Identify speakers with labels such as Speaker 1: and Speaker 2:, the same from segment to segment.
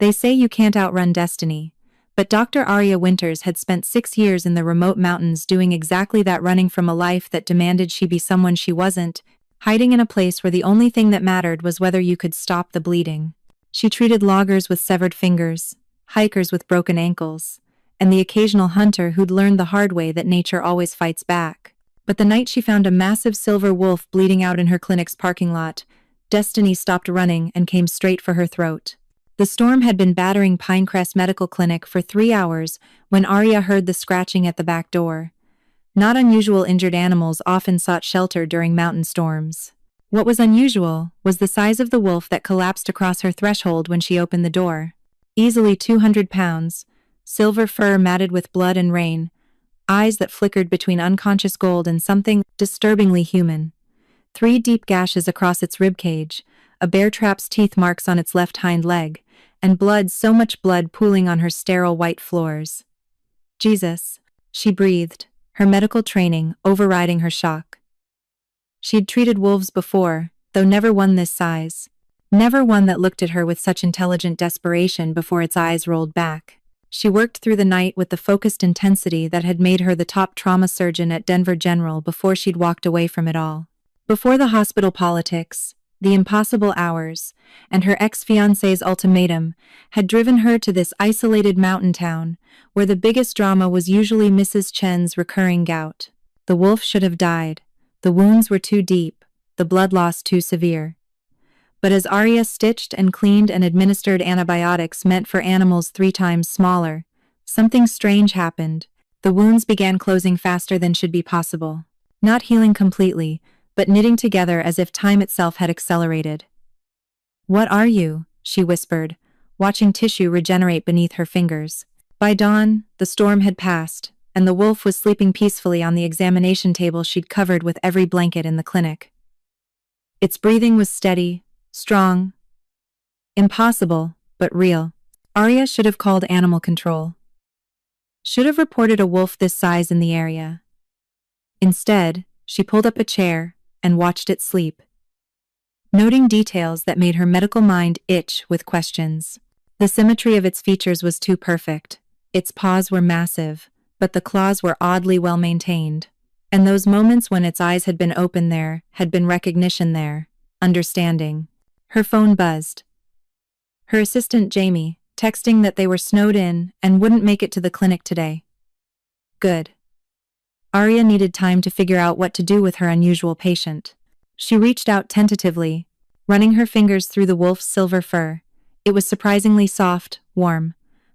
Speaker 1: They say you can't outrun destiny, but Dr. Arya Winters had spent 6 years in the remote mountains doing exactly that, running from a life that demanded she be someone she wasn't, hiding in a place where the only thing that mattered was whether you could stop the bleeding. She treated loggers with severed fingers, hikers with broken ankles, and the occasional hunter who'd learned the hard way that nature always fights back. But the night she found a massive silver wolf bleeding out in her clinic's parking lot, destiny stopped running and came straight for her throat. The storm had been battering Pinecrest Medical Clinic for 3 hours when Arya heard the scratching at the back door. Not unusual, injured animals often sought shelter during mountain storms. What was unusual was the size of the wolf that collapsed across her threshold when she opened the door. Easily 200 pounds, silver fur matted with blood and rain, eyes that flickered between unconscious gold and something disturbingly human. 3 deep gashes across its ribcage, a bear trap's teeth marks on its left hind leg, and blood, so much blood pooling on her sterile white floors. Jesus, she breathed, her medical training overriding her shock. She'd treated wolves before, though never one this size. Never one that looked at her with such intelligent desperation before its eyes rolled back. She worked through the night with the focused intensity that had made her the top trauma surgeon at Denver General before she'd walked away from it all. Before the hospital politics, the impossible hours, and her ex-fiancé's ultimatum had driven her to this isolated mountain town, where the biggest drama was usually Mrs. Chen's recurring gout. The wolf should have died. The wounds were too deep, the blood loss too severe. But as Arya stitched and cleaned and administered antibiotics meant for animals 3 times smaller, something strange happened. The wounds began closing faster than should be possible. Not healing completely, but knitting together as if time itself had accelerated. "What are you?" she whispered, watching tissue regenerate beneath her fingers. By dawn, the storm had passed, and the wolf was sleeping peacefully on the examination table she'd covered with every blanket in the clinic. Its breathing was steady, strong. Impossible, but real. Arya should have called animal control. Should have reported a wolf this size in the area. Instead, she pulled up a chair and watched it sleep, noting details that made her medical mind itch with questions. The symmetry of its features was too perfect. Its paws were massive, but the claws were oddly well maintained. And those moments when its eyes had been open there, had been recognition there, understanding. Her phone buzzed. Her assistant Jamie, texting that they were snowed in and wouldn't make it to the clinic today. Good. Arya needed time to figure out what to do with her unusual patient. She reached out tentatively, running her fingers through the wolf's silver fur. It was surprisingly soft, warm.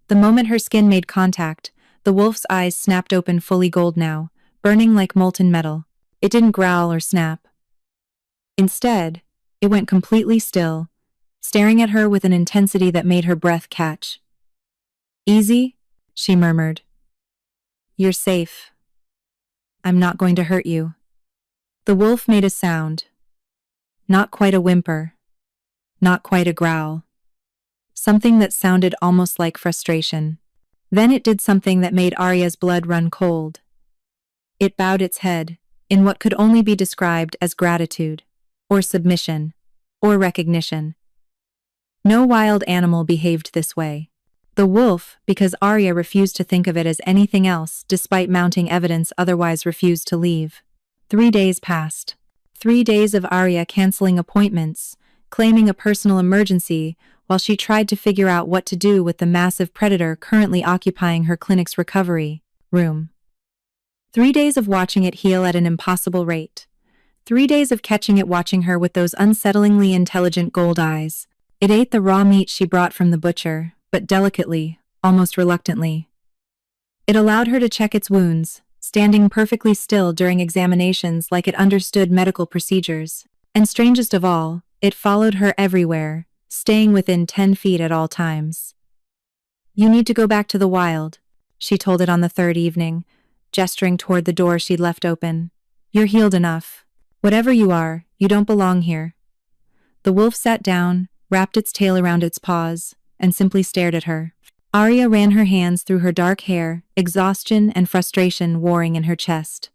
Speaker 1: The moment her skin made contact, the wolf's eyes snapped open, fully gold now, burning like molten metal. It didn't growl or snap. Instead, it went completely still, staring at her with an intensity that made her breath catch. "Easy," she murmured. "You're safe. I'm not going to hurt you." The wolf made a sound. Not quite a whimper. Not quite a growl. Something that sounded almost like frustration. Then it did something that made Arya's blood run cold. It bowed its head, in what could only be described as gratitude, or submission, or recognition. No wild animal behaved this way. The wolf, because Arya refused to think of it as anything else despite mounting evidence otherwise refused to leave. 3 days passed. 3 days of Arya canceling appointments, claiming a personal emergency, while she tried to figure out what to do with the massive predator currently occupying her clinic's recovery room. 3 days of watching it heal at an impossible rate. 3 days of catching it watching her with those unsettlingly intelligent gold eyes. It ate the raw meat she brought from the butcher, but delicately, almost reluctantly. It allowed her to check its wounds, standing perfectly still during examinations like it understood medical procedures. And strangest of all, it followed her everywhere, staying within 10 feet at all times. "You need to go back to the wild," she told it on the 3rd evening, gesturing toward the door she'd left open. "You're healed enough. Whatever you are, you don't belong here." The wolf sat down, wrapped its tail around its paws, and simply stared at her. Arya ran her hands through her dark hair, exhaustion and frustration warring in her chest.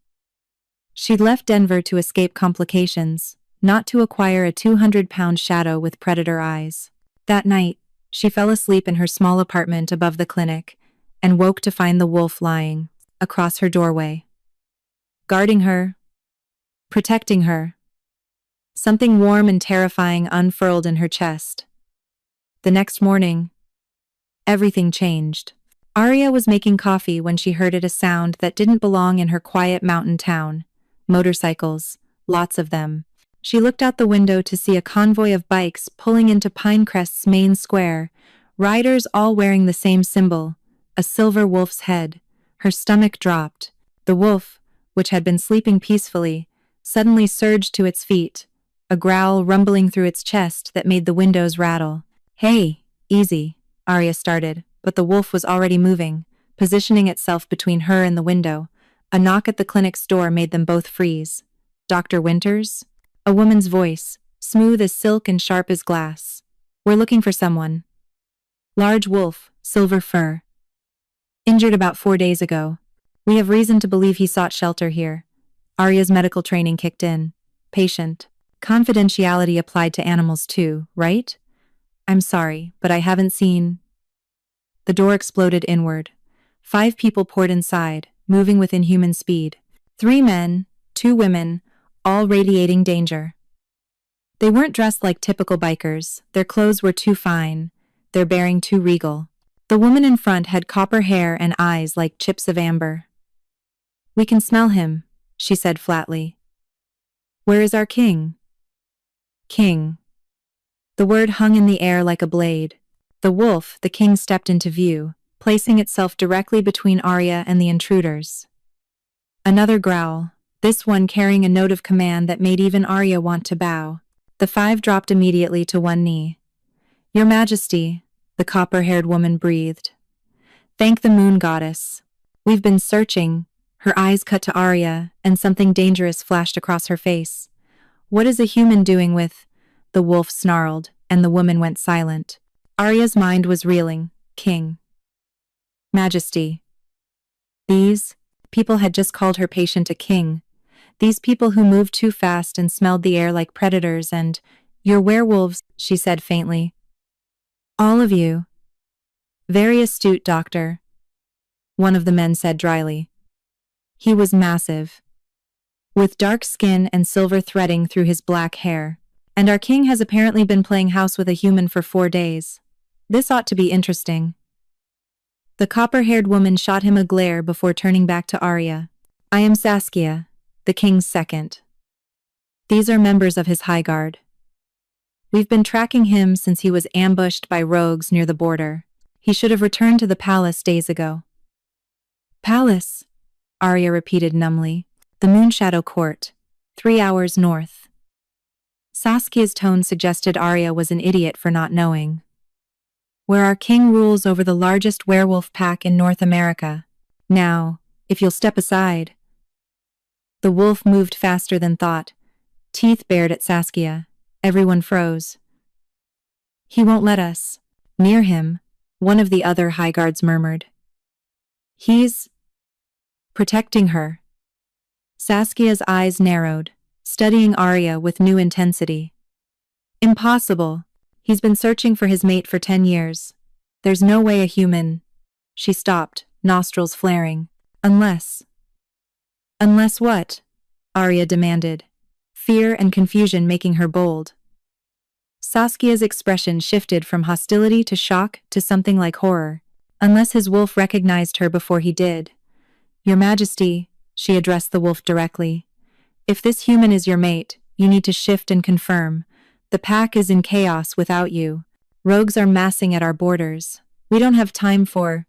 Speaker 1: She'd left Denver to escape complications, not to acquire a 200-pound shadow with predator eyes. That night, She fell asleep in her small apartment above the clinic and woke to find the wolf lying across her doorway, guarding her, protecting her. Something warm and terrifying unfurled in her chest. The next morning, everything changed. Arya was making coffee when she heard a sound that didn't belong in her quiet mountain town. Motorcycles, lots of them. She looked out the window to see a convoy of bikes pulling into Pinecrest's main square, riders all wearing the same symbol, a silver wolf's head. Her stomach dropped. The wolf, which had been sleeping peacefully, suddenly surged to its feet, a growl rumbling through its chest that made the windows rattle. "Hey, easy," Arya started, but the wolf was already moving, positioning itself between her and the window. A knock at the clinic's door made them both freeze. "Dr. Winters?" A woman's voice, smooth as silk and sharp as glass. "We're looking for someone." "Large wolf, silver fur. Injured about 4 days ago. We have reason to believe he sought shelter here." Arya's medical training kicked in. "Patient. Confidentiality applied to animals too, right? I'm sorry, but I haven't seen..." The door exploded inward. 5 people poured inside, moving with inhuman speed. 3 men, 2 women, all radiating danger. They weren't dressed like typical bikers. Their clothes were too fine, their bearing too regal. The woman in front had copper hair and eyes like chips of amber. "We can smell him," she said flatly. "Where is our king?" King. The word hung in the air like a blade. The wolf, the king, stepped into view, placing itself directly between Arya and the intruders. Another growl, this one carrying a note of command that made even Arya want to bow. The 5 dropped immediately to one knee. "Your Majesty," the copper-haired woman breathed. "Thank the moon goddess. We've been searching." Her eyes cut to Arya, and something dangerous flashed across her face. "What is a human doing with..." The wolf snarled, and the woman went silent. Arya's mind was reeling. "King. Majesty." These people had just called her patient a king. These people who moved too fast and smelled the air like predators and, "You're werewolves," she said faintly. "All of you." "Very astute, doctor," one of the men said dryly. He was massive, with dark skin and silver threading through his black hair. "And our king has apparently been playing house with a human for 4 days. This ought to be interesting." The copper-haired woman shot him a glare before turning back to Arya. "I am Saskia, the king's second. These are members of his high guard. We've been tracking him since he was ambushed by rogues near the border. He should have returned to the palace days ago." "Palace?" Arya repeated numbly. "The Moonshadow Court, 3 hours north." Saskia's tone suggested Arya was an idiot for not knowing. "Where our king rules over the largest werewolf pack in North America. Now, if you'll step aside." The wolf moved faster than thought, teeth bared at Saskia. Everyone froze. "He won't let us near him," one of the other high guards murmured. "He's protecting her." Saskia's eyes narrowed, studying Arya with new intensity. "Impossible. He's been searching for his mate for 10 years. There's no way a human..." She stopped, nostrils flaring. "Unless..." "Unless what?" Arya demanded, fear and confusion making her bold. Saskia's expression shifted from hostility to shock to something like horror. "Unless his wolf recognized her before he did." "Your Majesty," she addressed the wolf directly. "If this human is your mate, you need to shift and confirm. The pack is in chaos without you. Rogues are massing at our borders. We don't have time for..."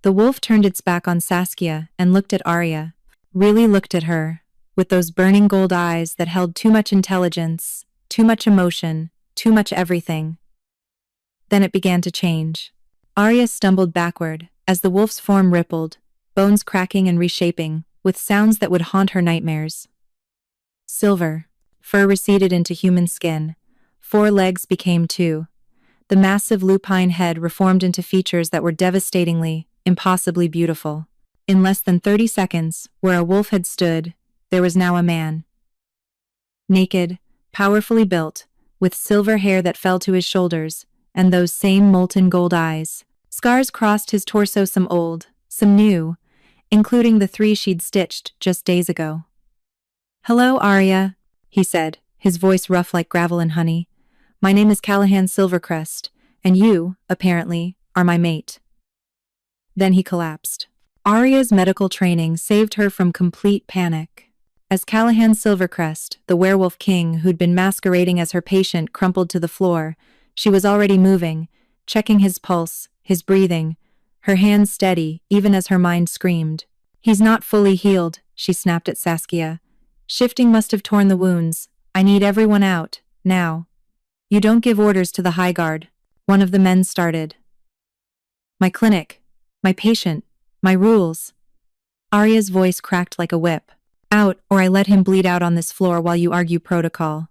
Speaker 1: The wolf turned its back on Saskia and looked at Arya. Really looked at her, with those burning gold eyes that held too much intelligence, too much emotion, too much everything. Then it began to change. Arya stumbled backward as the wolf's form rippled, bones cracking and reshaping, with sounds that would haunt her nightmares. Silver. Fur receded into human skin. 4 legs became 2. The massive lupine head reformed into features that were devastatingly, impossibly beautiful. In less than 30 seconds, where a wolf had stood, there was now a man. Naked, powerfully built, with silver hair that fell to his shoulders, and those same molten gold eyes. Scars crossed his torso, some old, some new, including the 3 she'd stitched just days ago. "Hello, Arya," he said, his voice rough like gravel and honey. "My name is Callahan Silvercrest, and you, apparently, are my mate." Then he collapsed. Arya's medical training saved her from complete panic. As Callahan Silvercrest, the werewolf king who'd been masquerading as her patient, crumpled to the floor, she was already moving, checking his pulse, his breathing, her hands steady even as her mind screamed. "He's not fully healed," she snapped at Saskia. "Shifting must have torn the wounds. I need everyone out, now." "You don't give orders to the High Guard," one of the men started. "My clinic, my patient, my rules." Arya's voice cracked like a whip. "Out, or I let him bleed out on this floor while you argue protocol."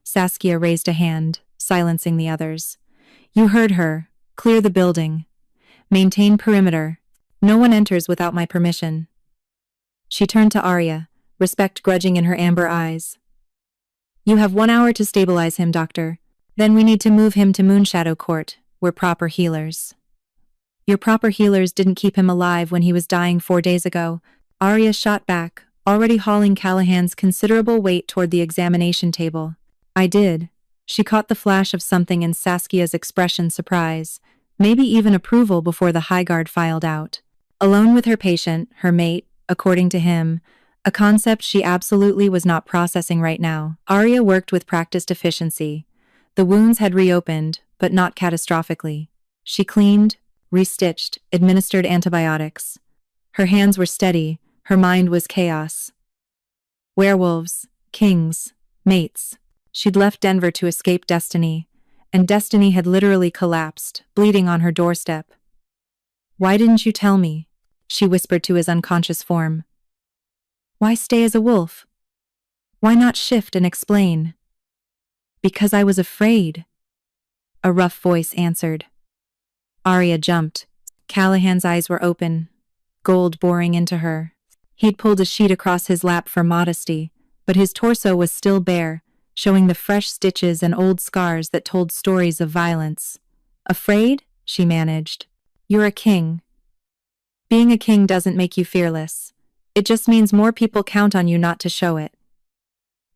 Speaker 1: Saskia raised a hand, silencing the others. "You heard her. Clear the building. Maintain perimeter. No one enters without my permission." She turned to Arya, respect grudging in her amber eyes. "You have 1 hour to stabilize him, Doctor. Then we need to move him to Moonshadow Court. We're proper healers." "Your proper healers didn't keep him alive when he was dying 4 days ago." Arya shot back, already hauling Callahan's considerable weight toward the examination table. "I did." She caught the flash of something in Saskia's expression: surprise, maybe even approval before the High Guard filed out. Alone with her patient, her mate, according to him, a concept she absolutely was not processing right now. Arya worked with practiced efficiency. The wounds had reopened, but not catastrophically. She cleaned, restitched, administered antibiotics. Her hands were steady, her mind was chaos. Werewolves, kings, mates. She'd left Denver to escape destiny, and destiny had literally collapsed, bleeding on her doorstep. "Why didn't you tell me?" she whispered to his unconscious form. "Why stay as a wolf? Why not shift and explain?" "Because I was afraid," a rough voice answered. Arya jumped. Callahan's eyes were open, gold boring into her. He'd pulled a sheet across his lap for modesty, but his torso was still bare, showing the fresh stitches and old scars that told stories of violence. "Afraid?" she managed. "You're a king. Being a king doesn't make you fearless. It just means more people count on you not to show it."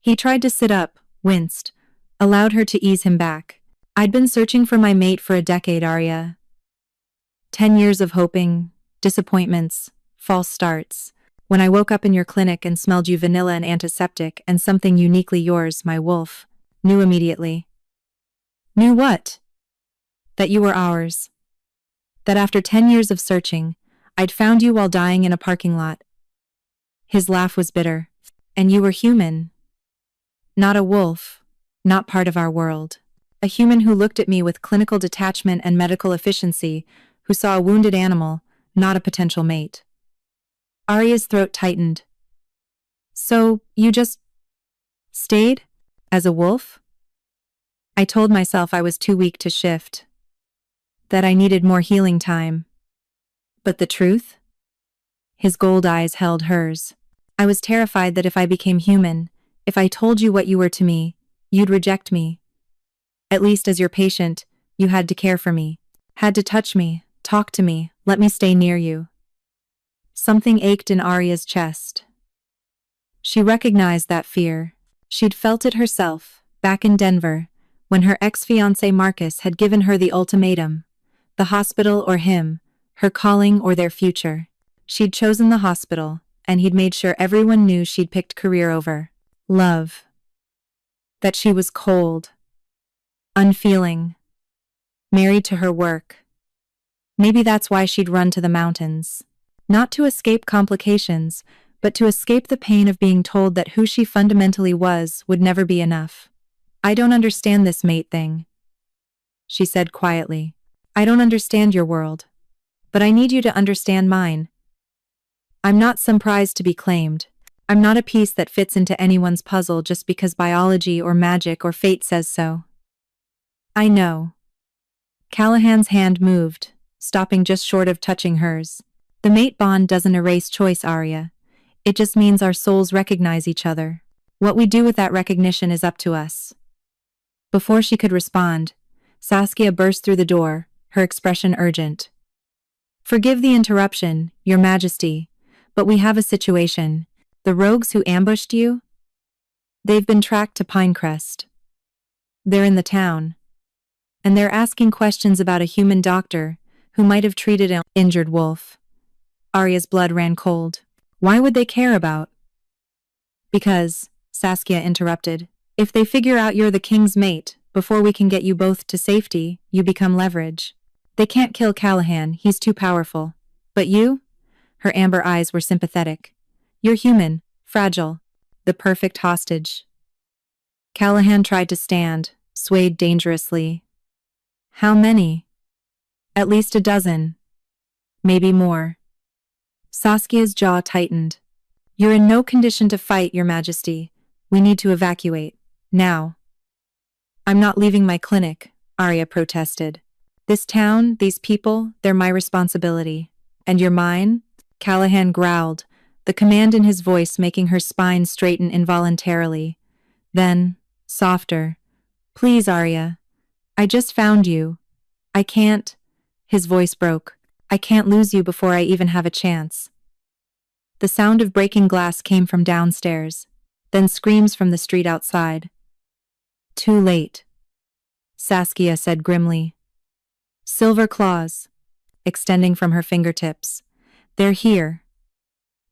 Speaker 1: He tried to sit up, winced, allowed her to ease him back. "I'd been searching for my mate for a decade, Arya. 10 years of hoping, disappointments, false starts. When I woke up in your clinic and smelled you vanilla and antiseptic and something uniquely yours, my wolf, knew immediately." "Knew what?" "That you were ours. That after 10 years of searching, I'd found you while dying in a parking lot." His laugh was bitter. "And you were human. Not a wolf, not part of our world. A human who looked at me with clinical detachment and medical efficiency, who saw a wounded animal, not a potential mate." Arya's throat tightened. "So, you just stayed? As a wolf?" "I told myself I was too weak to shift. That I needed more healing time." "But the truth?" His gold eyes held hers. "I was terrified that if I became human, if I told you what you were to me, you'd reject me. At least as your patient, you had to care for me, had to touch me, talk to me, let me stay near you." Something ached in Arya's chest. She recognized that fear. She'd felt it herself, back in Denver, when her ex-fiancé Marcus had given her the ultimatum: the hospital or him, her calling or their future. She'd chosen the hospital, and he'd made sure everyone knew she'd picked career over love. That she was cold, unfeeling, married to her work. Maybe that's why she'd run to the mountains. Not to escape complications, but to escape the pain of being told that who she fundamentally was would never be enough. "I don't understand this mate thing," she said quietly. "I don't understand your world. But I need you to understand mine. I'm not some prize to be claimed. I'm not a piece that fits into anyone's puzzle just because biology or magic or fate says so." "I know." Callahan's hand moved, stopping just short of touching hers. "The mate bond doesn't erase choice, Arya. It just means our souls recognize each other. What we do with that recognition is up to us." Before she could respond, Saskia burst through the door, her expression urgent. Forgive the interruption, Your Majesty, but we have a situation. The rogues who ambushed you? They've been tracked to Pinecrest. They're in the town. And they're asking questions about a human doctor who might have treated an injured wolf. Arya's blood ran cold. Why would they care about? Because, Saskia interrupted, if they figure out you're the king's mate, before we can get you both to safety, you become leverage. They can't kill Callahan, he's too powerful. But you? Her amber eyes were sympathetic. You're human, fragile, the perfect hostage. Callahan tried to stand, swayed dangerously. How many? At least a dozen. Maybe more. Saskia's jaw tightened. You're in no condition to fight, Your Majesty. We need to evacuate. Now. I'm not leaving my clinic, Arya protested. This town, these people, they're my responsibility. And you're mine? Callahan growled, the command in his voice making her spine straighten involuntarily. Then, softer. Please, Arya. I just found you. I can't. His voice broke. I can't lose you before I even have a chance. The sound of breaking glass came from downstairs, then screams from the street outside. Too late, Saskia said grimly. Silver claws, extending from her fingertips. They're here.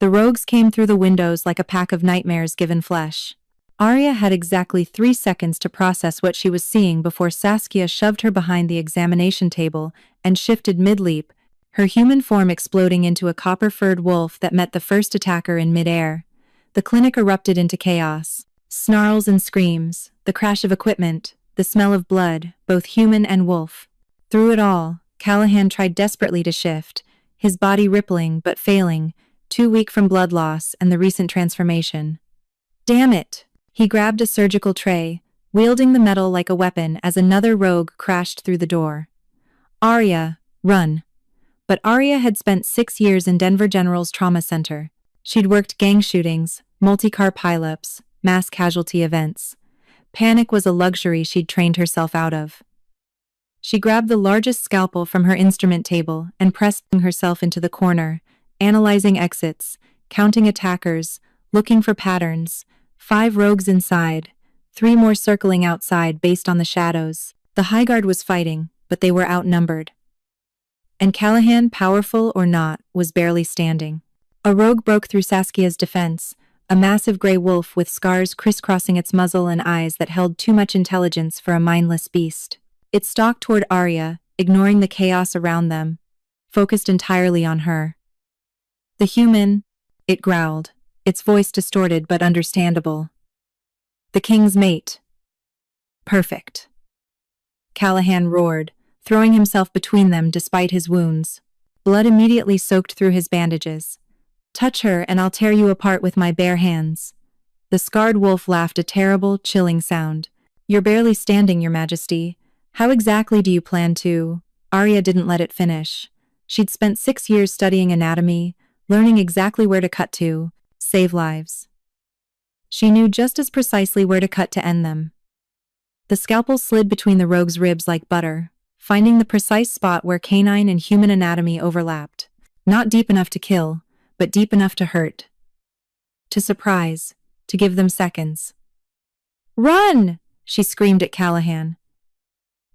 Speaker 1: The rogues came through the windows like a pack of nightmares given flesh. Arya had exactly 3 seconds to process what she was seeing before Saskia shoved her behind the examination table and shifted mid-leap, her human form exploding into a copper-furred wolf that met the first attacker in mid-air. The clinic erupted into chaos. Snarls and screams, the crash of equipment, the smell of blood, both human and wolf. Through it all, Callahan tried desperately to shift, his body rippling but failing, too weak from blood loss and the recent transformation. Damn it! He grabbed a surgical tray, wielding the metal like a weapon as another rogue crashed through the door. Arya, run! But Arya had spent 6 years in Denver General's trauma center. She'd worked gang shootings, multi-car pileups, mass casualty events. Panic was a luxury she'd trained herself out of. She grabbed the largest scalpel from her instrument table and pressed herself into the corner, analyzing exits, counting attackers, looking for patterns. 5 rogues inside, 3 more circling outside based on the shadows. The High Guard was fighting, but they were outnumbered. And Callahan, powerful or not, was barely standing. A rogue broke through Saskia's defense, a massive gray wolf with scars crisscrossing its muzzle and eyes that held too much intelligence for a mindless beast. It stalked toward Arya, ignoring the chaos around them, focused entirely on her. The human, it growled, its voice distorted but understandable. The king's mate. Perfect. Callahan roared, throwing himself between them despite his wounds. Blood immediately soaked through his bandages. Touch her and I'll tear you apart with my bare hands. The scarred wolf laughed a terrible, chilling sound. You're barely standing, Your Majesty. How exactly do you plan to? Arya didn't let it finish. She'd spent 6 years studying anatomy, learning exactly where to cut to, save lives. She knew just as precisely where to cut to end them. The scalpel slid between the rogue's ribs like butter, finding the precise spot where canine and human anatomy overlapped. Not deep enough to kill, but deep enough to hurt. To surprise, to give them seconds. Run! She screamed at Callahan.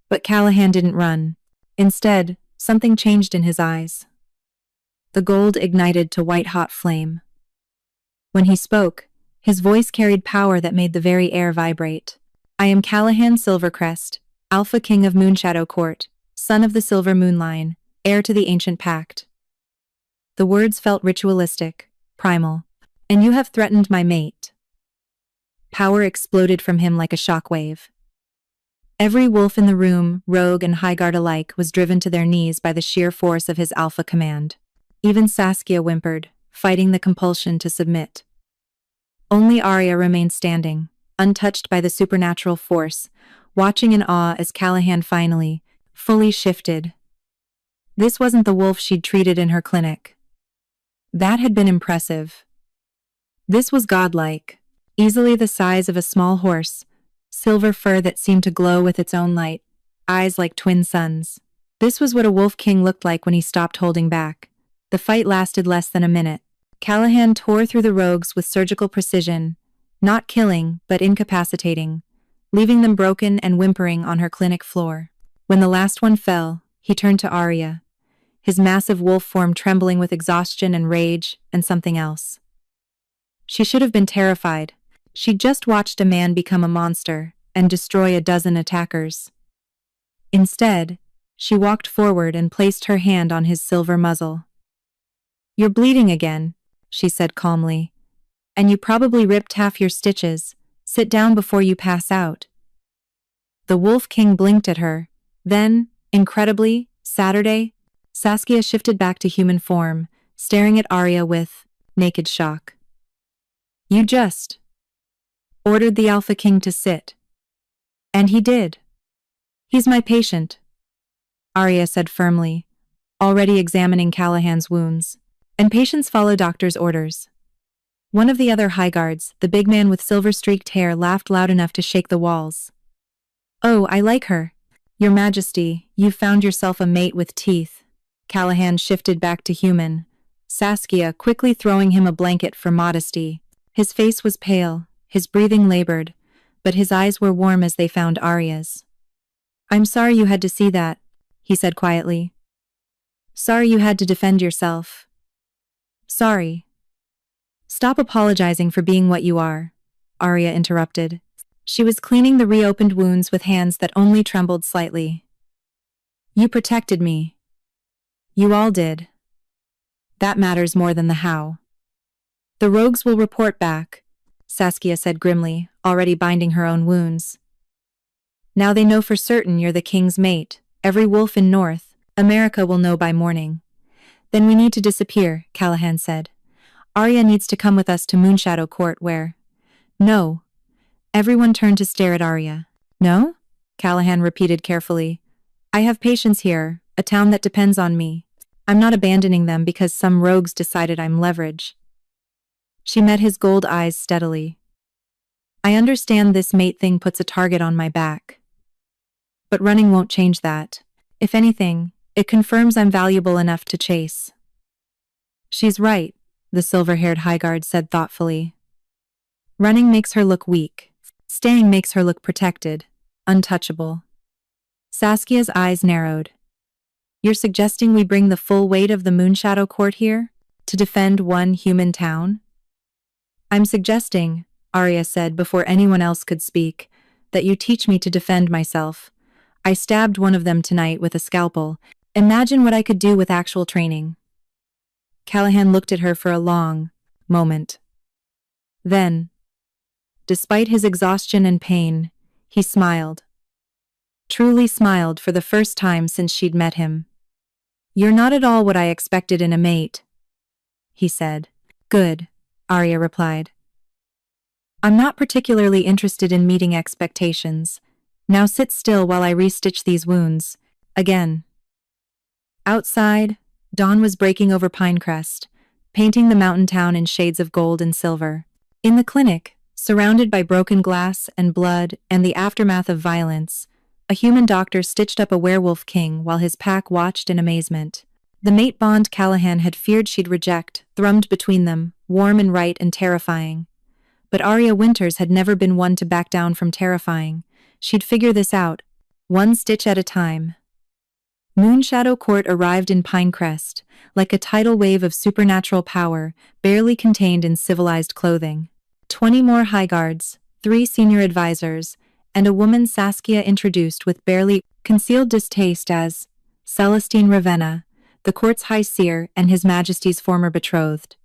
Speaker 1: But Callahan didn't run. Instead, something changed in his eyes. The gold ignited to white-hot flame. When he spoke, his voice carried power that made the very air vibrate. I am Callahan Silvercrest, Alpha King of Moonshadow Court, son of the Silver Moon Line, heir to the ancient pact. The words felt ritualistic, primal. And you have threatened my mate. Power exploded from him like a shockwave. Every wolf in the room, rogue and High Guard alike, was driven to their knees by the sheer force of his alpha command. Even Saskia whimpered, fighting the compulsion to submit. Only Arya remained standing, untouched by the supernatural force, watching in awe as Callahan finally, fully shifted. This wasn't the wolf she'd treated in her clinic. That had been impressive. This was godlike, easily the size of a small horse, silver fur that seemed to glow with its own light, eyes like twin suns. This was what a wolf king looked like when he stopped holding back. The fight lasted less than a minute. Callahan tore through the rogues with surgical precision, not killing, but incapacitating, leaving them broken and whimpering on her clinic floor. When the last one fell, he turned to Arya, his massive wolf form trembling with exhaustion and rage and something else. She should have been terrified. She'd just watched a man become a monster and destroy a dozen attackers. Instead, she walked forward and placed her hand on his silver muzzle. "You're bleeding again," she said calmly. "And you probably ripped half your stitches. Sit down before you pass out." The Wolf King blinked at her. Then, incredibly, Saskia shifted back to human form, staring at Arya with naked shock. "You just ordered the Alpha King to sit." "And he did. He's my patient," Arya said firmly, already examining Callahan's wounds. "And patients follow doctor's orders." One of the other high guards, the big man with silver-streaked hair, laughed loud enough to shake the walls. "Oh, I like her. Your Majesty, you've found yourself a mate with teeth." Callahan shifted back to human, Saskia quickly throwing him a blanket for modesty. His face was pale, his breathing labored, but his eyes were warm as they found Arya's. "I'm sorry you had to see that," he said quietly. "Sorry you had to defend yourself. Sorry." "Stop apologizing for being what you are," Arya interrupted. She was cleaning the reopened wounds with hands that only trembled slightly. "You protected me. You all did. That matters more than the how." "The rogues will report back," Saskia said grimly, already binding her own wounds. "Now they know for certain you're the king's mate. Every wolf in North America will know by morning." "Then we need to disappear," Callahan said. "Arya needs to come with us to Moonshadow Court where—" "No." Everyone turned to stare at Arya. "No?" Callahan repeated carefully. "I have patients here, a town that depends on me. I'm not abandoning them because some rogues decided I'm leverage." She met his gold eyes steadily. "I understand this mate thing puts a target on my back. But running won't change that. If anything, it confirms I'm valuable enough to chase." "She's right," the silver-haired highguard said thoughtfully. "Running makes her look weak. Staying makes her look protected, untouchable." Saskia's eyes narrowed. "You're suggesting we bring the full weight of the Moonshadow Court here? To defend one human town?" "I'm suggesting," Arya said before anyone else could speak, "that you teach me to defend myself. I stabbed one of them tonight with a scalpel. Imagine what I could do with actual training." Callahan looked at her for a long moment. Then, despite his exhaustion and pain, he smiled. Truly smiled for the first time since she'd met him. "You're not at all what I expected in a mate," he said. "Good," Arya replied. "I'm not particularly interested in meeting expectations. Now sit still while I restitch these wounds." Again. Outside, dawn was breaking over Pinecrest, painting the mountain town in shades of gold and silver. In the clinic, surrounded by broken glass and blood and the aftermath of violence, a human doctor stitched up a werewolf king while his pack watched in amazement. The mate bond Callahan had feared she'd reject thrummed between them, warm and right and terrifying. But Arya Winters had never been one to back down from terrifying. She'd figure this out, one stitch at a time. Moonshadow Court arrived in Pinecrest, like a tidal wave of supernatural power, barely contained in civilized clothing. 20 more highguards, 3 senior advisors, and a woman Saskia introduced with barely concealed distaste as Celestine Ravenna, the court's high seer and His Majesty's former betrothed.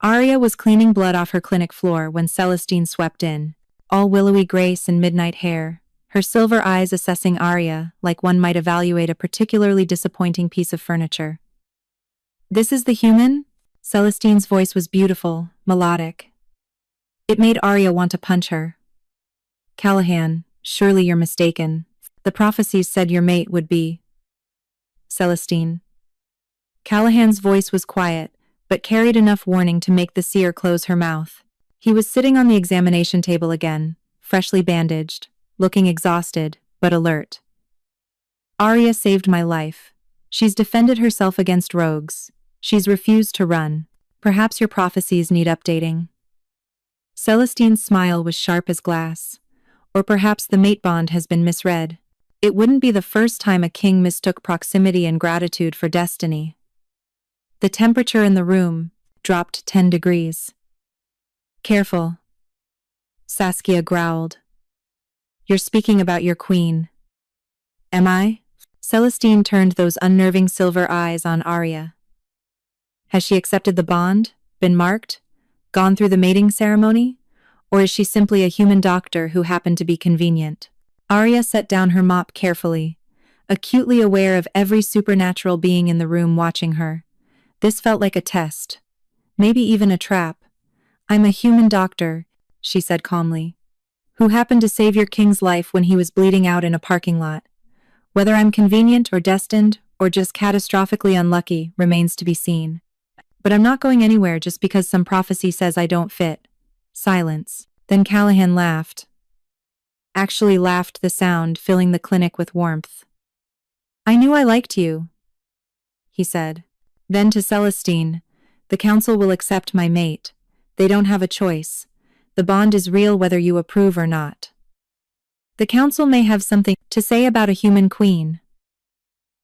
Speaker 1: Arya was cleaning blood off her clinic floor when Celestine swept in, all willowy grace and midnight hair, her silver eyes assessing Arya like one might evaluate a particularly disappointing piece of furniture. "This is the human?" Celestine's voice was beautiful, melodic. It made Arya want to punch her. "Callahan, surely you're mistaken. The prophecies said your mate would be..." "Celestine." Callahan's voice was quiet, but carried enough warning to make the seer close her mouth. He was sitting on the examination table again, freshly bandaged, looking exhausted, but alert. Arya saved my life. She's defended herself against rogues. She's refused to run. Perhaps your prophecies need updating. Celestine's smile was sharp as glass. Or perhaps the mate bond has been misread. It wouldn't be the first time a king mistook proximity and gratitude for destiny. The temperature in the room dropped 10 degrees. Careful, Saskia growled. You're speaking about your queen. Am I? Celestine turned those unnerving silver eyes on Arya. Has she accepted the bond, been marked, gone through the mating ceremony? Or is she simply a human doctor who happened to be convenient? Arya set down her mop carefully, acutely aware of every supernatural being in the room watching her. This felt like a test. Maybe even a trap. I'm a human doctor, she said calmly, who happened to save your king's life when he was bleeding out in a parking lot. Whether I'm convenient or destined, or just catastrophically unlucky, remains to be seen. But I'm not going anywhere just because some prophecy says I don't fit. Silence. Then Callahan laughed. Actually laughed, the sound filling the clinic with warmth. I knew I liked you, he said. Then to Celestine, the council will accept my mate. They don't have a choice. The bond is real whether you approve or not. The council may have something to say about a human queen.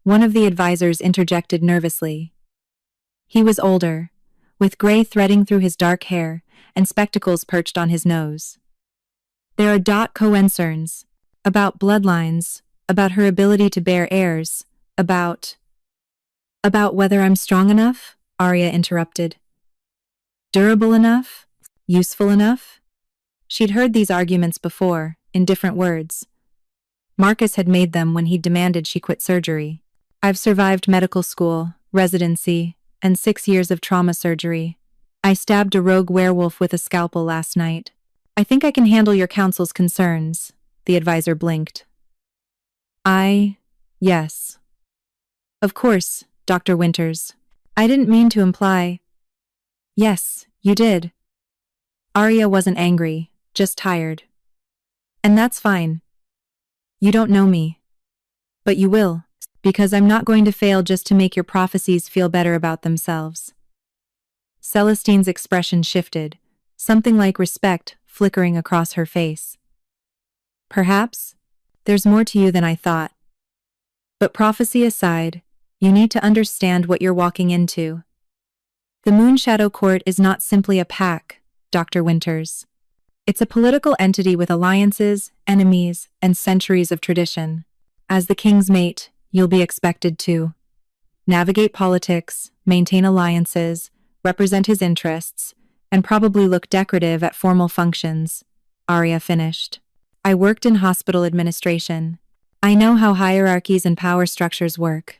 Speaker 1: One of the advisors interjected nervously. He was older, with gray threading through his dark hair and spectacles perched on his nose. There are concerns about bloodlines, about her ability to bear heirs, about whether I'm strong enough, Arya interrupted. Durable enough? Useful enough? She'd heard these arguments before, in different words. Marcus had made them when he demanded she quit surgery. I've survived medical school, residency, and 6 years of trauma surgery. I stabbed a rogue werewolf with a scalpel last night. I think I can handle your council's concerns, the advisor blinked. Yes. Of course, Dr. Winters. I didn't mean to imply. Yes, you did. Arya wasn't angry, just tired. And that's fine. You don't know me. But you will, because I'm not going to fail just to make your prophecies feel better about themselves. Celestine's expression shifted, something like respect flickering across her face. Perhaps, there's more to you than I thought. But prophecy aside, you need to understand what you're walking into. The Moonshadow Court is not simply a pack, Dr. Winters. It's a political entity with alliances, enemies, and centuries of tradition. As the king's mate, you'll be expected to navigate politics, maintain alliances, represent his interests, and probably look decorative at formal functions, Arya finished. I worked in hospital administration. I know how hierarchies and power structures work.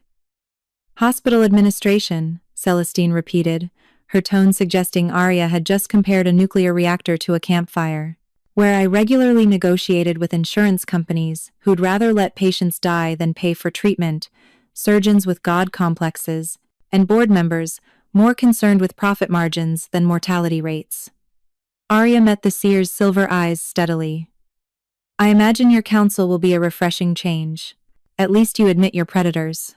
Speaker 1: Hospital administration, Celestine repeated, her tone suggesting Arya had just compared a nuclear reactor to a campfire. Where I regularly negotiated with insurance companies who'd rather let patients die than pay for treatment, surgeons with god complexes, and board members more concerned with profit margins than mortality rates. Arya met the seer's silver eyes steadily. I imagine your counsel will be a refreshing change. At least you admit your predators.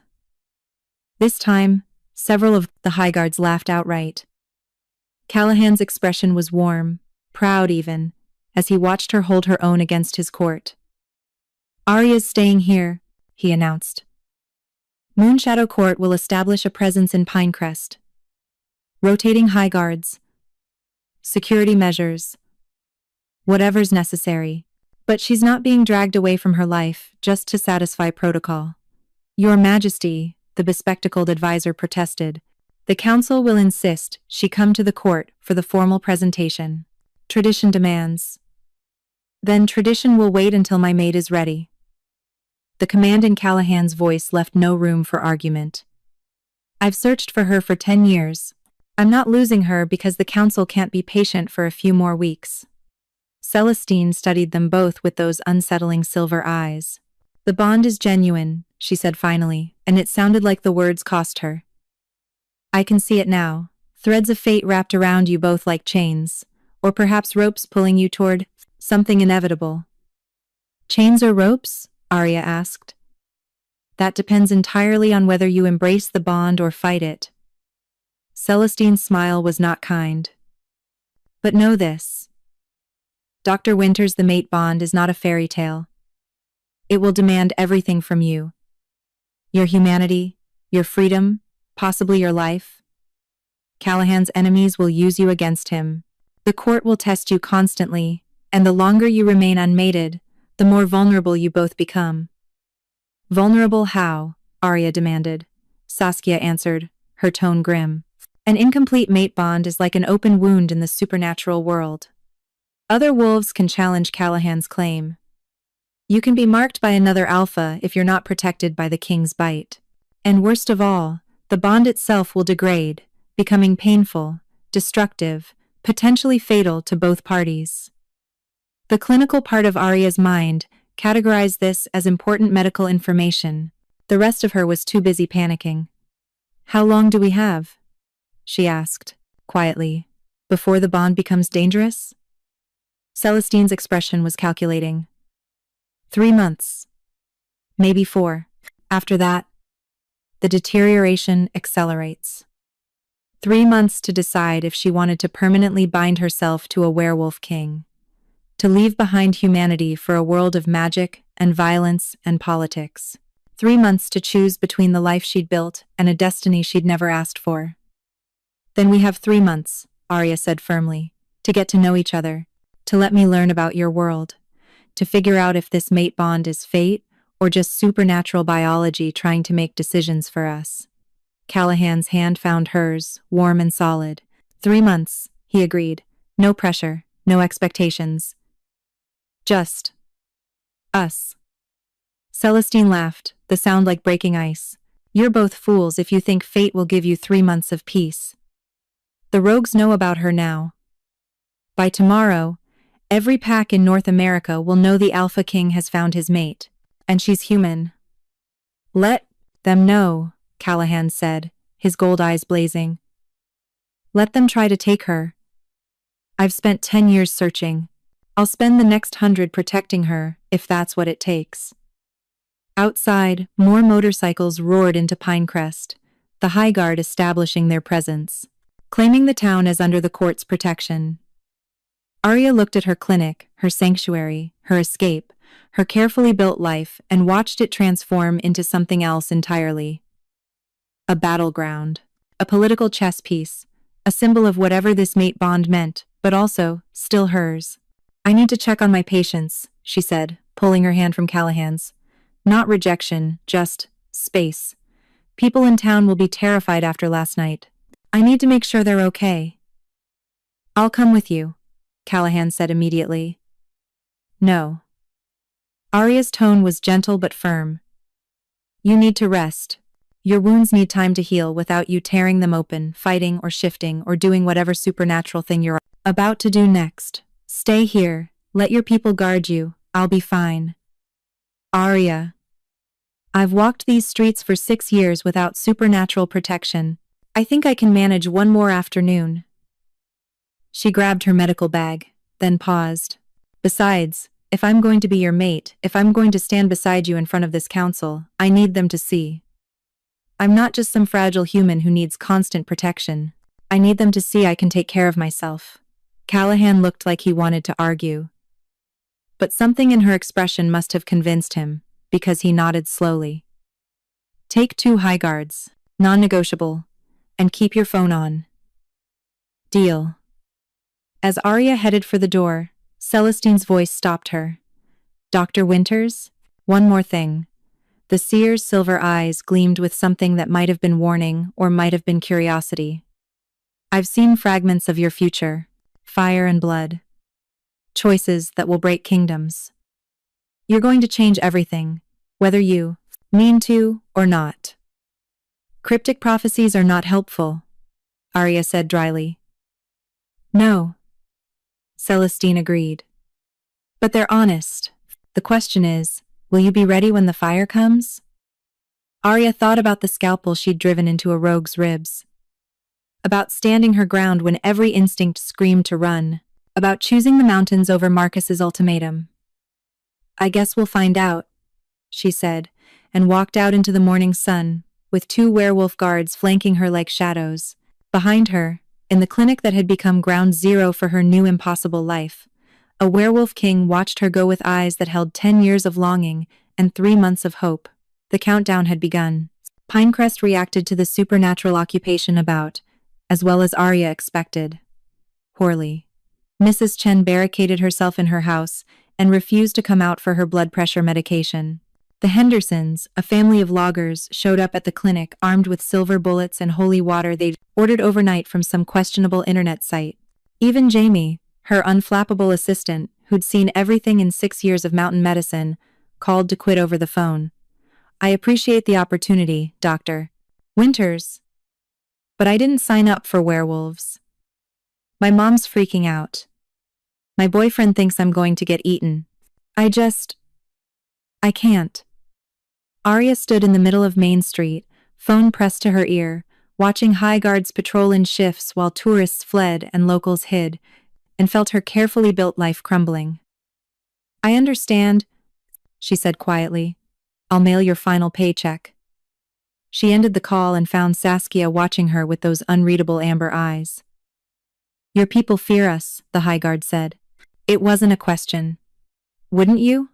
Speaker 1: This time, several of the High Guards laughed outright. Callahan's expression was warm, proud even, as he watched her hold her own against his court. Arya's staying here, he announced. Moonshadow Court will establish a presence in Pinecrest. Rotating High Guards. Security measures. Whatever's necessary. But she's not being dragged away from her life just to satisfy protocol. Your Majesty, the bespectacled advisor protested. The council will insist she come to the court for the formal presentation. Tradition demands. Then tradition will wait until my maid is ready. The command in Callahan's voice left no room for argument. I've searched for her for 10 years. I'm not losing her because the council can't be patient for a few more weeks. Celestine studied them both with those unsettling silver eyes. The bond is genuine, she said finally, and it sounded like the words cost her. I can see it now. Threads of fate wrapped around you both like chains, or perhaps ropes pulling you toward something inevitable. Chains or ropes? Arya asked. That depends entirely on whether you embrace the bond or fight it. Celestine's smile was not kind. But know this. Dr. Winters' the mate bond is not a fairy tale. It will demand everything from you. Your humanity, your freedom, possibly your life. Callahan's enemies will use you against him. The court will test you constantly, and the longer you remain unmated, the more vulnerable you both become. Vulnerable how? Arya demanded. Saskia answered, her tone grim. An incomplete mate bond is like an open wound in the supernatural world. Other wolves can challenge Callahan's claim. You can be marked by another alpha if you're not protected by the king's bite. And worst of all, the bond itself will degrade, becoming painful, destructive, potentially fatal to both parties. The clinical part of Arya's mind categorized this as important medical information. The rest of her was too busy panicking. How long do we have? She asked, quietly. Before the bond becomes dangerous? Celestine's expression was calculating. 3 months. Maybe 4. After that, the deterioration accelerates. 3 months to decide if she wanted to permanently bind herself to a werewolf king. To leave behind humanity for a world of magic and violence and politics. 3 months to choose between the life she'd built and a destiny she'd never asked for. Then we have 3 months, Arya said firmly, to get to know each other, to let me learn about your world, to figure out if this mate bond is fate or just supernatural biology trying to make decisions for us. Callahan's hand found hers, warm and solid. 3 months, he agreed. No pressure, no expectations. Just us. Celestine laughed, the sound like breaking ice. You're both fools if you think fate will give you 3 months of peace. The rogues know about her now. By tomorrow, every pack in North America will know the Alpha King has found his mate, and she's human. Let them know, Callahan said, his gold eyes blazing. Let them try to take her. I've spent 10 years searching. I'll spend the next 100 protecting her, if that's what it takes. Outside, more motorcycles roared into Pinecrest, the High Guard establishing their presence, claiming the town as under the court's protection. Arya looked at her clinic, her sanctuary, her escape, her carefully built life, and watched it transform into something else entirely. A battleground, a political chess piece, a symbol of whatever this mate bond meant, but also, still hers. I need to check on my patients, she said, pulling her hand from Callahan's. Not rejection, just space. People in town will be terrified after last night. I need to make sure they're okay. I'll come with you, Callahan said immediately. No. Arya's tone was gentle but firm. You need to rest. Your wounds need time to heal without you tearing them open, fighting or shifting or doing whatever supernatural thing you're about to do next. Stay here. Let your people guard you. I'll be fine. Arya. I've walked these streets for 6 years without supernatural protection. I think I can manage one more afternoon. She grabbed her medical bag, then paused. Besides, if I'm going to be your mate, if I'm going to stand beside you in front of this council, I need them to see. I'm not just some fragile human who needs constant protection. I need them to see I can take care of myself. Callahan looked like he wanted to argue. But something in her expression must have convinced him, because he nodded slowly. Take 2 high guards, non-negotiable, and keep your phone on. Deal. As Arya headed for the door, Celestine's voice stopped her. Dr. Winters? One more thing. The seer's silver eyes gleamed with something that might have been warning or might have been curiosity. I've seen fragments of your future, fire and blood. Choices that will break kingdoms. You're going to change everything, whether you mean to or not. Cryptic prophecies are not helpful, Arya said dryly. No. Celestine agreed. But they're honest. The question is, will you be ready when the fire comes? Arya thought about the scalpel she'd driven into a rogue's ribs. About standing her ground when every instinct screamed to run. About choosing the mountains over Marcus's ultimatum. I guess we'll find out, she said, and walked out into the morning sun, with 2 werewolf guards flanking her like shadows. Behind her, in the clinic that had become ground zero for her new impossible life, a werewolf king watched her go with eyes that held 10 years of longing and 3 months of hope. The countdown had begun. Pinecrest reacted to the supernatural occupation about, as well as Arya expected. Poorly. Mrs. Chen barricaded herself in her house and refused to come out for her blood pressure medication. The Hendersons, a family of loggers, showed up at the clinic armed with silver bullets and holy water they'd ordered overnight from some questionable internet site. Even Jamie, her unflappable assistant, who'd seen everything in 6 years of mountain medicine, called to quit over the phone. "I appreciate the opportunity, Dr. Winters. But I didn't sign up for werewolves. My mom's freaking out. My boyfriend thinks I'm going to get eaten. I can't." Arya stood in the middle of Main Street, phone pressed to her ear, watching high guards patrol in shifts while tourists fled and locals hid, and felt her carefully built life crumbling. "I understand," she said quietly. "I'll mail your final paycheck." She ended the call and found Saskia watching her with those unreadable amber eyes. "Your people fear us," the high guard said. "It wasn't a question. Wouldn't you?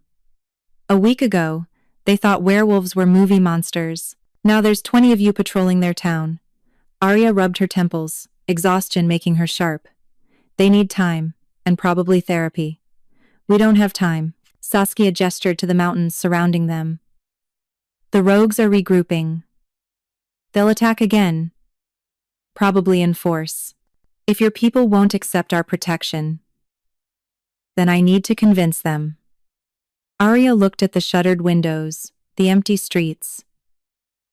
Speaker 1: A week ago, they thought werewolves were movie monsters. Now there's 20 of you patrolling their town." Arya rubbed her temples, exhaustion making her sharp. "They need time, and probably therapy." "We don't have time." Saskia gestured to the mountains surrounding them. "The rogues are regrouping. They'll attack again. Probably in force. If your people won't accept our protection, then I need to convince them." Arya looked at the shuttered windows, the empty streets.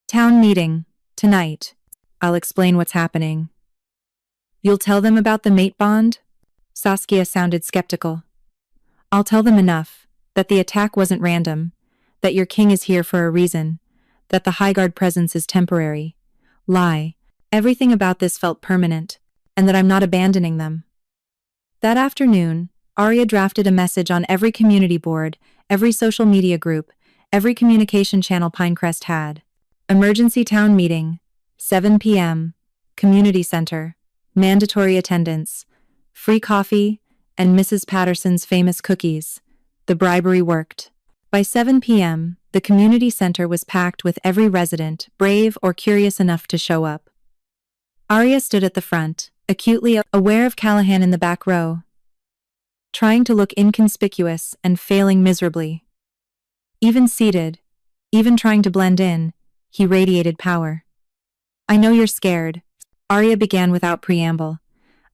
Speaker 1: "Town meeting, tonight. I'll explain what's happening." "You'll tell them about the mate bond?" Saskia sounded skeptical. "I'll tell them enough, that the attack wasn't random, that your king is here for a reason, that the Highguard presence is temporary. Lie. Everything about this felt permanent, and that I'm not abandoning them." That afternoon, Arya drafted a message on every community board, every social media group, every communication channel Pinecrest had. "Emergency town meeting, 7 p.m., community center, mandatory attendance, free coffee, and Mrs. Patterson's famous cookies." The bribery worked. By 7 p.m., the community center was packed with every resident, brave or curious enough to show up. Arya stood at the front, acutely aware of Callahan in the back row, trying to look inconspicuous and failing miserably. Even seated, even trying to blend in, he radiated power. "I know you're scared," Arya began without preamble.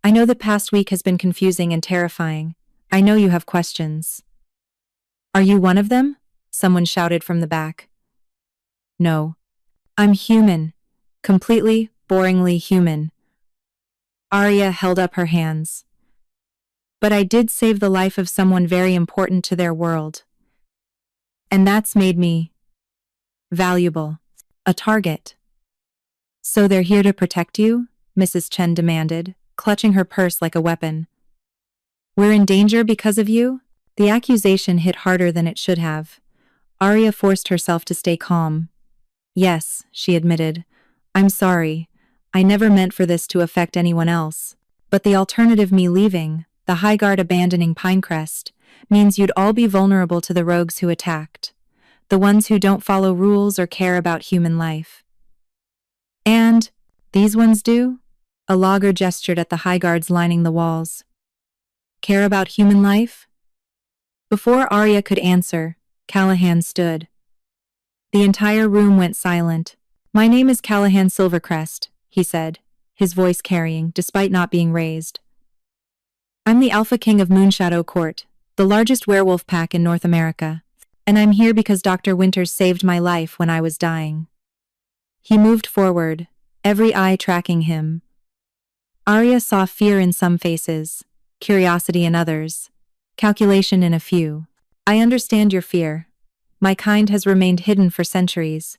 Speaker 1: "I know the past week has been confusing and terrifying. I know you have questions." "Are you one of them?" someone shouted from the back. "No. I'm human. Completely, boringly human." Arya held up her hands. "But I did save the life of someone very important to their world. And that's made me valuable. A target." "So they're here to protect you?" Mrs. Chen demanded, clutching her purse like a weapon. "We're in danger because of you?" The accusation hit harder than it should have. Arya forced herself to stay calm. "Yes," she admitted. "I'm sorry. I never meant for this to affect anyone else. But the alternative, me leaving, the Highguard abandoning Pinecrest, means you'd all be vulnerable to the rogues who attacked. The ones who don't follow rules or care about human life. And these ones do?" A logger gestured at the Highguards lining the walls. "Care about human life?" Before Arya could answer, Callahan stood. The entire room went silent. "My name is Callahan Silvercrest," he said, his voice carrying, despite not being raised. "I'm the Alpha King of Moonshadow Court, the largest werewolf pack in North America, and I'm here because Dr. Winters saved my life when I was dying." He moved forward, every eye tracking him. Arya saw fear in some faces, curiosity in others, calculation in a few. "I understand your fear. My kind has remained hidden for centuries.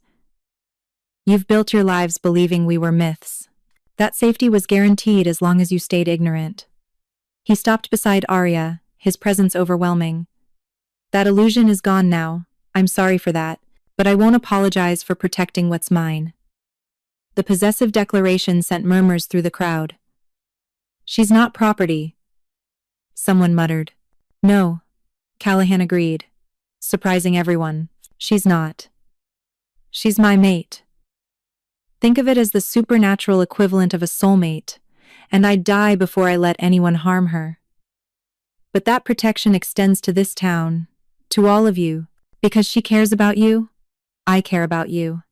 Speaker 1: You've built your lives believing we were myths. That safety was guaranteed as long as you stayed ignorant." He stopped beside Arya, his presence overwhelming. "That illusion is gone now. I'm sorry for that. but I won't apologize for protecting what's mine. The possessive declaration sent murmurs through the crowd. She's not property, someone muttered. No, Callahan agreed, surprising everyone. She's not. She's my mate. Think of it as the supernatural equivalent of a soulmate, and I'd die before I let anyone harm her. But that protection extends to this town, to all of you, because she cares about you. I care about you.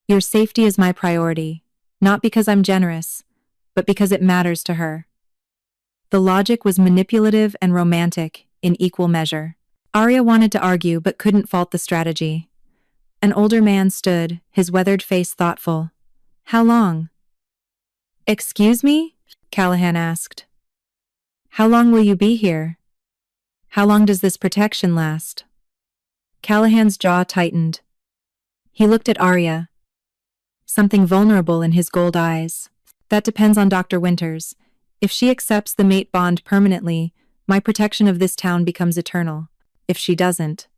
Speaker 1: Your safety is my priority, not because I'm generous, but because it matters to her. The logic was manipulative and romantic in equal measure. Arya wanted to argue but couldn't fault the strategy. An older man stood, his weathered face thoughtful. How long? Excuse me? Callahan asked. How long will you be here? How long does this protection last? Callahan's jaw tightened. He looked at Arya. Something vulnerable in his gold eyes. That depends on Dr. Winters. If she accepts the mate bond permanently, my protection of this town becomes eternal. If she doesn't.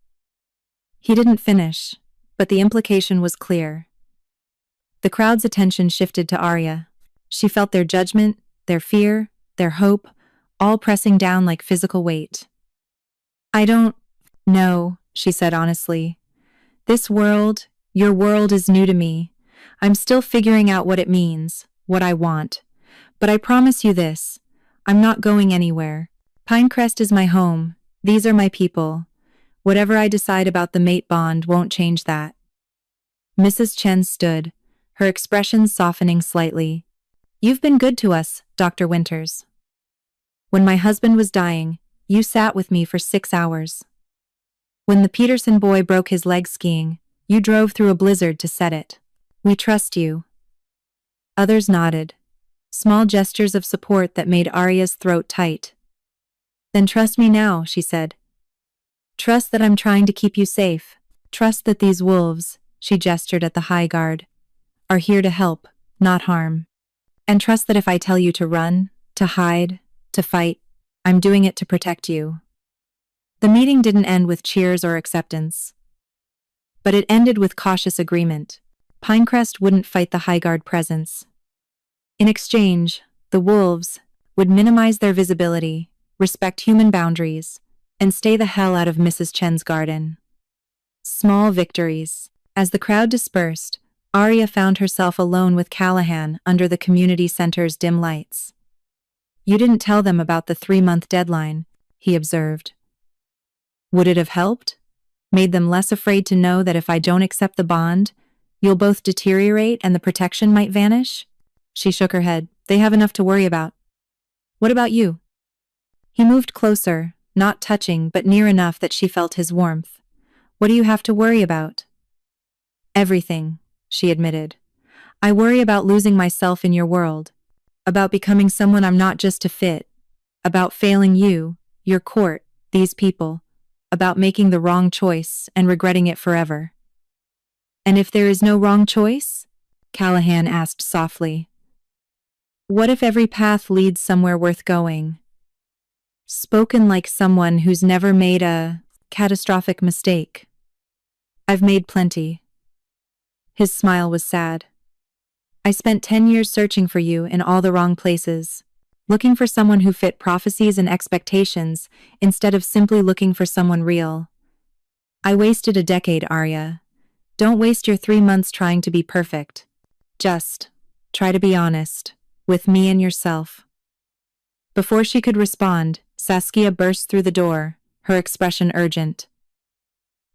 Speaker 1: He didn't finish, but the implication was clear. The crowd's attention shifted to Arya. She felt their judgment, their fear, their hope, all pressing down like physical weight. I don't know, she said honestly. This world, your world is new to me. I'm still figuring out what it means, what I want. But I promise you this, I'm not going anywhere. Pinecrest is my home, these are my people. Whatever I decide about the mate bond won't change that. Mrs. Chen stood, her expression softening slightly. You've been good to us, Dr. Winters. When my husband was dying, you sat with me for 6 hours. When the Peterson boy broke his leg skiing, you drove through a blizzard to set it. We trust you. Others nodded. Small gestures of support that made Arya's throat tight. Then trust me now, she said. Trust that I'm trying to keep you safe. Trust that these wolves, she gestured at the high guard, are here to help, not harm. And trust that if I tell you to run, to hide, to fight, I'm doing it to protect you. The meeting didn't end with cheers or acceptance. But it ended with cautious agreement. Pinecrest wouldn't fight the high guard presence. In exchange, the wolves would minimize their visibility, respect human boundaries, and stay the hell out of Mrs. Chen's garden. Small victories. As the crowd dispersed, Arya found herself alone with Callahan under the community center's dim lights. You didn't tell them about the 3-month deadline, he observed. Would it have helped? Made them less afraid to know that if I don't accept the bond, you'll both deteriorate and the protection might vanish? She shook her head. They have enough to worry about. What about you? He moved closer, not touching but near enough that she felt his warmth. What do you have to worry about? Everything, she admitted. I worry about losing myself in your world, about becoming someone I'm not just to fit, about failing you, your court, these people, about making the wrong choice and regretting it forever. And if there is no wrong choice? Callahan asked softly. What if every path leads somewhere worth going? Spoken like someone who's never made a catastrophic mistake. I've made plenty. His smile was sad. I spent 10 years searching for you in all the wrong places, looking for someone who fit prophecies and expectations instead of simply looking for someone real. I wasted a decade, Arya. Don't waste your 3 months trying to be perfect. Just try to be honest, with me and yourself. Before she could respond, Saskia burst through the door, her expression urgent.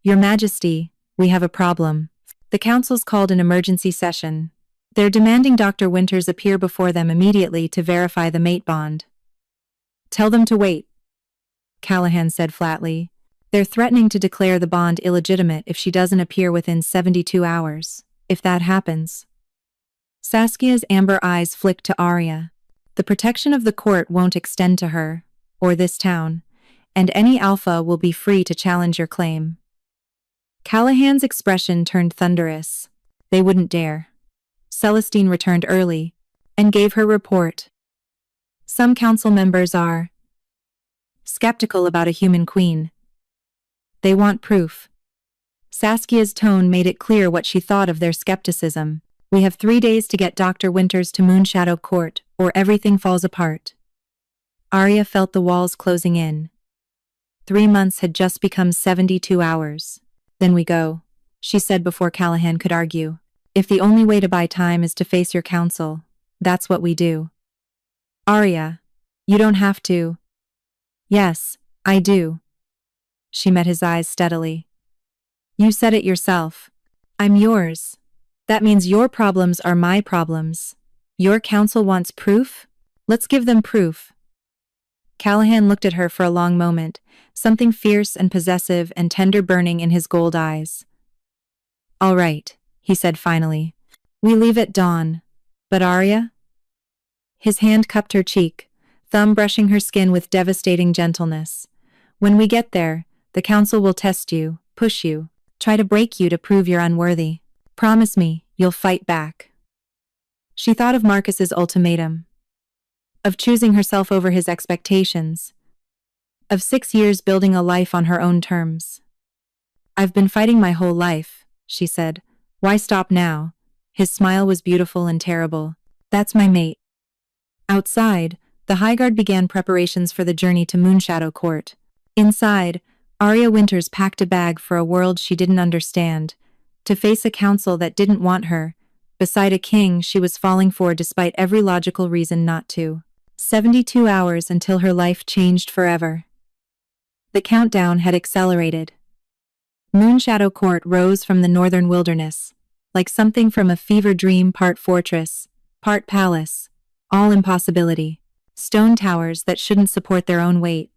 Speaker 1: Your Majesty, we have a problem. The council's called an emergency session. They're demanding Dr. Winters appear before them immediately to verify the mate bond. Tell them to wait, Callahan said flatly. They're threatening to declare the bond illegitimate if she doesn't appear within 72 hours. If that happens. Saskia's amber eyes flicked to Arya. The protection of the court won't extend to her, or this town, and any alpha will be free to challenge your claim. Callahan's expression turned thunderous. They wouldn't dare. Celestine returned early, and gave her report. Some council members are skeptical about a human queen. They want proof. Saskia's tone made it clear what she thought of their skepticism. We have 3 days to get Dr. Winters to Moonshadow Court, or everything falls apart. Arya felt the walls closing in. 3 months had just become 72 hours. Then we go, she said before Callahan could argue. If the only way to buy time is to face your counsel, that's what we do. Arya, you don't have to. Yes, I do. She met his eyes steadily. You said it yourself. I'm yours. That means your problems are my problems. Your counsel wants proof? Let's give them proof. Callahan looked at her for a long moment, something fierce and possessive and tender burning in his gold eyes. All right, he said finally. We leave at dawn. But Arya? His hand cupped her cheek, thumb brushing her skin with devastating gentleness. When we get there, the council will test you, push you, try to break you to prove you're unworthy. Promise me, you'll fight back. She thought of Marcus's ultimatum. Of choosing herself over his expectations. Of 6 years building a life on her own terms. I've been fighting my whole life, she said. Why stop now? His smile was beautiful and terrible. That's my mate. Outside, the Highguard began preparations for the journey to Moonshadow Court. Inside, Arya Winters packed a bag for a world she didn't understand, to face a council that didn't want her, beside a king she was falling for despite every logical reason not to. 72 hours until her life changed forever. The countdown had accelerated. Moonshadow Court rose from the northern wilderness, like something from a fever dream, part fortress, part palace, all impossibility. Stone towers that shouldn't support their own weight.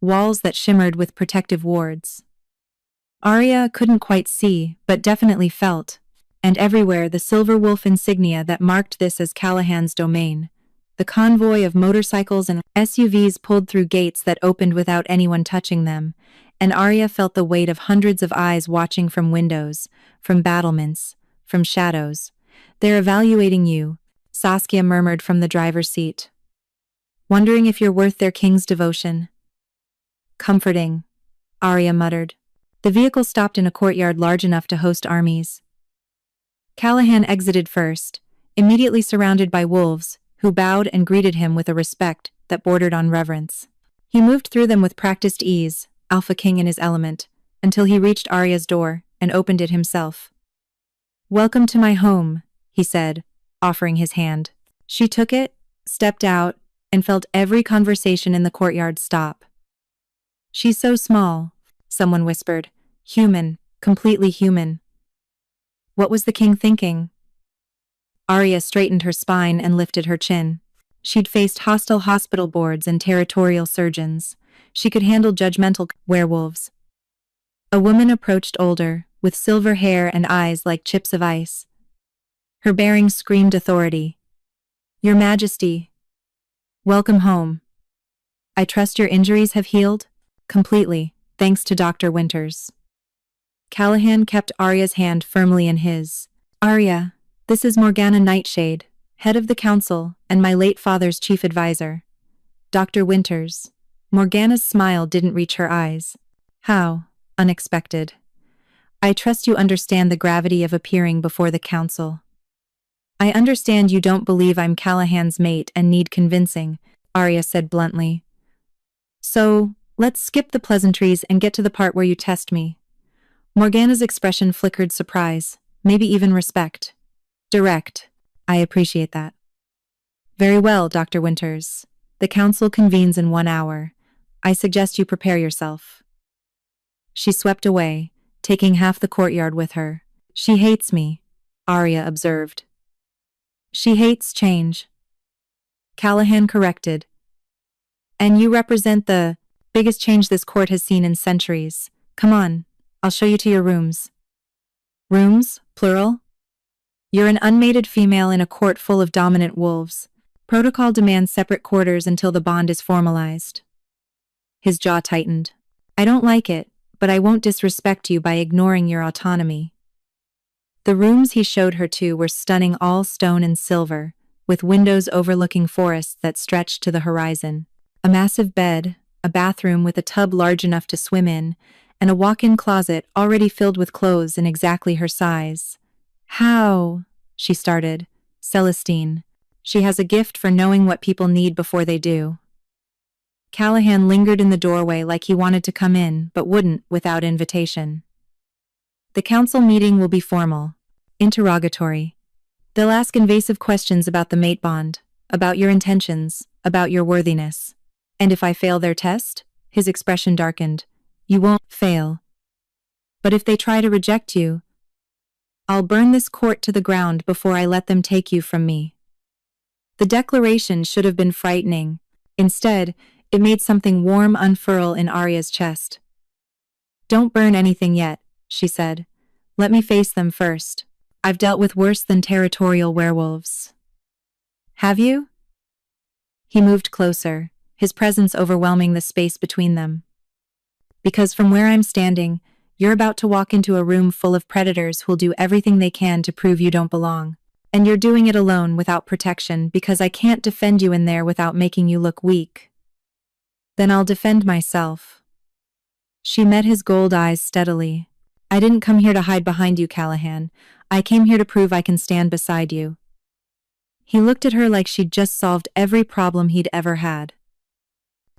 Speaker 1: Walls that shimmered with protective wards. Arya couldn't quite see, but definitely felt, and everywhere the silver wolf insignia that marked this as Callahan's domain. The convoy of motorcycles and SUVs pulled through gates that opened without anyone touching them, and Arya felt the weight of hundreds of eyes watching from windows, from battlements, from shadows. They're evaluating you, Saskia murmured from the driver's seat. Wondering if you're worth their king's devotion. Comforting, Arya muttered. The vehicle stopped in a courtyard large enough to host armies. Callahan exited first, immediately surrounded by wolves, who bowed and greeted him with a respect that bordered on reverence. He moved through them with practiced ease, Alpha King in his element, until he reached Arya's door and opened it himself. Welcome to my home, he said, offering his hand. She took it, stepped out, and felt every conversation in the courtyard stop. She's so small, someone whispered. Human, completely human. What was the king thinking? Arya straightened her spine and lifted her chin. She'd faced hostile hospital boards and territorial surgeons. She could handle judgmental werewolves. A woman approached older, with silver hair and eyes like chips of ice. Her bearing screamed authority. Your Majesty. Welcome home. I trust your injuries have healed? Completely, thanks to Dr. Winters. Callahan kept Arya's hand firmly in his. Arya, this is Morgana Nightshade, head of the council and my late father's chief advisor. Dr. Winters. Morgana's smile didn't reach her eyes. How unexpected. I trust you understand the gravity of appearing before the council. I understand you don't believe I'm Callahan's mate and need convincing, Arya said bluntly. So, let's skip the pleasantries and get to the part where you test me. Morgana's expression flickered surprise, maybe even respect. Direct. I appreciate that. Very well, Dr. Winters. The council convenes in 1 hour. I suggest you prepare yourself. She swept away, taking half the courtyard with her. She hates me, Arya observed. She hates change. Callahan corrected. And you represent the biggest change this court has seen in centuries. Come on, I'll show you to your rooms. Rooms, plural? You're an unmated female in a court full of dominant wolves. Protocol demands separate quarters until the bond is formalized. His jaw tightened. I don't like it, but I won't disrespect you by ignoring your autonomy. The rooms he showed her to were stunning, all stone and silver, with windows overlooking forests that stretched to the horizon. A massive bed, a bathroom with a tub large enough to swim in, and a walk-in closet already filled with clothes in exactly her size. How? She started. Celestine. She has a gift for knowing what people need before they do. Callahan lingered in the doorway like he wanted to come in, but wouldn't without invitation. The council meeting will be formal. Interrogatory. They'll ask invasive questions about the mate bond, about your intentions, about your worthiness. And if I fail their test? His expression darkened. You won't fail. But if they try to reject you, I'll burn this court to the ground before I let them take you from me. The declaration should have been frightening. Instead, it made something warm unfurl in Arya's chest. Don't burn anything yet, she said. Let me face them first. I've dealt with worse than territorial werewolves. Have you? He moved closer, his presence overwhelming the space between them. Because from where I'm standing, you're about to walk into a room full of predators who'll do everything they can to prove you don't belong. And you're doing it alone without protection because I can't defend you in there without making you look weak. Then I'll defend myself. She met his gold eyes steadily. I didn't come here to hide behind you, Callahan. I came here to prove I can stand beside you. He looked at her like she'd just solved every problem he'd ever had.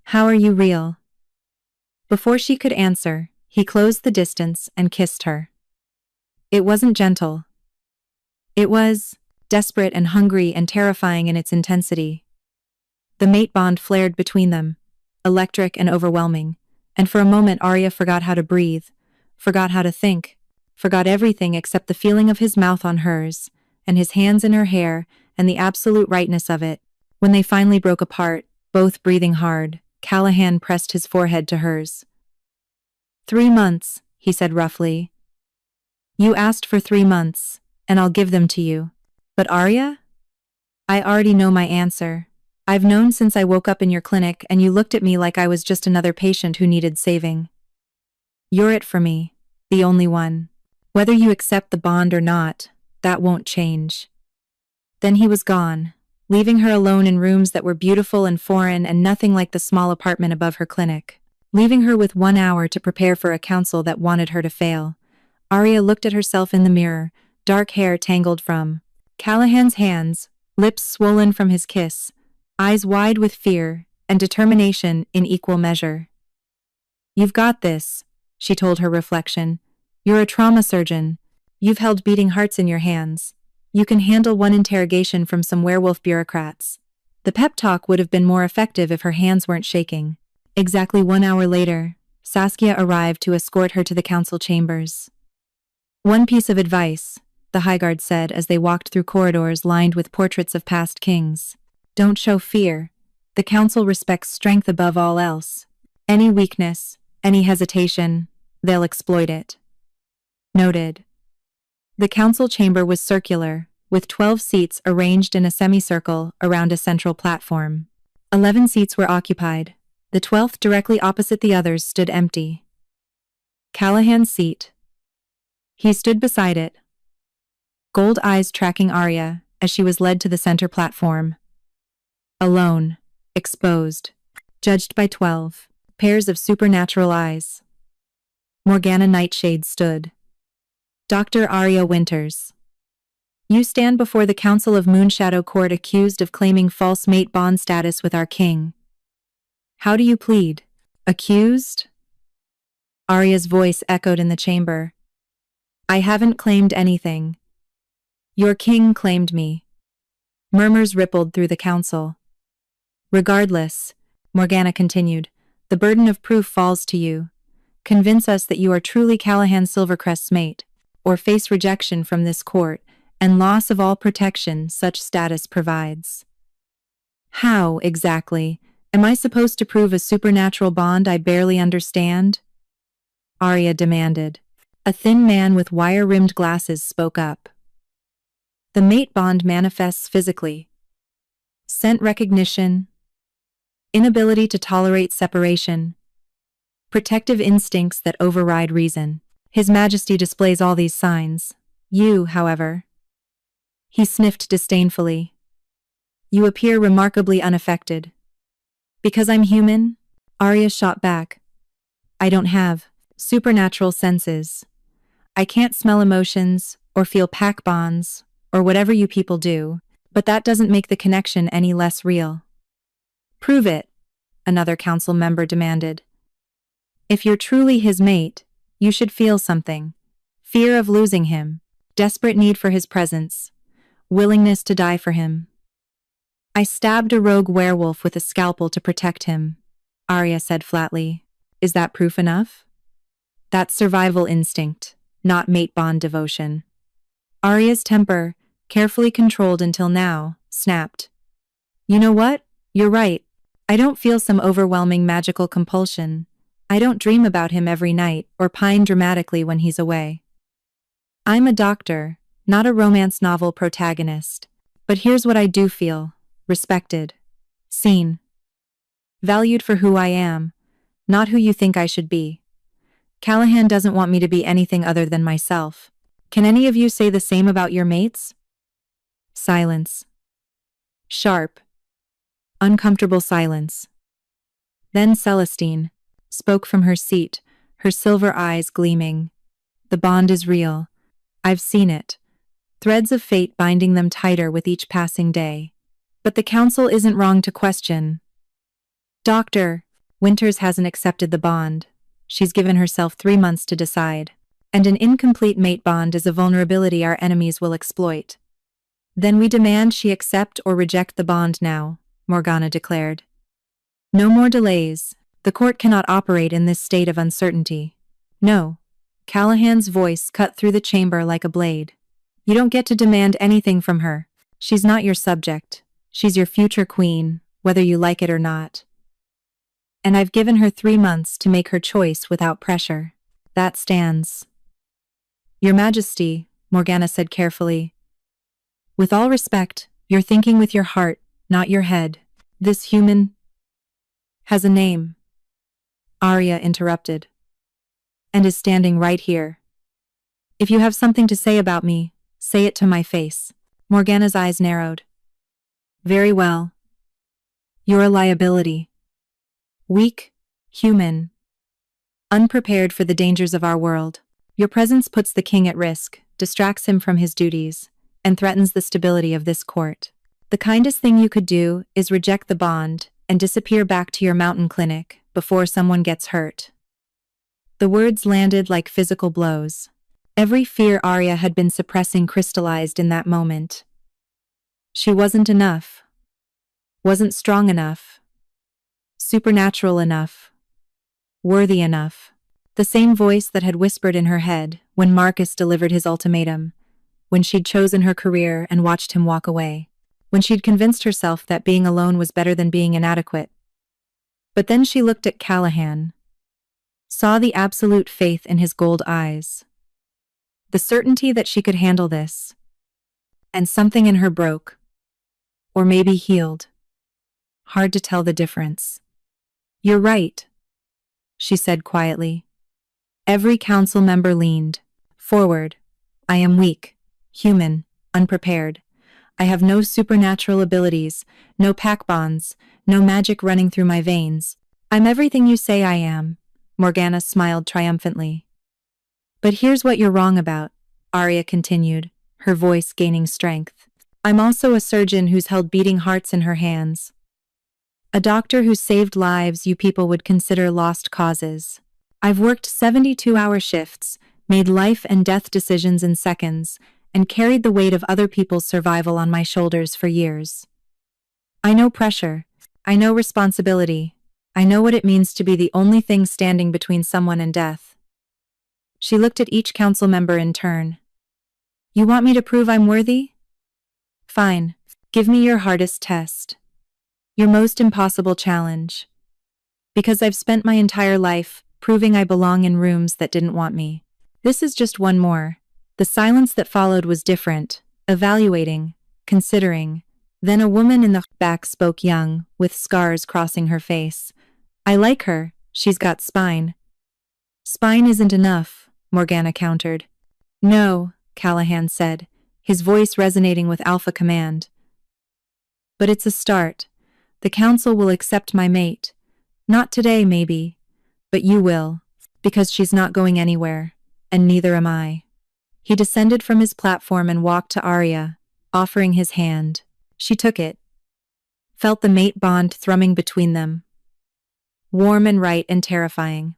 Speaker 1: How are you real? Before she could answer, he closed the distance and kissed her. It wasn't gentle. It was desperate and hungry and terrifying in its intensity. The mate bond flared between them, electric and overwhelming, and for a moment Arya forgot how to breathe, forgot how to think, forgot everything except the feeling of his mouth on hers, and his hands in her hair, and the absolute rightness of it. When they finally broke apart, both breathing hard, Callahan pressed his forehead to hers. 3 months, he said roughly. You asked for 3 months, and I'll give them to you. But Arya? I already know my answer. I've known since I woke up in your clinic and you looked at me like I was just another patient who needed saving. You're it for me, the only one. Whether you accept the bond or not, that won't change. Then he was gone, leaving her alone in rooms that were beautiful and foreign and nothing like the small apartment above her clinic. Leaving her with 1 hour to prepare for a council that wanted her to fail. Arya looked at herself in the mirror, dark hair tangled from Callahan's hands, lips swollen from his kiss, eyes wide with fear and determination in equal measure. You've got this, she told her reflection. You're a trauma surgeon. You've held beating hearts in your hands. You can handle one interrogation from some werewolf bureaucrats. The pep talk would have been more effective if her hands weren't shaking. Exactly 1 hour later, Saskia arrived to escort her to the council chambers. One piece of advice, the Highguard said as they walked through corridors lined with portraits of past kings. Don't show fear. The council respects strength above all else. Any weakness, any hesitation, they'll exploit it. Noted. The council chamber was circular, with 12 seats arranged in a semicircle around a central platform. 11 seats were occupied. The 12th directly opposite the others stood empty. Callahan's seat. He stood beside it, gold eyes tracking Arya as she was led to the center platform. Alone, exposed, judged by 12 pairs of supernatural eyes. Morgana Nightshade stood. Dr. Arya Winters. You stand before the Council of Moonshadow Court accused of claiming false mate bond status with our king. How do you plead? Accused? Arya's voice echoed in the chamber. I haven't claimed anything. Your king claimed me. Murmurs rippled through the council. Regardless, Morgana continued, the burden of proof falls to you. Convince us that you are truly Callahan Silvercrest's mate, or face rejection from this court and loss of all protection such status provides. How, exactly, am I supposed to prove a supernatural bond I barely understand? Arya demanded. A thin man with wire-rimmed glasses spoke up. The mate bond manifests physically. Scent recognition, inability to tolerate separation, protective instincts that override reason. His Majesty displays all these signs. You, however. He sniffed disdainfully. You appear remarkably unaffected. Because I'm human? Arya shot back. I don't have Supernatural senses. I can't smell emotions, or feel pack bonds, or whatever you people do, but that doesn't make the connection any less real. Prove it, another council member demanded. If you're truly his mate, you should feel something. Fear of losing him, desperate need for his presence, willingness to die for him. I stabbed a rogue werewolf with a scalpel to protect him, Arya said flatly. Is that proof enough? That's survival instinct, not mate bond devotion. Arya's temper, carefully controlled until now, snapped. You know what? You're right. I don't feel some overwhelming magical compulsion. I don't dream about him every night or pine dramatically when he's away. I'm a doctor, not a romance novel protagonist. But here's what I do feel. Respected. Seen. Valued for who I am, not who you think I should be. Callahan doesn't want me to be anything other than myself. Can any of you say the same about your mates? Silence. Sharp. Uncomfortable silence. Then Celestine spoke from her seat, her silver eyes gleaming. The bond is real. I've seen it. Threads of fate binding them tighter with each passing day. But the council isn't wrong to question. Doctor, Winters hasn't accepted the bond. She's given herself 3 months to decide. And an incomplete mate bond is a vulnerability our enemies will exploit. Then we demand she accept or reject the bond now, Morgana declared. No more delays. The court cannot operate in this state of uncertainty. No. Callahan's voice cut through the chamber like a blade. You don't get to demand anything from her. She's not your subject. She's your future queen, whether you like it or not. And I've given her 3 months to make her choice without pressure. That stands. Your Majesty, Morgana said carefully. With all respect, you're thinking with your heart, not your head. This human has a name. Arya interrupted. And is standing right here. If you have something to say about me, say it to my face. Morgana's eyes narrowed. Very well. You're a liability. Weak, human, unprepared for the dangers of our world. Your presence puts the king at risk, distracts him from his duties, and threatens the stability of this court. The kindest thing you could do is reject the bond and disappear back to your mountain clinic before someone gets hurt. The words landed like physical blows. Every fear Arya had been suppressing crystallized in that moment. She wasn't enough. Wasn't strong enough. Supernatural enough. Worthy enough. The same voice that had whispered in her head when Marcus delivered his ultimatum, when she'd chosen her career and watched him walk away, when she'd convinced herself that being alone was better than being inadequate. But then she looked at Callahan, saw the absolute faith in his gold eyes, the certainty that she could handle this, and something in her broke, or maybe healed. Hard to tell the difference. You're right, she said quietly. Every council member leaned forward. I am weak, human, unprepared. I have no supernatural abilities, no pack bonds, no magic running through my veins. I'm everything you say I am, Morgana smiled triumphantly. But here's what you're wrong about, Arya continued, her voice gaining strength. I'm also a surgeon who's held beating hearts in her hands. A doctor who's saved lives you people would consider lost causes. I've worked 72-hour shifts, made life and death decisions in seconds, and carried the weight of other people's survival on my shoulders for years. I know pressure. I know responsibility. I know what it means to be the only thing standing between someone and death. She looked at each council member in turn. You want me to prove I'm worthy? Fine. Give me your hardest test. Your most impossible challenge. Because I've spent my entire life proving I belong in rooms that didn't want me. This is just one more. The silence that followed was different, evaluating, considering. Then a woman in the back spoke, young, with scars crossing her face. I like her, she's got spine. Spine isn't enough, Morgana countered. No, Callahan said, his voice resonating with alpha command. But it's a start. The council will accept my mate. Not today, maybe, but you will. Because she's not going anywhere, and neither am I. He descended from his platform and walked to Arya, offering his hand. She took it, felt the mate bond thrumming between them. Warm and right and terrifying.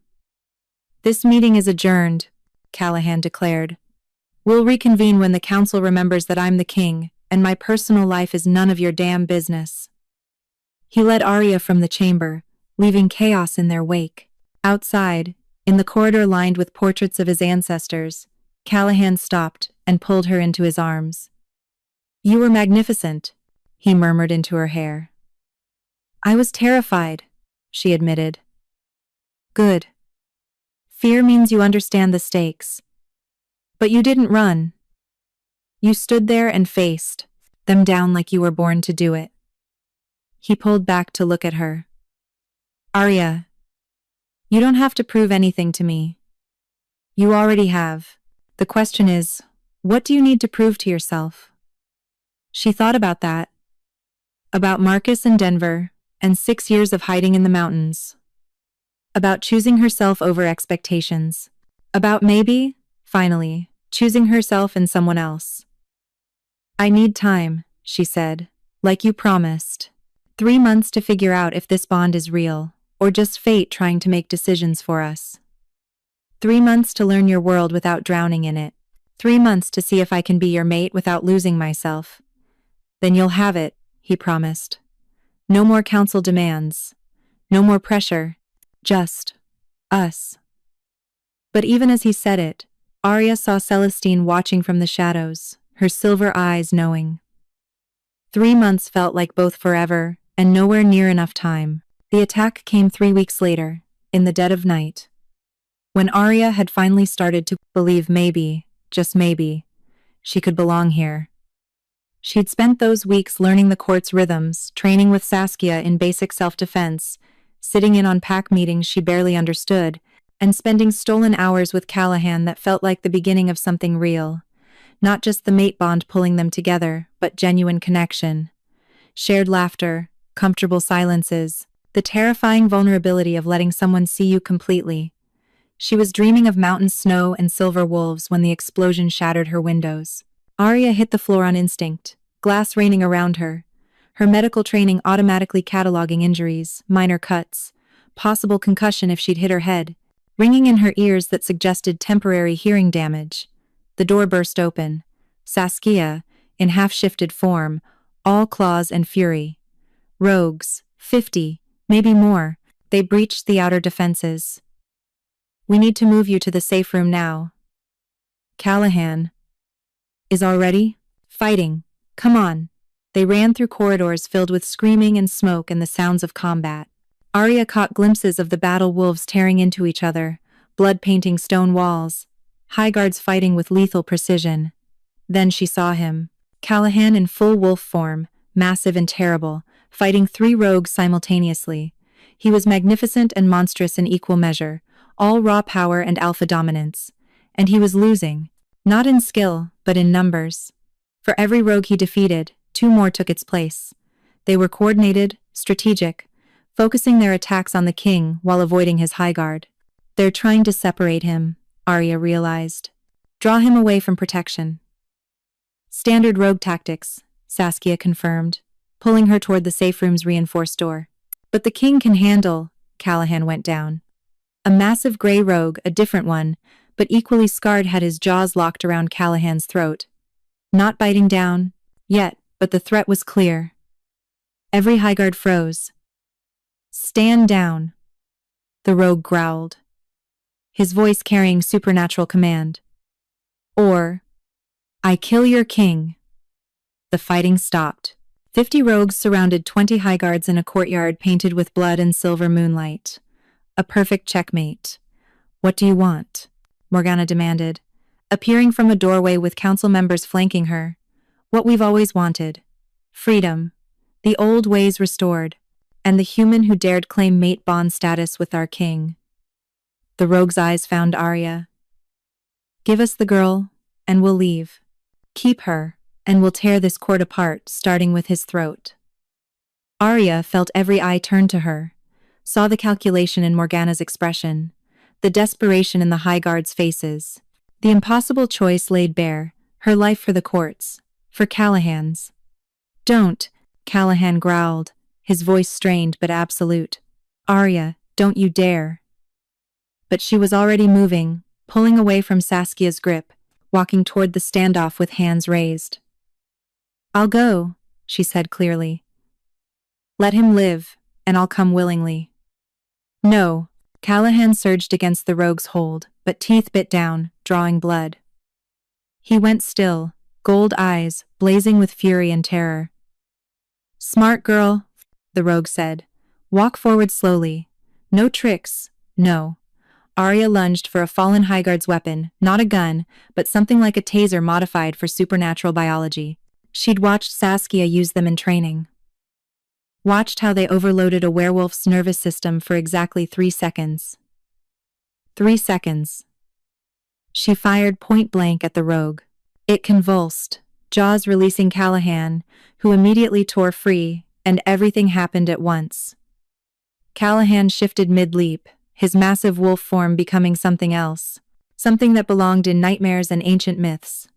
Speaker 1: "This meeting is adjourned," Callahan declared. "We'll reconvene when the council remembers that I'm the king, and my personal life is none of your damn business." He led Arya from the chamber, leaving chaos in their wake. Outside, in the corridor lined with portraits of his ancestors, Callahan stopped and pulled her into his arms. "You were magnificent," he murmured into her hair. "I was terrified," she admitted. "Good. Fear means you understand the stakes. But you didn't run. You stood there and faced them down like you were born to do it." He pulled back to look at her. "Arya, you don't have to prove anything to me. You already have. The question is, what do you need to prove to yourself?" She thought about that. About Marcus and Denver, and 6 years of hiding in the mountains. About choosing herself over expectations. About maybe, finally, choosing herself and someone else. "I need time," she said, "like you promised. 3 months to figure out if this bond is real, or just fate trying to make decisions for us. 3 months to learn your world without drowning in it. 3 months to see if I can be your mate without losing myself. Then you'll have it," he promised. "No more council demands. No more pressure. Just us." But even as he said it, Arya saw Celestine watching from the shadows, her silver eyes knowing. 3 months felt like both forever, and nowhere near enough time. The attack came 3 weeks later, in the dead of night. When Arya had finally started to believe maybe, just maybe, she could belong here. She'd spent those weeks learning the court's rhythms, training with Saskia in basic self-defense, sitting in on pack meetings she barely understood, and spending stolen hours with Callahan that felt like the beginning of something real. Not just the mate bond pulling them together, but genuine connection. Shared laughter, comfortable silences, the terrifying vulnerability of letting someone see you completely. She was dreaming of mountain snow and silver wolves when the explosion shattered her windows. Arya hit the floor on instinct, glass raining around her, her medical training automatically cataloging injuries, minor cuts, possible concussion if she'd hit her head, ringing in her ears that suggested temporary hearing damage. The door burst open. Saskia, in half-shifted form, all claws and fury. Rogues, 50, maybe more, they breached the outer defenses. "We need to move you to the safe room now." "Callahan is already fighting. Come on." They ran through corridors filled with screaming and smoke and the sounds of combat. Arya caught glimpses of the battle wolves tearing into each other, blood painting stone walls, highguards fighting with lethal precision. Then she saw him, Callahan in full wolf form, massive and terrible, fighting 3 rogues simultaneously. He was magnificent and monstrous in equal measure, all raw power and alpha dominance. And he was losing, not in skill, but in numbers. For every rogue he defeated, 2 more took its place. They were coordinated, strategic, focusing their attacks on the king while avoiding his high guard. "They're trying to separate him," Arya realized. "Draw him away from protection." "Standard rogue tactics," Saskia confirmed, pulling her toward the safe room's reinforced door. "But the king can handle," Callahan went down. A massive gray rogue, a different one, but equally scarred, had his jaws locked around Callahan's throat. Not biting down, yet, but the threat was clear. Every highguard froze. "Stand down," the rogue growled, his voice carrying supernatural command. "Or, I kill your king." The fighting stopped. 50 rogues surrounded 20 highguards in a courtyard painted with blood and silver moonlight. A perfect checkmate. "What do you want?" Morgana demanded, appearing from a doorway with council members flanking her. "What we've always wanted. Freedom. The old ways restored. And the human who dared claim mate bond status with our king." The rogue's eyes found Arya. "Give us the girl, and we'll leave. Keep her, and we'll tear this court apart, starting with his throat." Arya felt every eye turn to her, saw the calculation in Morgana's expression. the desperation in the High Guard's faces. The impossible choice laid bare, her life for the courts, for Callahan's. Don't, Callahan growled, his voice strained but absolute. Arya, don't you dare. But she was already moving, pulling away from Saskia's grip, walking toward the standoff with hands raised. I'll go, she said clearly. Let him live, and I'll come willingly. No, Callahan surged against the rogue's hold, but teeth bit down, drawing blood. He went still, gold eyes, blazing with fury and terror. Smart girl, the rogue said. Walk forward slowly. No tricks, no. Arya lunged for a fallen Highguard's weapon, not a gun, but something like a taser modified for supernatural biology. She'd watched Saskia use them in training. Watched how they overloaded a werewolf's nervous system for exactly 3 seconds. 3 seconds. She fired point blank at the rogue. It convulsed, jaws releasing Callahan, who immediately tore free, and everything happened at once. Callahan shifted mid-leap, his massive wolf form becoming something else, something that belonged in nightmares and ancient myths.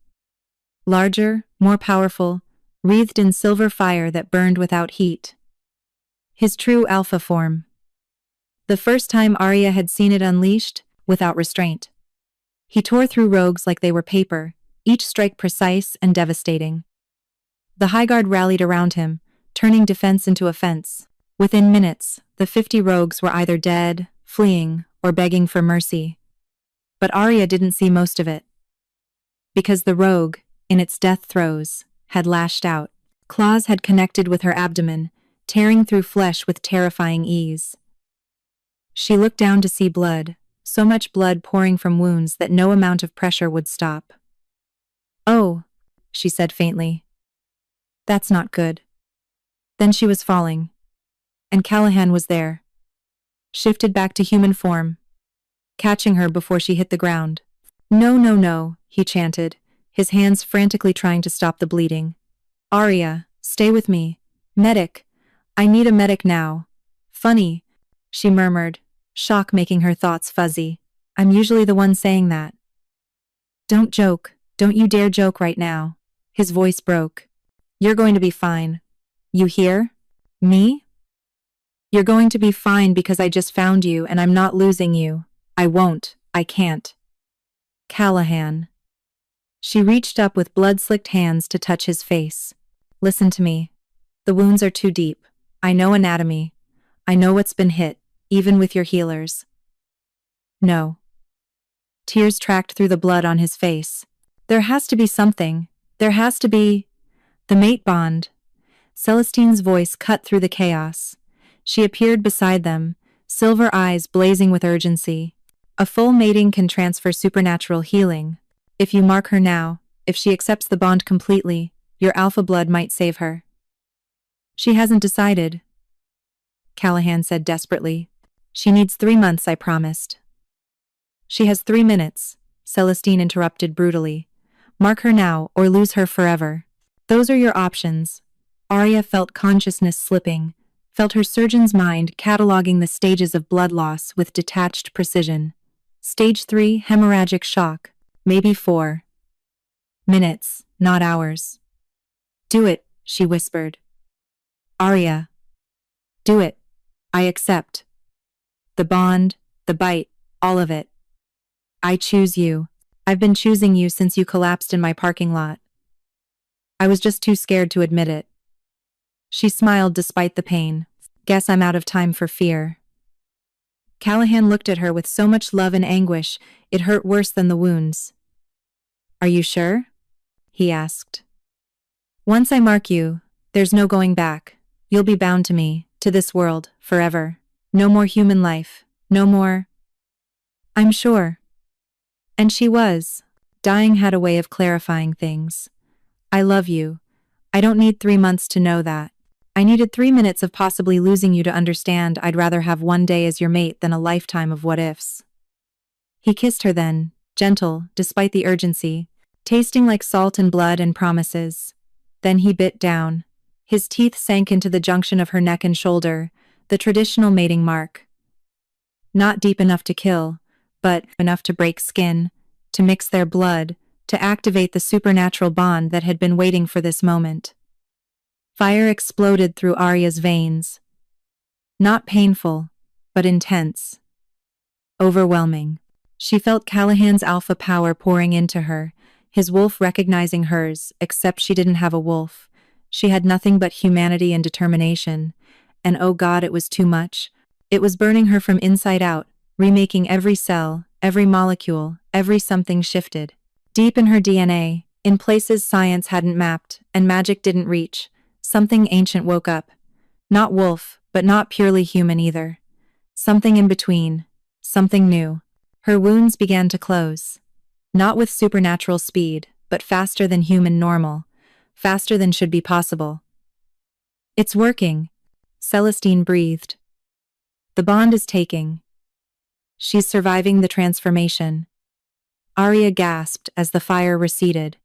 Speaker 1: Larger, more powerful, wreathed in silver fire that burned without heat. His true alpha form. The first time Arya had seen it unleashed, without restraint. He tore through rogues like they were paper, each strike precise and devastating. The Highguard rallied around him, turning defense into offense. Within minutes, the 50 rogues were either dead, fleeing, or begging for mercy. But Arya didn't see most of it. Because the rogue, in its death throes, had lashed out. Claws had connected with her abdomen, tearing through flesh with terrifying ease. She looked down to see blood, so much blood pouring from wounds that no amount of pressure would stop. Oh, she said faintly. That's not good. Then she was falling. And Callahan was there. Shifted back to human form, catching her before she hit the ground. No, no, no, he chanted, his hands frantically trying to stop the bleeding. Arya, stay with me. Medic. I need a medic now. Funny, she murmured, shock making her thoughts fuzzy. I'm usually the one saying that. Don't joke, don't you dare joke right now. His voice broke. You're going to be fine. You hear? Me? You're going to be fine because I just found you and I'm not losing you. I won't, I can't. Callahan. She reached up with blood-slicked hands to touch his face. Listen to me. The wounds are too deep. I know anatomy. I know what's been hit, even with your healers. No. Tears tracked through the blood on his face. There has to be something. There has to be... The mate bond. Celestine's voice cut through the chaos. She appeared beside them, silver eyes blazing with urgency. A full mating can transfer supernatural healing. If you mark her now, if she accepts the bond completely, your alpha blood might save her. She hasn't decided, Callahan said desperately. She needs 3 months, I promised. She has 3 minutes, Celestine interrupted brutally. Mark her now or lose her forever. Those are your options. Arya felt consciousness slipping, felt her surgeon's mind cataloging the stages of blood loss with detached precision. Stage 3, hemorrhagic shock, maybe 4 minutes, not hours. Do it, she whispered. Arya. Do it. I accept. The bond, the bite, all of it. I choose you. I've been choosing you since you collapsed in my parking lot. I was just too scared to admit it. She smiled despite the pain. Guess I'm out of time for fear. Callahan looked at her with so much love and anguish, it hurt worse than the wounds. Are you sure? He asked. Once I mark you, there's no going back. You'll be bound to me, to this world, forever. No more human life, no more... I'm sure. And she was. Dying had a way of clarifying things. I love you. I don't need 3 months to know that. I needed 3 minutes of possibly losing you to understand I'd rather have 1 day as your mate than a lifetime of what-ifs. He kissed her then, gentle, despite the urgency, tasting like salt and blood and promises. Then he bit down. His teeth sank into the junction of her neck and shoulder, the traditional mating mark. Not deep enough to kill, but enough to break skin, to mix their blood, to activate the supernatural bond that had been waiting for this moment. Fire exploded through Arya's veins. Not painful, but intense. Overwhelming. She felt Callahan's alpha power pouring into her, his wolf recognizing hers, except she didn't have a wolf. She had nothing but humanity and determination. And oh God, it was too much. It was burning her from inside out, remaking every cell, every molecule, every something shifted. Deep in her DNA, in places science hadn't mapped and magic didn't reach, something ancient woke up. Not wolf, but not purely human either. Something in between. Something new. Her wounds began to close. Not with supernatural speed, but faster than human normal. Faster than should be possible. It's working, Celestine breathed. The bond is taking. She's surviving the transformation. Arya gasped as the fire receded,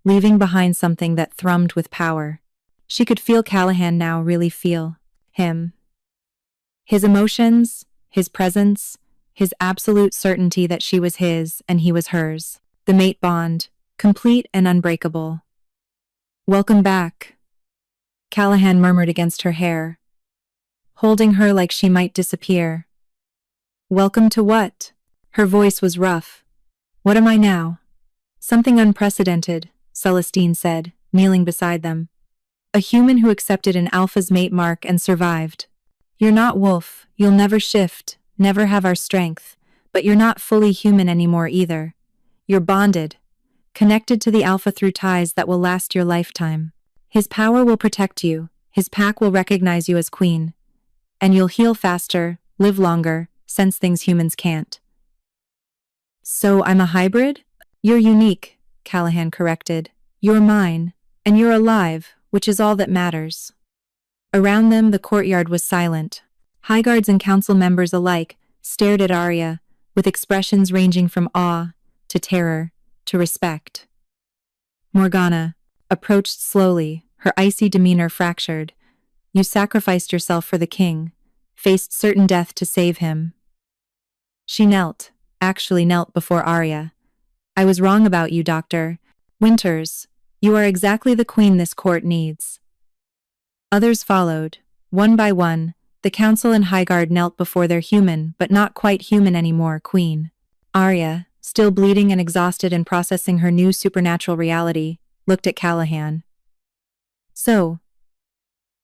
Speaker 1: leaving behind something that thrummed with power. She could feel Callahan now, really feel him. His emotions, his presence, his absolute certainty that she was his and he was hers. The mate bond, complete and unbreakable. Welcome back, Callahan murmured against her hair, holding her like she might disappear. Welcome to what? Her voice was rough. What am I now? Something unprecedented, Celestine said, kneeling beside them. A human who accepted an alpha's mate mark and survived. You're not wolf, you'll never shift, never have our strength, but you're not fully human anymore either. You're bonded, connected to the alpha through ties that will last your lifetime. His power will protect you, his pack will recognize you as queen. And you'll heal faster, live longer, sense things humans can't. So I'm a hybrid? You're unique, Callahan corrected. You're mine, and you're alive, which is all that matters. Around them, the courtyard was silent. Highguards and council members alike stared at Arya, with expressions ranging from awe, to terror, to respect. Morgana approached slowly, her icy demeanor fractured. You sacrificed yourself for the king, faced certain death to save him. She actually knelt before Arya. I was wrong about you, Dr. Winters. You are exactly the queen this court needs. Others followed. One by one, the council and Highguard knelt before their human, but not quite human anymore, queen. Arya, still bleeding and exhausted and processing her new supernatural reality, looked at Callahan. So,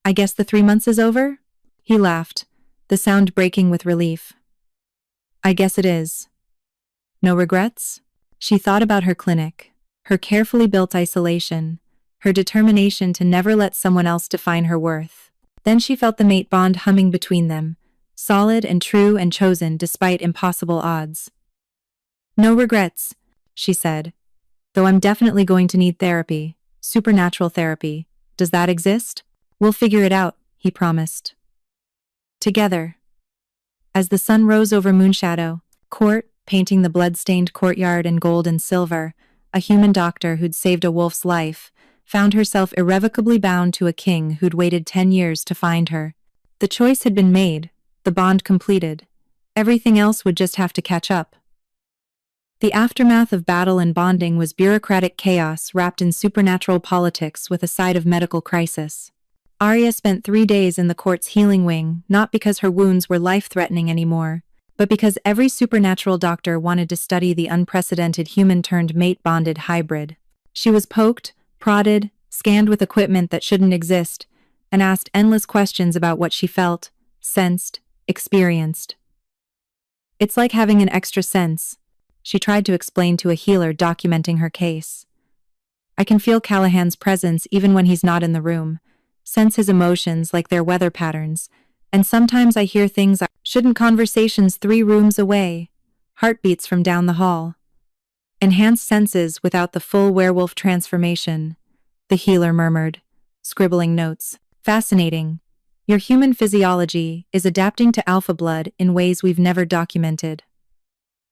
Speaker 1: I guess the 3 months is over? He laughed, the sound breaking with relief. I guess it is. No regrets? She thought about her clinic, her carefully built isolation, her determination to never let someone else define her worth. Then she felt the mate bond humming between them, solid and true and chosen despite impossible odds. No regrets, she said, though I'm definitely going to need therapy, supernatural therapy. Does that exist? We'll figure it out, he promised. Together. As the sun rose over Moonshadow Court, painting the blood-stained courtyard in gold and silver, a human doctor who'd saved a wolf's life found herself irrevocably bound to a king who'd waited 10 years to find her. The choice had been made, the bond completed. Everything else would just have to catch up. The aftermath of battle and bonding was bureaucratic chaos wrapped in supernatural politics with a side of medical crisis. Arya spent 3 days in the court's healing wing, not because her wounds were life-threatening anymore, but because every supernatural doctor wanted to study the unprecedented human-turned-mate-bonded hybrid. She was poked, prodded, scanned with equipment that shouldn't exist, and asked endless questions about what she felt, sensed, experienced. It's like having an extra sense, she tried to explain to a healer documenting her case. I can feel Callahan's presence even when he's not in the room, sense his emotions like they're weather patterns, and sometimes I hear things I shouldn't. Conversations 3 rooms away, heartbeats from down the hall. Enhanced senses without the full werewolf transformation, the healer murmured, scribbling notes. Fascinating. Your human physiology is adapting to alpha blood in ways we've never documented.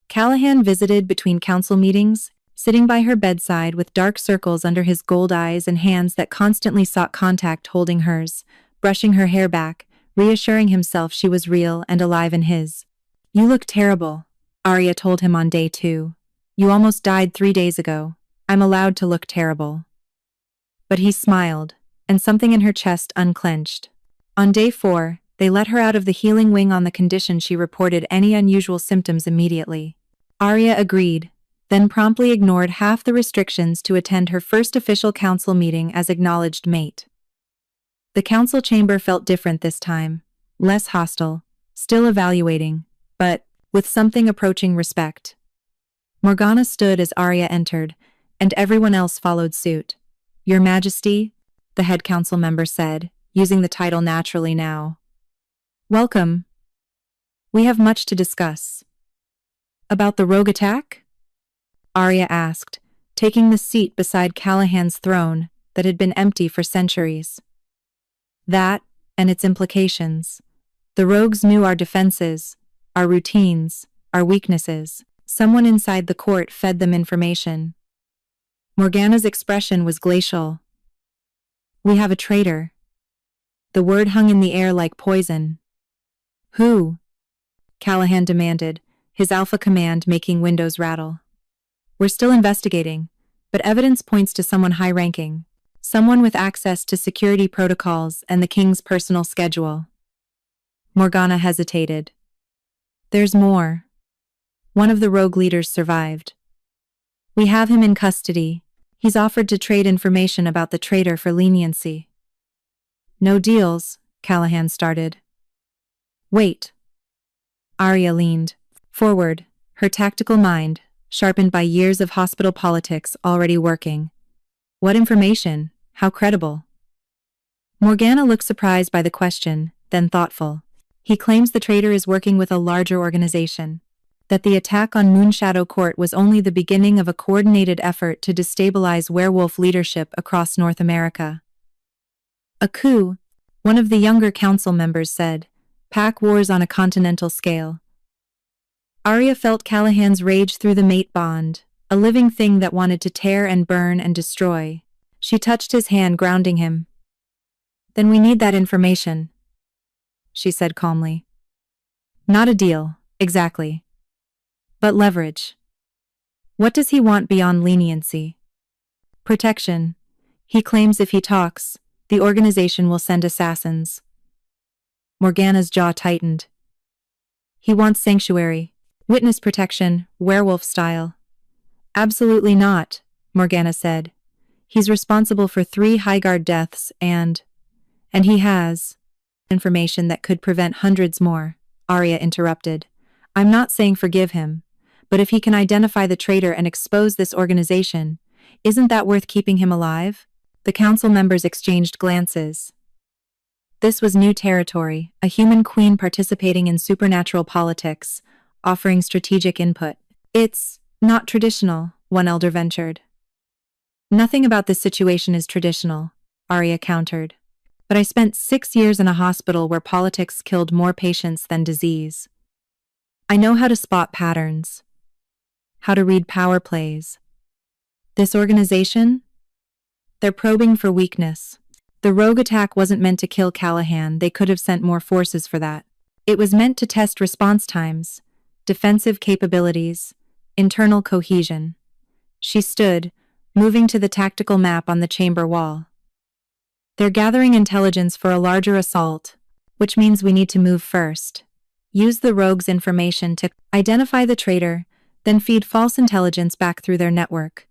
Speaker 1: Callahan visited between council meetings, sitting by her bedside with dark circles under his gold eyes and hands that constantly sought contact holding hers, brushing her hair back, reassuring himself she was real and alive in his. You look terrible, Arya told him on day 2. You almost died 3 days ago. I'm allowed to look terrible. But he smiled, and something in her chest unclenched. On day 4, they let her out of the healing wing on the condition she reported any unusual symptoms immediately. Arya agreed, then promptly ignored half the restrictions to attend her first official council meeting as acknowledged mate. The council chamber felt different this time, less hostile, still evaluating, but with something approaching respect. Morgana stood as Arya entered, and everyone else followed suit. Your Majesty, the head council member said, using the title naturally now. Welcome. We have much to discuss. About the rogue attack? Arya asked, taking the seat beside Callahan's throne that had been empty for centuries. That, and its implications. The rogues knew our defenses, our routines, our weaknesses. Someone inside the court fed them information. Morgana's expression was glacial. We have a traitor. The word hung in the air like poison. Who? Callahan demanded, his alpha command making windows rattle. We're still investigating, but evidence points to someone high-ranking, someone with access to security protocols and the king's personal schedule. Morgana hesitated. There's more. One of the rogue leaders survived. We have him in custody. He's offered to trade information about the traitor for leniency. No deals, Callahan started. Wait. Arya leaned forward, her tactical mind, sharpened by years of hospital politics already working. What information? How credible? Morgana looked surprised by the question, then thoughtful. He claims the traitor is working with a larger organization. That the attack on Moonshadow Court was only the beginning of a coordinated effort to destabilize werewolf leadership across North America. A coup, one of the younger council members said, pack wars on a continental scale. Arya felt Callahan's rage through the mate bond, a living thing that wanted to tear and burn and destroy. She touched his hand, grounding him. Then we need that information, she said calmly. Not a deal, exactly. But leverage. What does he want beyond leniency? Protection. He claims if he talks, the organization will send assassins. Morgana's jaw tightened. He wants sanctuary, witness protection, werewolf style. Absolutely not, Morgana said. He's responsible for 3 Highguard deaths and he has information that could prevent hundreds more, Arya interrupted. I'm not saying forgive him. But if he can identify the traitor and expose this organization, isn't that worth keeping him alive? The council members exchanged glances. This was new territory, a human queen participating in supernatural politics, offering strategic input. It's not traditional, one elder ventured. Nothing about this situation is traditional, Arya countered. But I spent 6 years in a hospital where politics killed more patients than disease. I know how to spot patterns. How to read power plays. This organization? They're probing for weakness. The rogue attack wasn't meant to kill Callahan, they could have sent more forces for that. It was meant to test response times, defensive capabilities, internal cohesion. She stood, moving to the tactical map on the chamber wall. They're gathering intelligence for a larger assault, which means we need to move first. Use the rogue's information to identify the traitor, then feed false intelligence back through their network.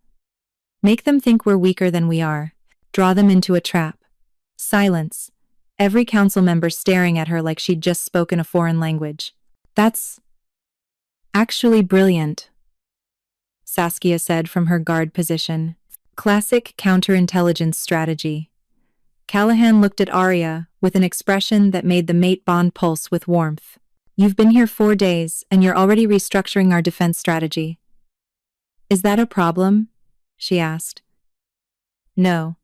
Speaker 1: Make them think we're weaker than we are. Draw them into a trap. Silence. Every council member staring at her like she'd just spoken a foreign language. That's actually brilliant, Saskia said from her guard position. Classic counterintelligence strategy. Callahan looked at Arya with an expression that made the mate bond pulse with warmth. You've been here 4 days, and you're already restructuring our defense strategy. Is that a problem? She asked. No.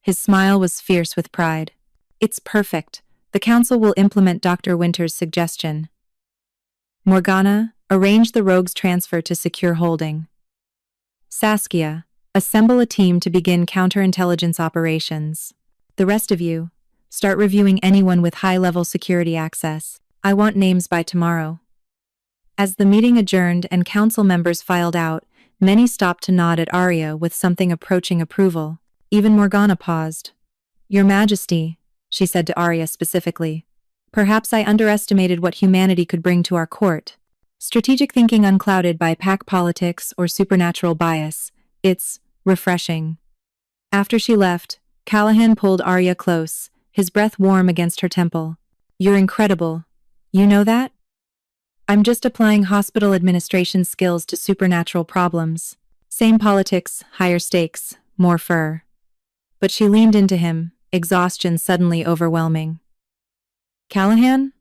Speaker 1: His smile was fierce with pride. It's perfect. The council will implement Dr. Winter's suggestion. Morgana, arrange the rogue's transfer to secure holding. Saskia, assemble a team to begin counterintelligence operations. The rest of you, start reviewing anyone with high-level security access. I want names by tomorrow. As the meeting adjourned and council members filed out, many stopped to nod at Arya with something approaching approval. Even Morgana paused. "Your Majesty," she said to Arya specifically. "Perhaps I underestimated what humanity could bring to our court. Strategic thinking unclouded by pack politics or supernatural bias. It's refreshing." After she left, Callahan pulled Arya close, his breath warm against her temple. "You're incredible. You know that? I'm just applying hospital administration skills to supernatural problems. Same politics, higher stakes, more fur." But she leaned into him, exhaustion suddenly overwhelming. "Callahan?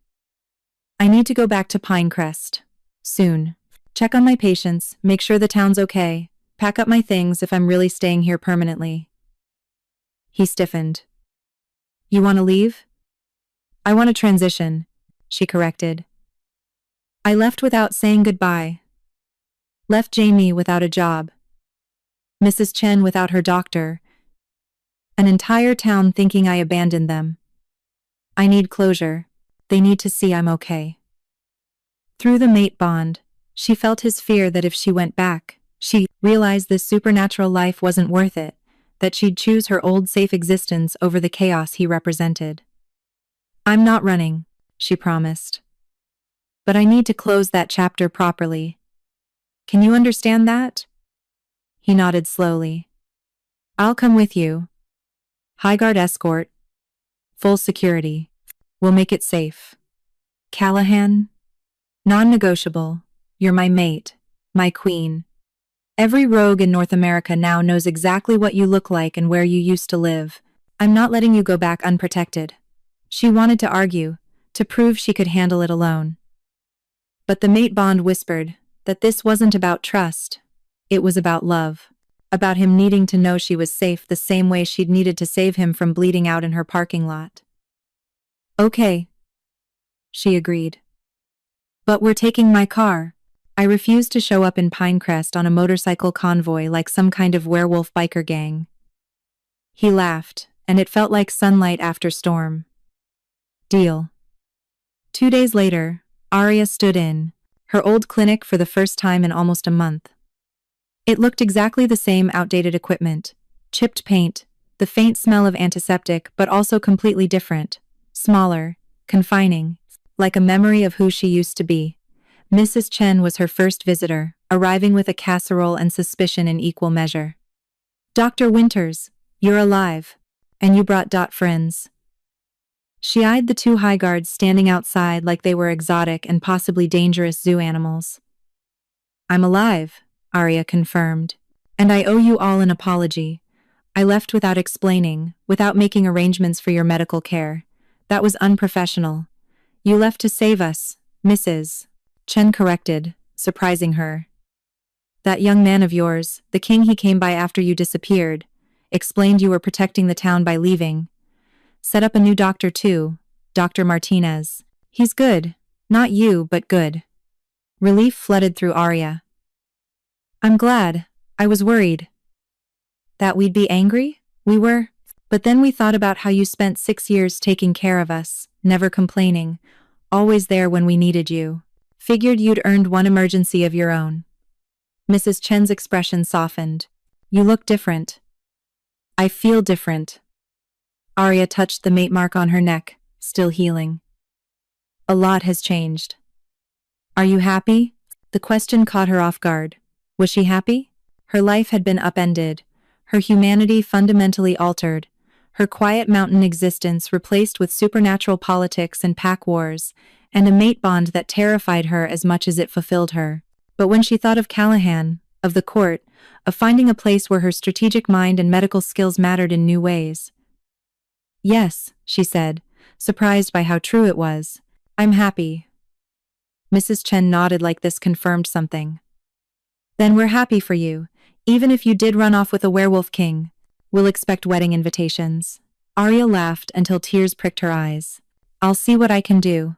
Speaker 1: I need to go back to Pinecrest. Soon. Check on my patients, make sure the town's okay, pack up my things if I'm really staying here permanently." He stiffened. "You want to leave?" "I want to transition," she corrected. "I left without saying goodbye. Left Jamie without a job. Mrs. Chen without her doctor. An entire town thinking I abandoned them. I need closure. They need to see I'm okay." Through the mate bond, she felt his fear that if she went back, she realized this supernatural life wasn't worth it, that she'd choose her old safe existence over the chaos he represented. "I'm not running," she promised. "But I need to close that chapter properly. Can you understand that?" He nodded slowly. "I'll come with you. Highguard escort. Full security. We'll make it safe. Callahan? Non-negotiable. You're my mate. My queen. Every rogue in North America now knows exactly what you look like and where you used to live. I'm not letting you go back unprotected." She wanted to argue, to prove she could handle it alone. But the mate bond whispered that this wasn't about trust. It was about love. About him needing to know she was safe the same way she'd needed to save him from bleeding out in her parking lot. "Okay," she agreed. "But we're taking my car. I refuse to show up in Pinecrest on a motorcycle convoy like some kind of werewolf biker gang." He laughed, and it felt like sunlight after storm. "Deal." 2 days later, Arya stood in her old clinic for the first time in almost a month. It looked exactly the same: outdated equipment, chipped paint, the faint smell of antiseptic, but also completely different, smaller, confining, like a memory of who she used to be. Mrs. Chen was her first visitor, arriving with a casserole and suspicion in equal measure. "Dr. Winters, you're alive. And you brought friends." She eyed the two highguards standing outside like they were exotic and possibly dangerous zoo animals. "I'm alive," Arya confirmed. "And I owe you all an apology. I left without explaining, without making arrangements for your medical care. That was unprofessional. You left to save us, Mrs. Chen corrected, surprising her. "That young man of yours, the king he came by after you disappeared, explained you were protecting the town by leaving. Set up a new doctor too, Dr. Martinez. He's good. Not you, but good." Relief flooded through Arya. "I'm glad. I was worried that we'd be angry. We were. But then we thought about how you spent 6 years taking care of us, never complaining, always there when we needed you. Figured you'd earned one emergency of your own." Mrs. Chen's expression softened. "You look different." "I feel different." Arya touched the mate mark on her neck, still healing. "A lot has changed." "Are you happy?" The question caught her off guard. Was she happy? Her life had been upended, her humanity fundamentally altered, her quiet mountain existence replaced with supernatural politics and pack wars, and a mate bond that terrified her as much as it fulfilled her. But when she thought of Callahan, of the court, of finding a place where her strategic mind and medical skills mattered in new ways. "Yes," she said, surprised by how true it was. "I'm happy." Mrs. Chen nodded like this confirmed something. "Then we're happy for you, even if you did run off with a werewolf king. We'll expect wedding invitations." Arya laughed until tears pricked her eyes. "I'll see what I can do."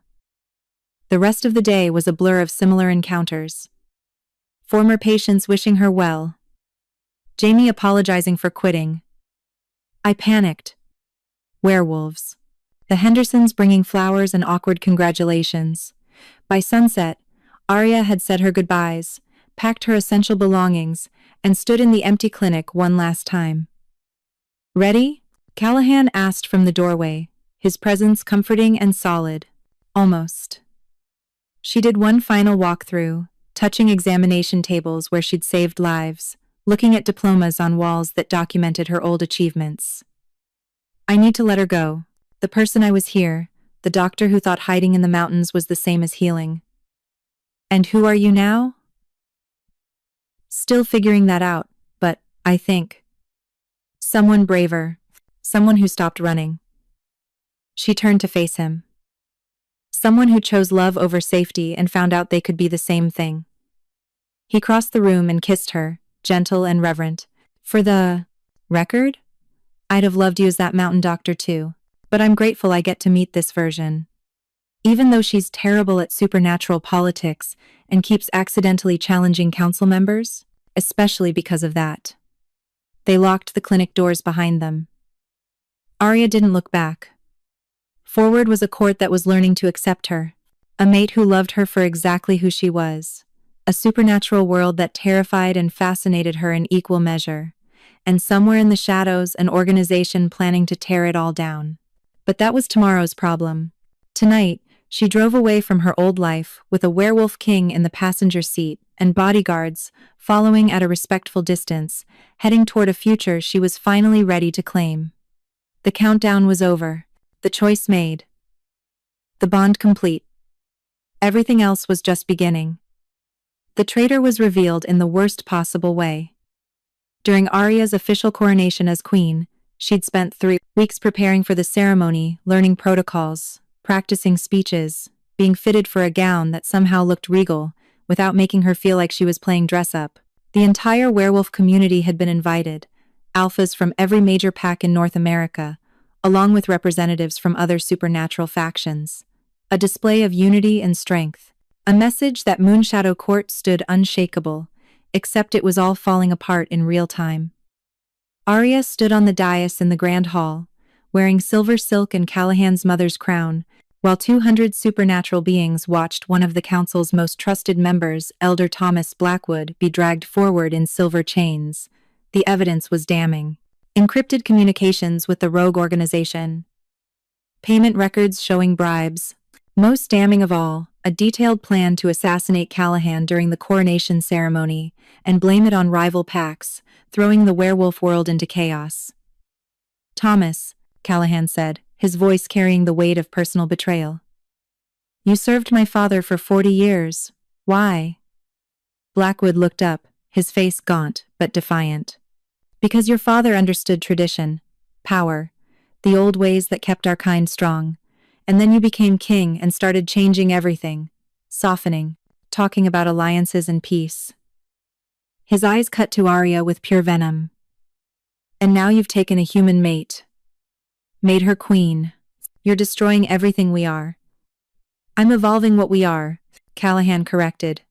Speaker 1: The rest of the day was a blur of similar encounters. Former patients wishing her well. Jamie apologizing for quitting. I panicked. Werewolves. The Hendersons bringing flowers and awkward congratulations. By sunset, Arya had said her goodbyes, packed her essential belongings, and stood in the empty clinic one last time. "Ready?" Callahan asked from the doorway, his presence comforting and solid. Almost. She did one final walkthrough, touching examination tables where she'd saved lives, looking at diplomas on walls that documented her old achievements. "I need to let her go. The person I was here, the doctor who thought hiding in the mountains was the same as healing." "And who are you now?" "Still figuring that out, but, I think, someone braver. Someone who stopped running." She turned to face him. Someone who chose love over safety and found out they could be the same thing. He crossed the room and kissed her, gentle and reverent. "For the record, I'd have loved you as that mountain doctor too, but I'm grateful I get to meet this version. Even though she's terrible at supernatural politics and keeps accidentally challenging council members, especially because of that." They locked the clinic doors behind them. Arya didn't look back. Forward was a court that was learning to accept her, a mate who loved her for exactly who she was, a supernatural world that terrified and fascinated her in equal measure, and somewhere in the shadows an organization planning to tear it all down. But that was tomorrow's problem. Tonight, she drove away from her old life with a werewolf king in the passenger seat and bodyguards following at a respectful distance, heading toward a future she was finally ready to claim. The countdown was over, the choice made, the bond complete. Everything else was just beginning. The traitor was revealed in the worst possible way. During Arya's official coronation as queen, she'd spent 3 weeks preparing for the ceremony, learning protocols, practicing speeches, being fitted for a gown that somehow looked regal, without making her feel like she was playing dress-up. The entire werewolf community had been invited, alphas from every major pack in North America, along with representatives from other supernatural factions. A display of unity and strength. A message that Moonshadow Court stood unshakable, except it was all falling apart in real time. Arya stood on the dais in the grand hall, wearing silver silk and Callahan's mother's crown, while 200 supernatural beings watched one of the council's most trusted members, Elder Thomas Blackwood, be dragged forward in silver chains. The evidence was damning. Encrypted communications with the rogue organization. Payment records showing bribes. Most damning of all, a detailed plan to assassinate Callahan during the coronation ceremony and blame it on rival packs, throwing the werewolf world into chaos. "Thomas," Callahan said, his voice carrying the weight of personal betrayal. "You served my father for 40 years. Why?" Blackwood looked up, his face gaunt but defiant. "Because your father understood tradition, power, the old ways that kept our kind strong. And then you became king and started changing everything, softening, talking about alliances and peace." His eyes cut to Arya with pure venom. "And now you've taken a human mate. Made her queen. You're destroying everything we are." "I'm evolving what we are," Callahan corrected.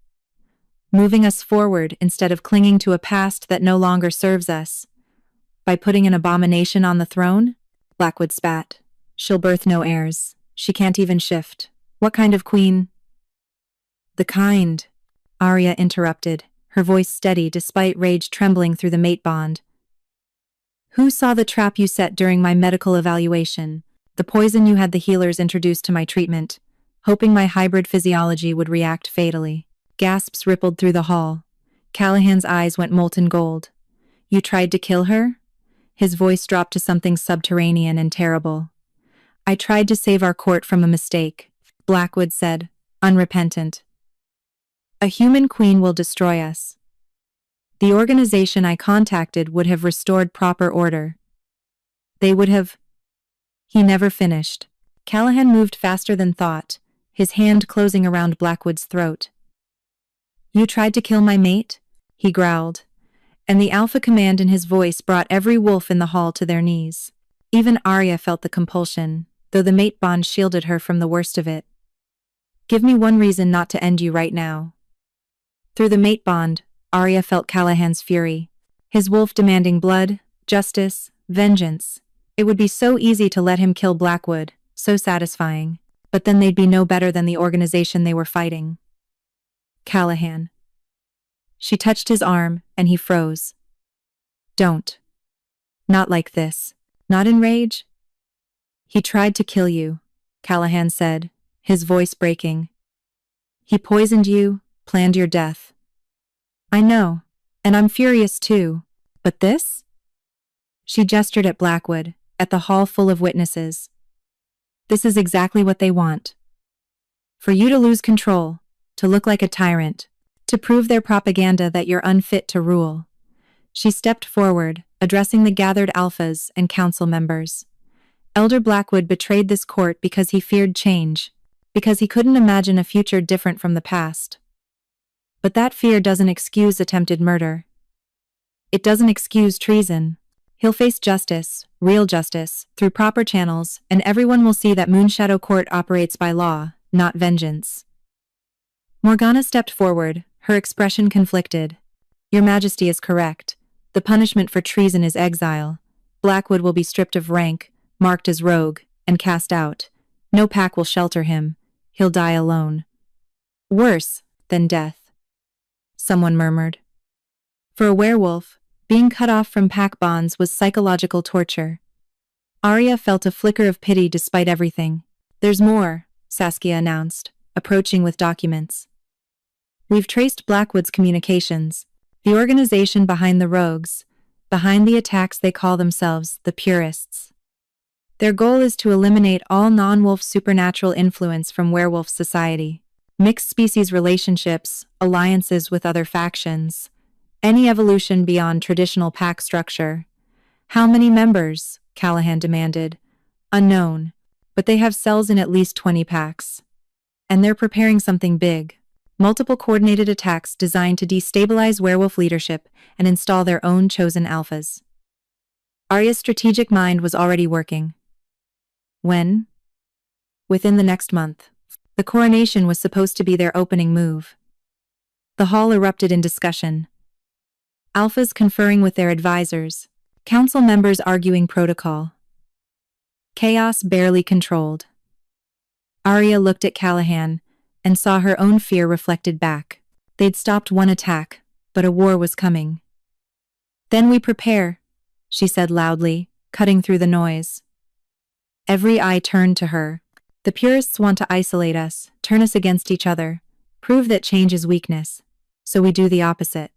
Speaker 1: "Moving us forward instead of clinging to a past that no longer serves us. By putting an abomination on the throne?" Blackwood spat. "She'll birth no heirs. She can't even shift. What kind of queen?" "The kind," Arya interrupted, her voice steady despite rage trembling through the mate bond. "Who saw the trap you set during my medical evaluation? The poison you had the healers introduce to my treatment, hoping my hybrid physiology would react fatally." Gasps rippled through the hall. Callahan's eyes went molten gold. "You tried to kill her?" His voice dropped to something subterranean and terrible. "I tried to save our court from a mistake," Blackwood said, unrepentant. "A human queen will destroy us. The organization I contacted would have restored proper order. They would have—" He never finished. Callahan moved faster than thought, his hand closing around Blackwood's throat. "You tried to kill my mate?" he growled, and the alpha command in his voice brought every wolf in the hall to their knees. Even Arya felt the compulsion, though the mate bond shielded her from the worst of it. "Give me one reason not to end you right now." Through the mate bond, Arya felt Callahan's fury. His wolf demanding blood, justice, vengeance. It would be so easy to let him kill Blackwood, so satisfying, but then they'd be no better than the organization they were fighting. Callahan. She touched his arm, and he froze. Don't. Not like this. Not in rage? He tried to kill you, Callahan said, his voice breaking. He poisoned you, planned your death. I know, and I'm furious too, but this? She gestured at Blackwood, at the hall full of witnesses. This is exactly what they want. For you to lose control, to look like a tyrant, to prove their propaganda that you're unfit to rule. She stepped forward, addressing the gathered alphas and council members. Elder Blackwood betrayed this court because he feared change, because he couldn't imagine a future different from the past. But that fear doesn't excuse attempted murder. It doesn't excuse treason. He'll face justice, real justice, through proper channels, and everyone will see that Moonshadow Court operates by law, not vengeance. Morgana stepped forward, her expression conflicted. Your Majesty is correct. The punishment for treason is exile. Blackwood will be stripped of rank, marked as rogue, and cast out. No pack will shelter him. He'll die alone. Worse than death, someone murmured. For a werewolf, being cut off from pack bonds was psychological torture. Arya felt a flicker of pity despite everything. There's more, Saskia announced, approaching with documents. We've traced Blackwood's communications, the organization behind the rogues, behind the attacks they call themselves the Purists. Their goal is to eliminate all non-wolf supernatural influence from werewolf society, mixed species relationships, alliances with other factions, any evolution beyond traditional pack structure. How many members? Callahan demanded. Unknown, but they have cells in at least 20 packs. And they're preparing something big. Multiple coordinated attacks designed to destabilize werewolf leadership and install their own chosen alphas. Arya's strategic mind was already working. When? Within the next month. The coronation was supposed to be their opening move. The hall erupted in discussion. Alphas conferring with their advisors, council members arguing protocol. Chaos barely controlled. Arya looked at Callahan and saw her own fear reflected back. They'd stopped one attack, but a war was coming. Then we prepare, she said loudly, cutting through the noise. Every eye turned to her. The Purists want to isolate us, turn us against each other, prove that change is weakness. So we do the opposite.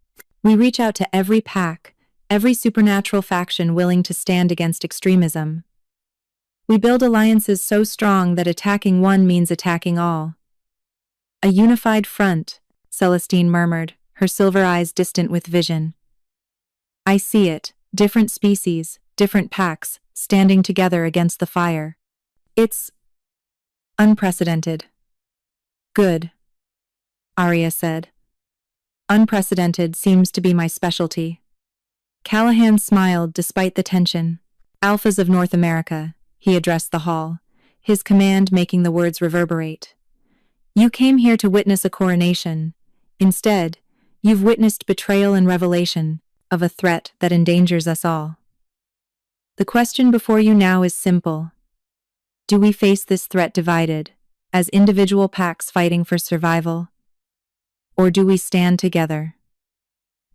Speaker 1: We reach out to every pack, every supernatural faction willing to stand against extremism. We build alliances so strong that attacking one means attacking all. A unified front, Celestine murmured, her silver eyes distant with vision. I see it, different species, different packs, standing together against the fire. It's unprecedented. Good, Arya said. Unprecedented seems to be my specialty. Callahan smiled despite the tension. Alphas of North America, he addressed the hall, his command making the words reverberate. You came here to witness a coronation. Instead, you've witnessed betrayal and revelation of a threat that endangers us all. The question before you now is simple. Do we face this threat divided, as individual packs fighting for survival? Or do we stand together?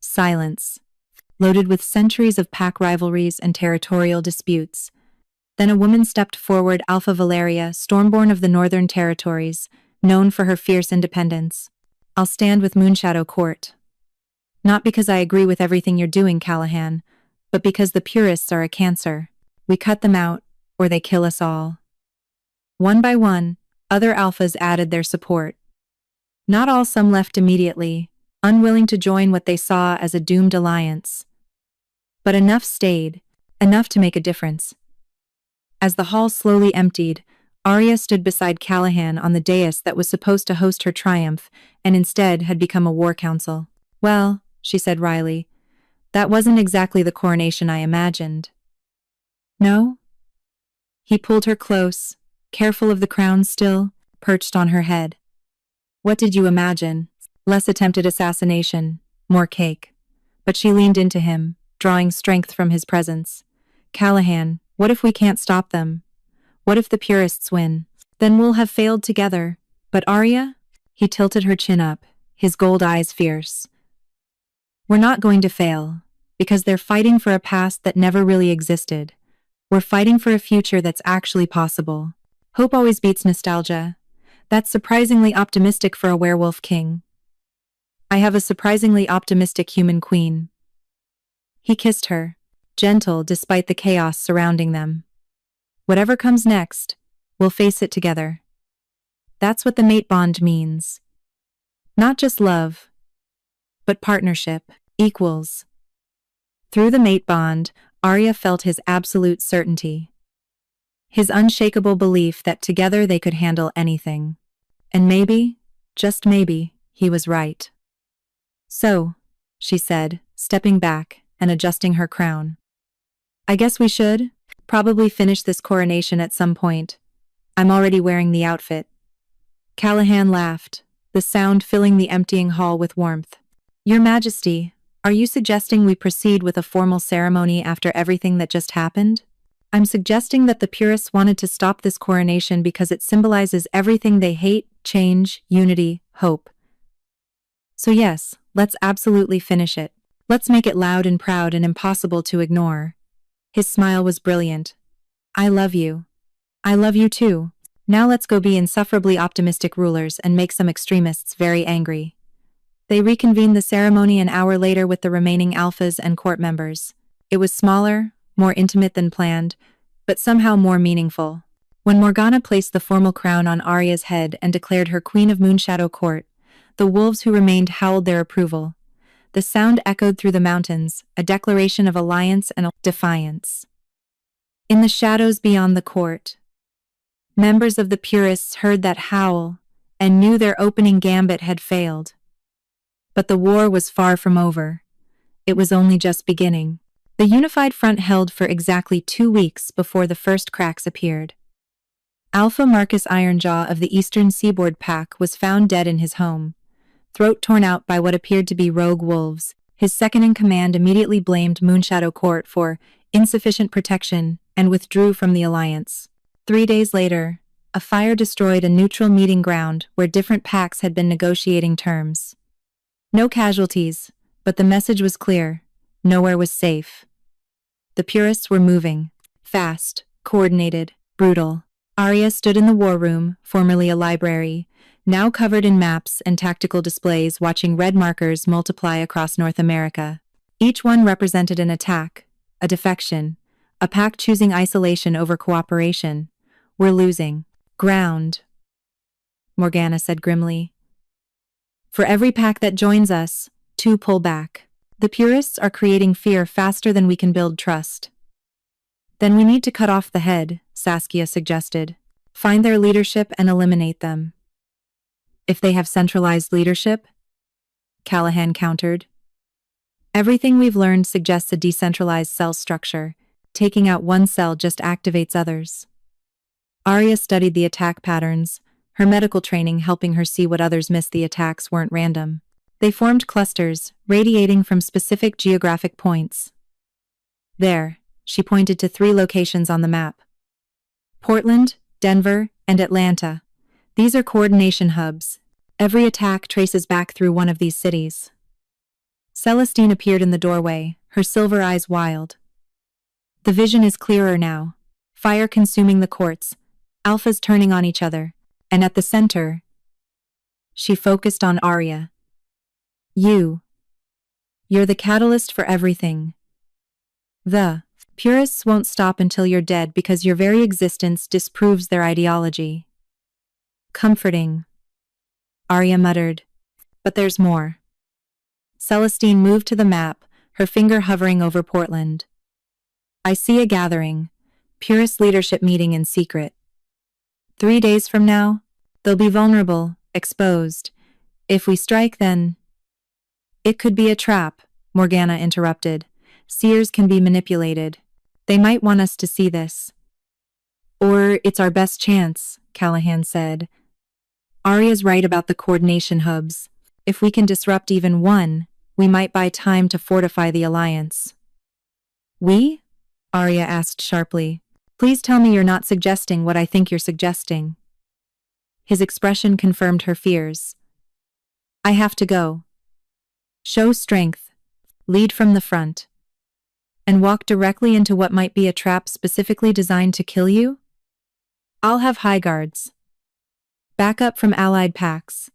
Speaker 1: Silence, loaded with centuries of pack rivalries and territorial disputes. Then a woman stepped forward, Alpha Valeria, Stormborn of the Northern Territories, known for her fierce independence. I'll stand with Moonshadow Court. Not because I agree with everything you're doing, Callahan, but because the Purists are a cancer. We cut them out, or they kill us all. One by one, other alphas added their support. Not all, some left immediately, unwilling to join what they saw as a doomed alliance. But enough stayed, enough to make a difference. As the hall slowly emptied, Arya stood beside Callahan on the dais that was supposed to host her triumph and instead had become a war council. Well, she said wryly, that wasn't exactly the coronation I imagined. No? He pulled her close, careful of the crown still perched on her head. What did you imagine? Less attempted assassination, more cake. But she leaned into him, drawing strength from his presence. Callahan, what if we can't stop them? What if the Purists win? Then we'll have failed together. But Arya? He tilted her chin up, his gold eyes fierce. We're not going to fail, because they're fighting for a past that never really existed. We're fighting for a future that's actually possible. Hope always beats nostalgia. That's surprisingly optimistic for a werewolf king. I have a surprisingly optimistic human queen. He kissed her, gentle despite the chaos surrounding them. Whatever comes next, we'll face it together. That's what the mate bond means. Not just love, but partnership, equals. Through the mate bond, Arya felt his absolute certainty. His unshakable belief that together they could handle anything. And maybe, just maybe, he was right. So, she said, stepping back and adjusting her crown. I guess we should probably finish this coronation at some point. I'm already wearing the outfit. Callahan laughed, the sound filling the emptying hall with warmth. Your Majesty, are you suggesting we proceed with a formal ceremony after everything that just happened? I'm suggesting that the purists wanted to stop this coronation because it symbolizes everything they hate: change, unity, hope. So yes, let's absolutely finish it. Let's make it loud and proud and impossible to ignore. His smile was brilliant. I love you. I love you too. Now let's go be insufferably optimistic rulers and make some extremists very angry. They reconvened the ceremony an hour later with the remaining alphas and court members. It was smaller, more intimate than planned, but somehow more meaningful. When Morgana placed the formal crown on Arya's head and declared her Queen of Moonshadow Court, the wolves who remained howled their approval. The sound echoed through the mountains, a declaration of alliance and defiance. In the shadows beyond the court, members of the Purists heard that howl and knew their opening gambit had failed. But the war was far from over. It was only just beginning. The unified front held for exactly 2 weeks before the first cracks appeared. Alpha Marcus Ironjaw of the Eastern Seaboard Pack was found dead in his home, throat torn out by what appeared to be rogue wolves. His second-in-command immediately blamed Moonshadow Court for insufficient protection and withdrew from the alliance. 3 days later, a fire destroyed a neutral meeting ground where different packs had been negotiating terms. No casualties, but the message was clear: nowhere was safe. The Purists were moving. Fast, coordinated, brutal. Arya stood in the war room, formerly a library, now covered in maps and tactical displays, watching red markers multiply across North America. Each one represented an attack, a defection, a pack choosing isolation over cooperation. We're losing ground, Morgana said grimly. For every pack that joins us, 2 pull back. The Purists are creating fear faster than we can build trust. Then we need to cut off the head, Saskia suggested. Find their leadership and eliminate them. If they have centralized leadership? Callahan countered. Everything we've learned suggests a decentralized cell structure. Taking out one cell just activates others. Arya studied the attack patterns, her medical training helping her see what others missed. The attacks weren't random. They formed clusters, radiating from specific geographic points. There, she pointed to 3 locations on the map. Portland, Denver, and Atlanta. These are coordination hubs. Every attack traces back through one of these cities. Celestine appeared in the doorway, her silver eyes wild. The vision is clearer now. Fire consuming the courts, alphas turning on each other, and at the center, she focused on Arya. You're the catalyst for everything. The Purists won't stop until you're dead because your very existence disproves their ideology. Comforting, Arya muttered. But there's more. Celestine moved to the map, her finger hovering over Portland. I see a gathering, Purist leadership meeting in secret. 3 days from now, they'll be vulnerable, exposed. If we strike, then... It could be a trap, Morgana interrupted. Seers can be manipulated. They might want us to see this. Or it's our best chance, Callahan said. Arya's right about the coordination hubs. If we can disrupt even one, we might buy time to fortify the alliance. We? Arya asked sharply. Please tell me you're not suggesting what I think you're suggesting. His expression confirmed her fears. I have to go. Show strength. Lead from the front. And walk directly into what might be a trap specifically designed to kill you? I'll have high guards. Backup from allied packs.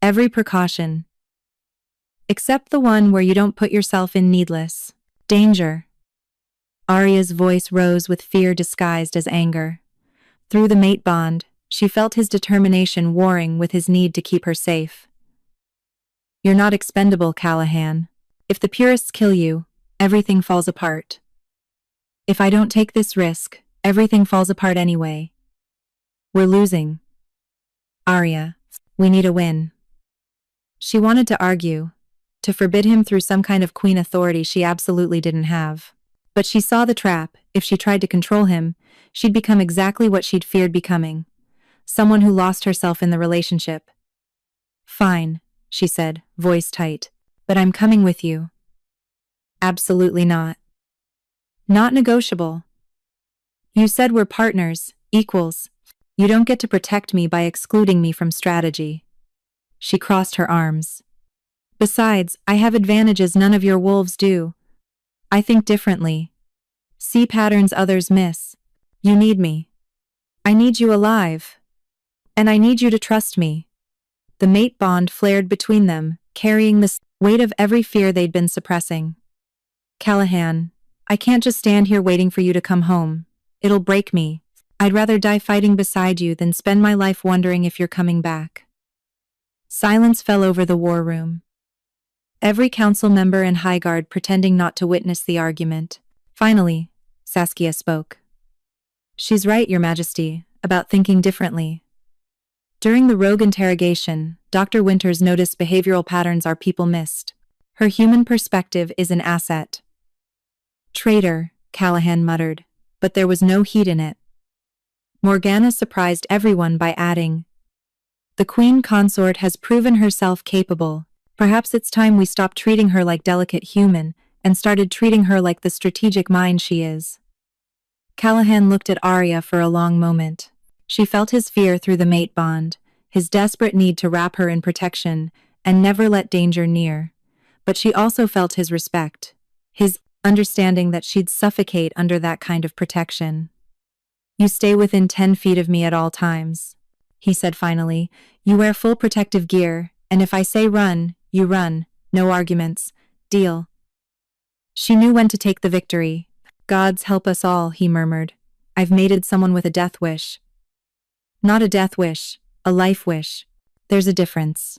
Speaker 1: Every precaution. Except the one where you don't put yourself in needless danger. Arya's voice rose with fear disguised as anger. Through the mate bond, she felt his determination warring with his need to keep her safe. You're not expendable, Callahan. If the purists kill you, everything falls apart. If I don't take this risk, everything falls apart anyway. We're losing. Arya, we need a win. She wanted to argue, to forbid him through some kind of queen authority she absolutely didn't have. But she saw the trap. If she tried to control him, she'd become exactly what she'd feared becoming. Someone who lost herself in the relationship. Fine, she said, voice tight. But I'm coming with you. Absolutely not. Not negotiable. You said we're partners, equals. You don't get to protect me by excluding me from strategy. She crossed her arms. Besides, I have advantages none of your wolves do. I think differently. See patterns others miss. You need me. I need you alive. And I need you to trust me. The mate bond flared between them, carrying the weight of every fear they'd been suppressing. Callahan, I can't just stand here waiting for you to come home. It'll break me. I'd rather die fighting beside you than spend my life wondering if you're coming back. Silence fell over the war room. Every council member and high guard pretending not to witness the argument. Finally, Saskia spoke. She's right, Your Majesty, about thinking differently. During the rogue interrogation, Dr. Winters noticed behavioral patterns our people missed. Her human perspective is an asset. Traitor, Callahan muttered, but there was no heat in it. Morgana surprised everyone by adding, the Queen Consort has proven herself capable. Perhaps it's time we stopped treating her like delicate human and started treating her like the strategic mind she is. Callahan looked at Arya for a long moment. She felt his fear through the mate bond, his desperate need to wrap her in protection and never let danger near. But she also felt his respect, his understanding that she'd suffocate under that kind of protection. You stay within 10 feet of me at all times, he said finally. You wear full protective gear, and if I say run, you run. No arguments. Deal. She knew when to take the victory. Gods help us all, he murmured. I've mated someone with a death wish. Not a death wish, a life wish. There's a difference.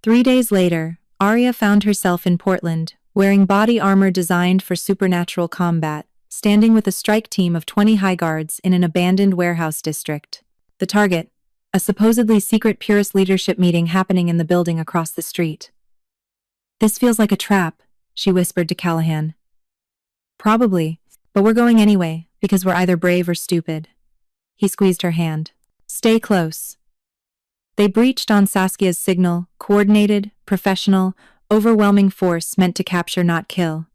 Speaker 1: 3 days later, Arya found herself in Portland, wearing body armor designed for supernatural combat, standing with a strike team of 20 high guards in an abandoned warehouse district. The target, a supposedly secret purist leadership meeting happening in the building across the street. This feels like a trap, she whispered to Callahan. Probably, but we're going anyway, because we're either brave or stupid. He squeezed her hand. Stay close. They breached on Saskia's signal, coordinated, professional, overwhelming force meant to capture not kill.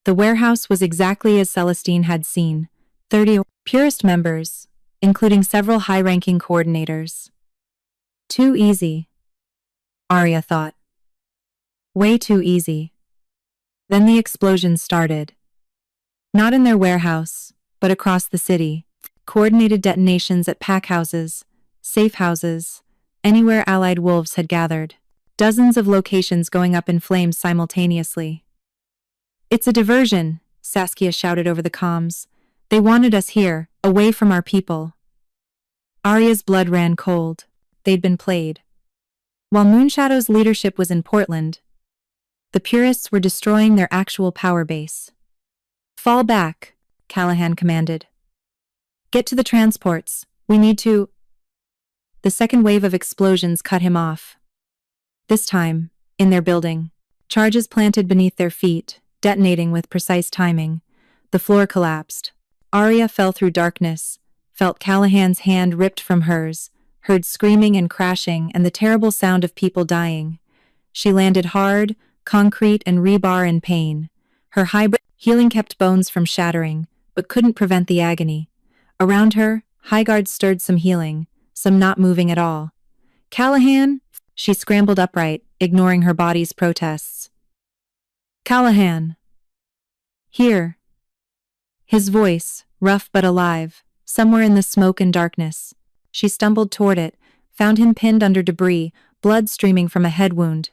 Speaker 1: The warehouse was exactly as Celestine had seen, 30 purist members, including several high-ranking coordinators. Too easy, Arya thought. Way too easy. Then the explosions started. Not in their warehouse, but across the city. Coordinated detonations at pack houses, safe houses, anywhere allied wolves had gathered. Dozens of locations going up in flames simultaneously. It's a diversion, Saskia shouted over the comms. They wanted us here, away from our people. Arya's blood ran cold. They'd been played. While Moonshadow's leadership was in Portland, the purists were destroying their actual power base. Fall back, Callahan commanded. Get to the transports. We need to... The second wave of explosions cut him off. This time, in their building. Charges planted beneath their feet, detonating with precise timing. The floor collapsed. Arya fell through darkness, felt Callahan's hand ripped from hers, heard screaming and crashing and the terrible sound of people dying. She landed hard, concrete and rebar in pain. Her healing kept bones from shattering, but couldn't prevent the agony. Around her, high guards stirred some healing, some not moving at all. Callahan, She scrambled upright, ignoring her body's protests. Callahan! Here! His voice, rough but alive, somewhere in the smoke and darkness. She stumbled toward it, found him pinned under debris, blood streaming from a head wound.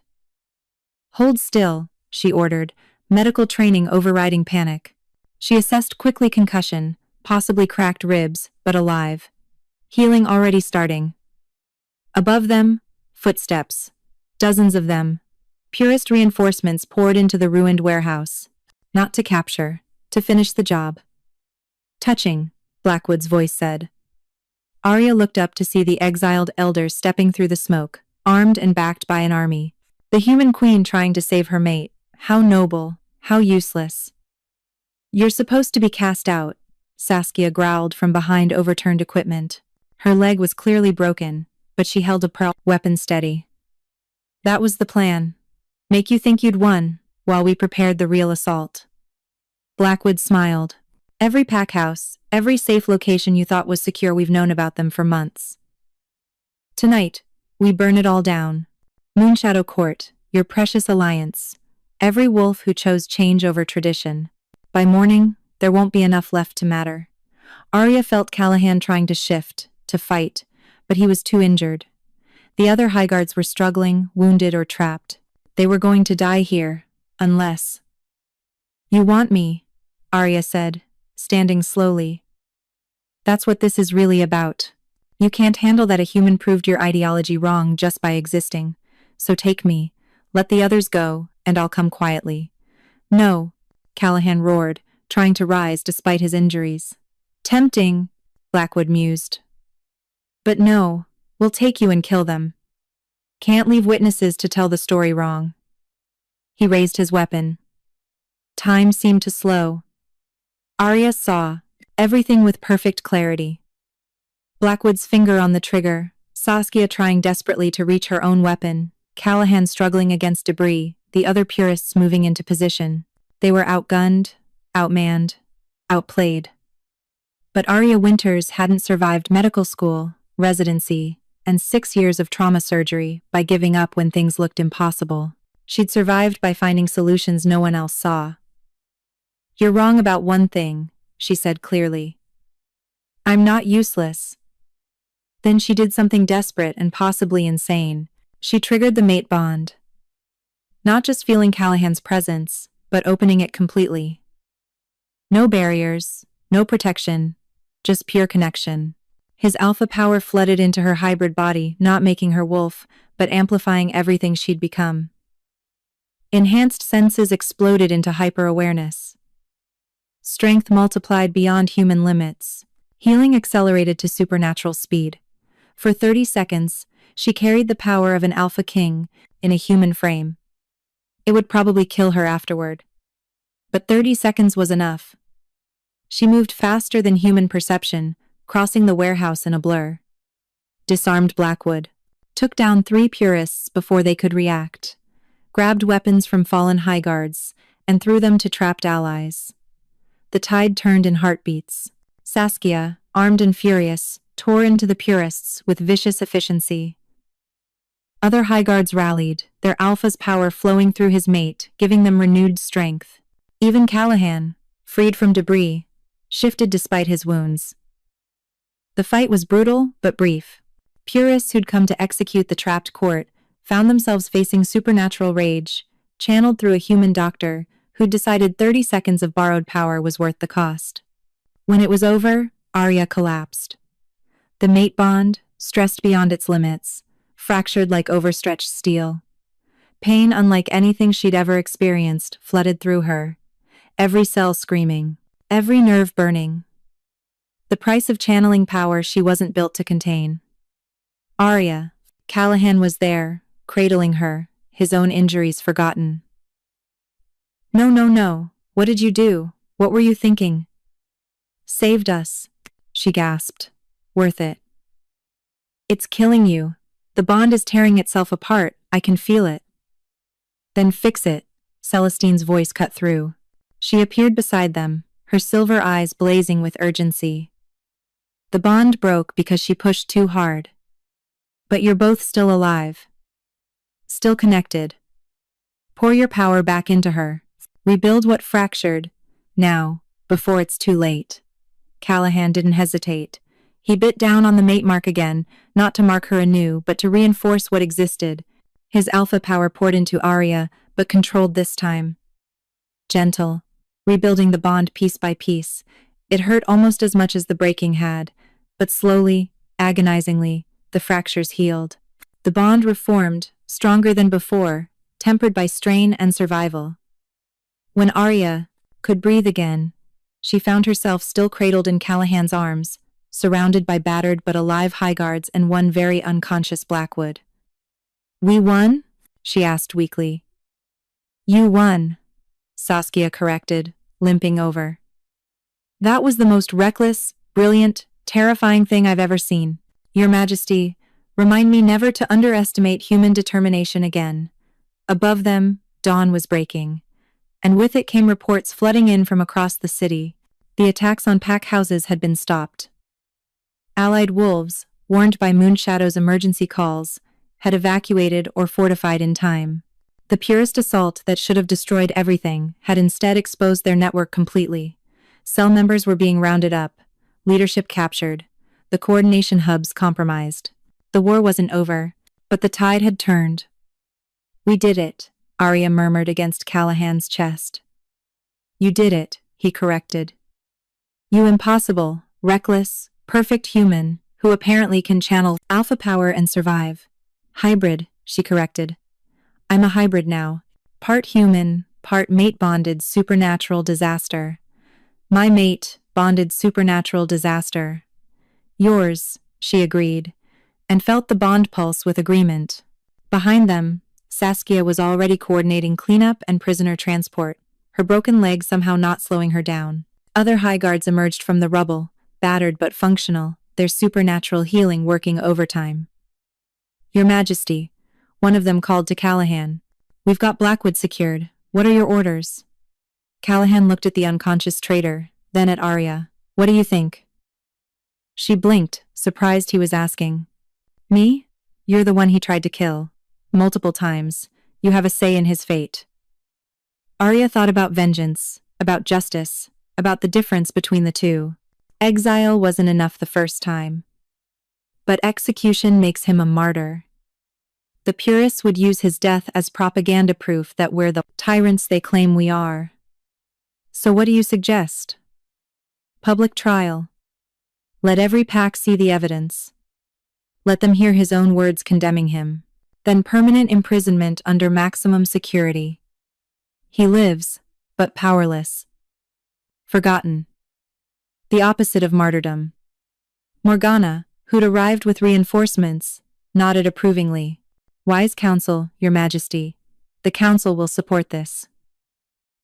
Speaker 1: Hold still, she ordered, medical training overriding panic. She assessed quickly concussion, possibly cracked ribs, but alive. Healing already starting. Above them, footsteps. Dozens of them. Purest reinforcements poured into the ruined warehouse. Not to capture, to finish the job. Touching, Blackwood's voice said. Arya looked up to see the exiled elder stepping through the smoke, armed and backed by an army. The human queen trying to save her mate. How noble, how useless. You're supposed to be cast out, Saskia growled from behind overturned equipment. Her leg was clearly broken, but she held a pearl weapon steady. That was the plan. Make you think you'd won, while we prepared the real assault. Blackwood smiled. Every pack house, every safe location you thought was secure, we've known about them for months. Tonight, we burn it all down. Moonshadow Court, your precious alliance. Every wolf who chose change over tradition. By morning, there won't be enough left to matter. Arya felt Callahan trying to shift, to fight, but he was too injured. The other highguards were struggling, wounded or trapped. They were going to die here, unless... You want me, Arya said, standing slowly. That's what this is really about. You can't handle that a human proved your ideology wrong just by existing. So take me, let the others go, and I'll come quietly. No, Callahan roared, trying to rise despite his injuries. Tempting, Blackwood mused. But no, we'll take you and kill them. Can't leave witnesses to tell the story wrong. He raised his weapon. Time seemed to slow. Arya saw everything with perfect clarity. Blackwood's finger on the trigger, Saskia trying desperately to reach her own weapon, Callahan struggling against debris, the other purists moving into position. They were outgunned, outmanned, outplayed. But Arya Winters hadn't survived medical school, residency, and 6 years of trauma surgery by giving up when things looked impossible. She'd survived by finding solutions no one else saw. You're wrong about one thing, she said clearly. I'm not useless. Then she did something desperate and possibly insane. She triggered the mate bond. Not just feeling Callahan's presence, but opening it completely. No barriers, no protection, just pure connection. His alpha power flooded into her hybrid body, not making her wolf, but amplifying everything she'd become. Enhanced senses exploded into hyper-awareness. Strength multiplied beyond human limits. Healing accelerated to supernatural speed. For 30 seconds, she carried the power of an alpha king in a human frame. It would probably kill her afterward. But 30 seconds was enough. She moved faster than human perception, crossing the warehouse in a blur. Disarmed Blackwood. Took down 3 purists before they could react. Grabbed weapons from fallen highguards and threw them to trapped allies. The tide turned in heartbeats. Saskia, armed and furious, tore into the purists with vicious efficiency. Other highguards rallied, their alpha's power flowing through his mate, giving them renewed strength. Even Callahan, freed from debris, shifted despite his wounds. The fight was brutal but brief. Purists who'd come to execute the trapped court found themselves facing supernatural rage, channeled through a human doctor who'd decided 30 seconds of borrowed power was worth the cost. When it was over, Arya collapsed. The mate bond, stressed beyond its limits, fractured like overstretched steel. Pain unlike anything she'd ever experienced flooded through her, every cell screaming, every nerve burning. The price of channeling power she wasn't built to contain. Arya, Callahan was there, cradling her, his own injuries forgotten. No, no, no, what did you do? What were you thinking? Saved us, she gasped. Worth it. It's killing you. The bond is tearing itself apart, I can feel it. Then fix it, Celestine's voice cut through. She appeared beside them, her silver eyes blazing with urgency. The bond broke because she pushed too hard. But you're both still alive. still connected. Pour your power back into her. Rebuild what fractured, now, before it's too late. Callahan didn't hesitate. He bit down on the mate mark again, not to mark her anew, but to reinforce what existed. His alpha power poured into Arya, but controlled this time. Gentle, rebuilding the bond piece by piece. It hurt almost as much as the breaking had, but slowly, agonizingly, the fractures healed. The bond reformed, stronger than before, tempered by strain and survival. When Arya could breathe again, she found herself still cradled in Callahan's arms, surrounded by battered but alive Highguards and one very unconscious Blackwood. "We won?" she asked weakly. "You won," Saskia corrected, limping over. "That was the most reckless, brilliant, terrifying thing I've ever seen. Your Majesty, remind me never to underestimate human determination again." Above them, dawn was breaking, and with it came reports flooding in from across the city. The attacks on pack houses had been stopped. Allied wolves, warned by Moonshadow's emergency calls, had evacuated or fortified in time. The purest assault that should have destroyed everything had instead exposed their network completely. Cell members were being rounded up, leadership captured, the coordination hubs compromised. The war wasn't over, but the tide had turned. "We did it," Arya murmured against Callahan's chest. "You did it," he corrected. "You impossible, reckless, perfect human, who apparently can channel alpha power and survive." "Hybrid," she corrected. "I'm a hybrid now. Part human, part mate-bonded supernatural disaster. My mate, bonded supernatural disaster." "Yours," she agreed, and felt the bond pulse with agreement. Behind them, Saskia was already coordinating cleanup and prisoner transport, her broken leg somehow not slowing her down. Other Highguards emerged from the rubble, battered but functional, their supernatural healing working overtime. "Your Majesty," one of them called to Callahan. "We've got Blackwood secured. What are your orders?" Callahan looked at the unconscious traitor, then at Arya. "What do you think?" She blinked, surprised he was asking. "Me? You're the one he tried to kill. Multiple times. You have a say in his fate." Arya thought about vengeance, about justice, about the difference between the two. Exile wasn't enough the first time. But execution makes him a martyr. The purists would use his death as propaganda proof that we're the tyrants they claim we are. "So what do you suggest?" "Public trial. Let every pack see the evidence. Let them hear his own words condemning him. Then permanent imprisonment under maximum security. He lives, but powerless. Forgotten. The opposite of martyrdom." Morgana, who'd arrived with reinforcements, nodded approvingly. "Wise counsel, Your Majesty. The Council will support this."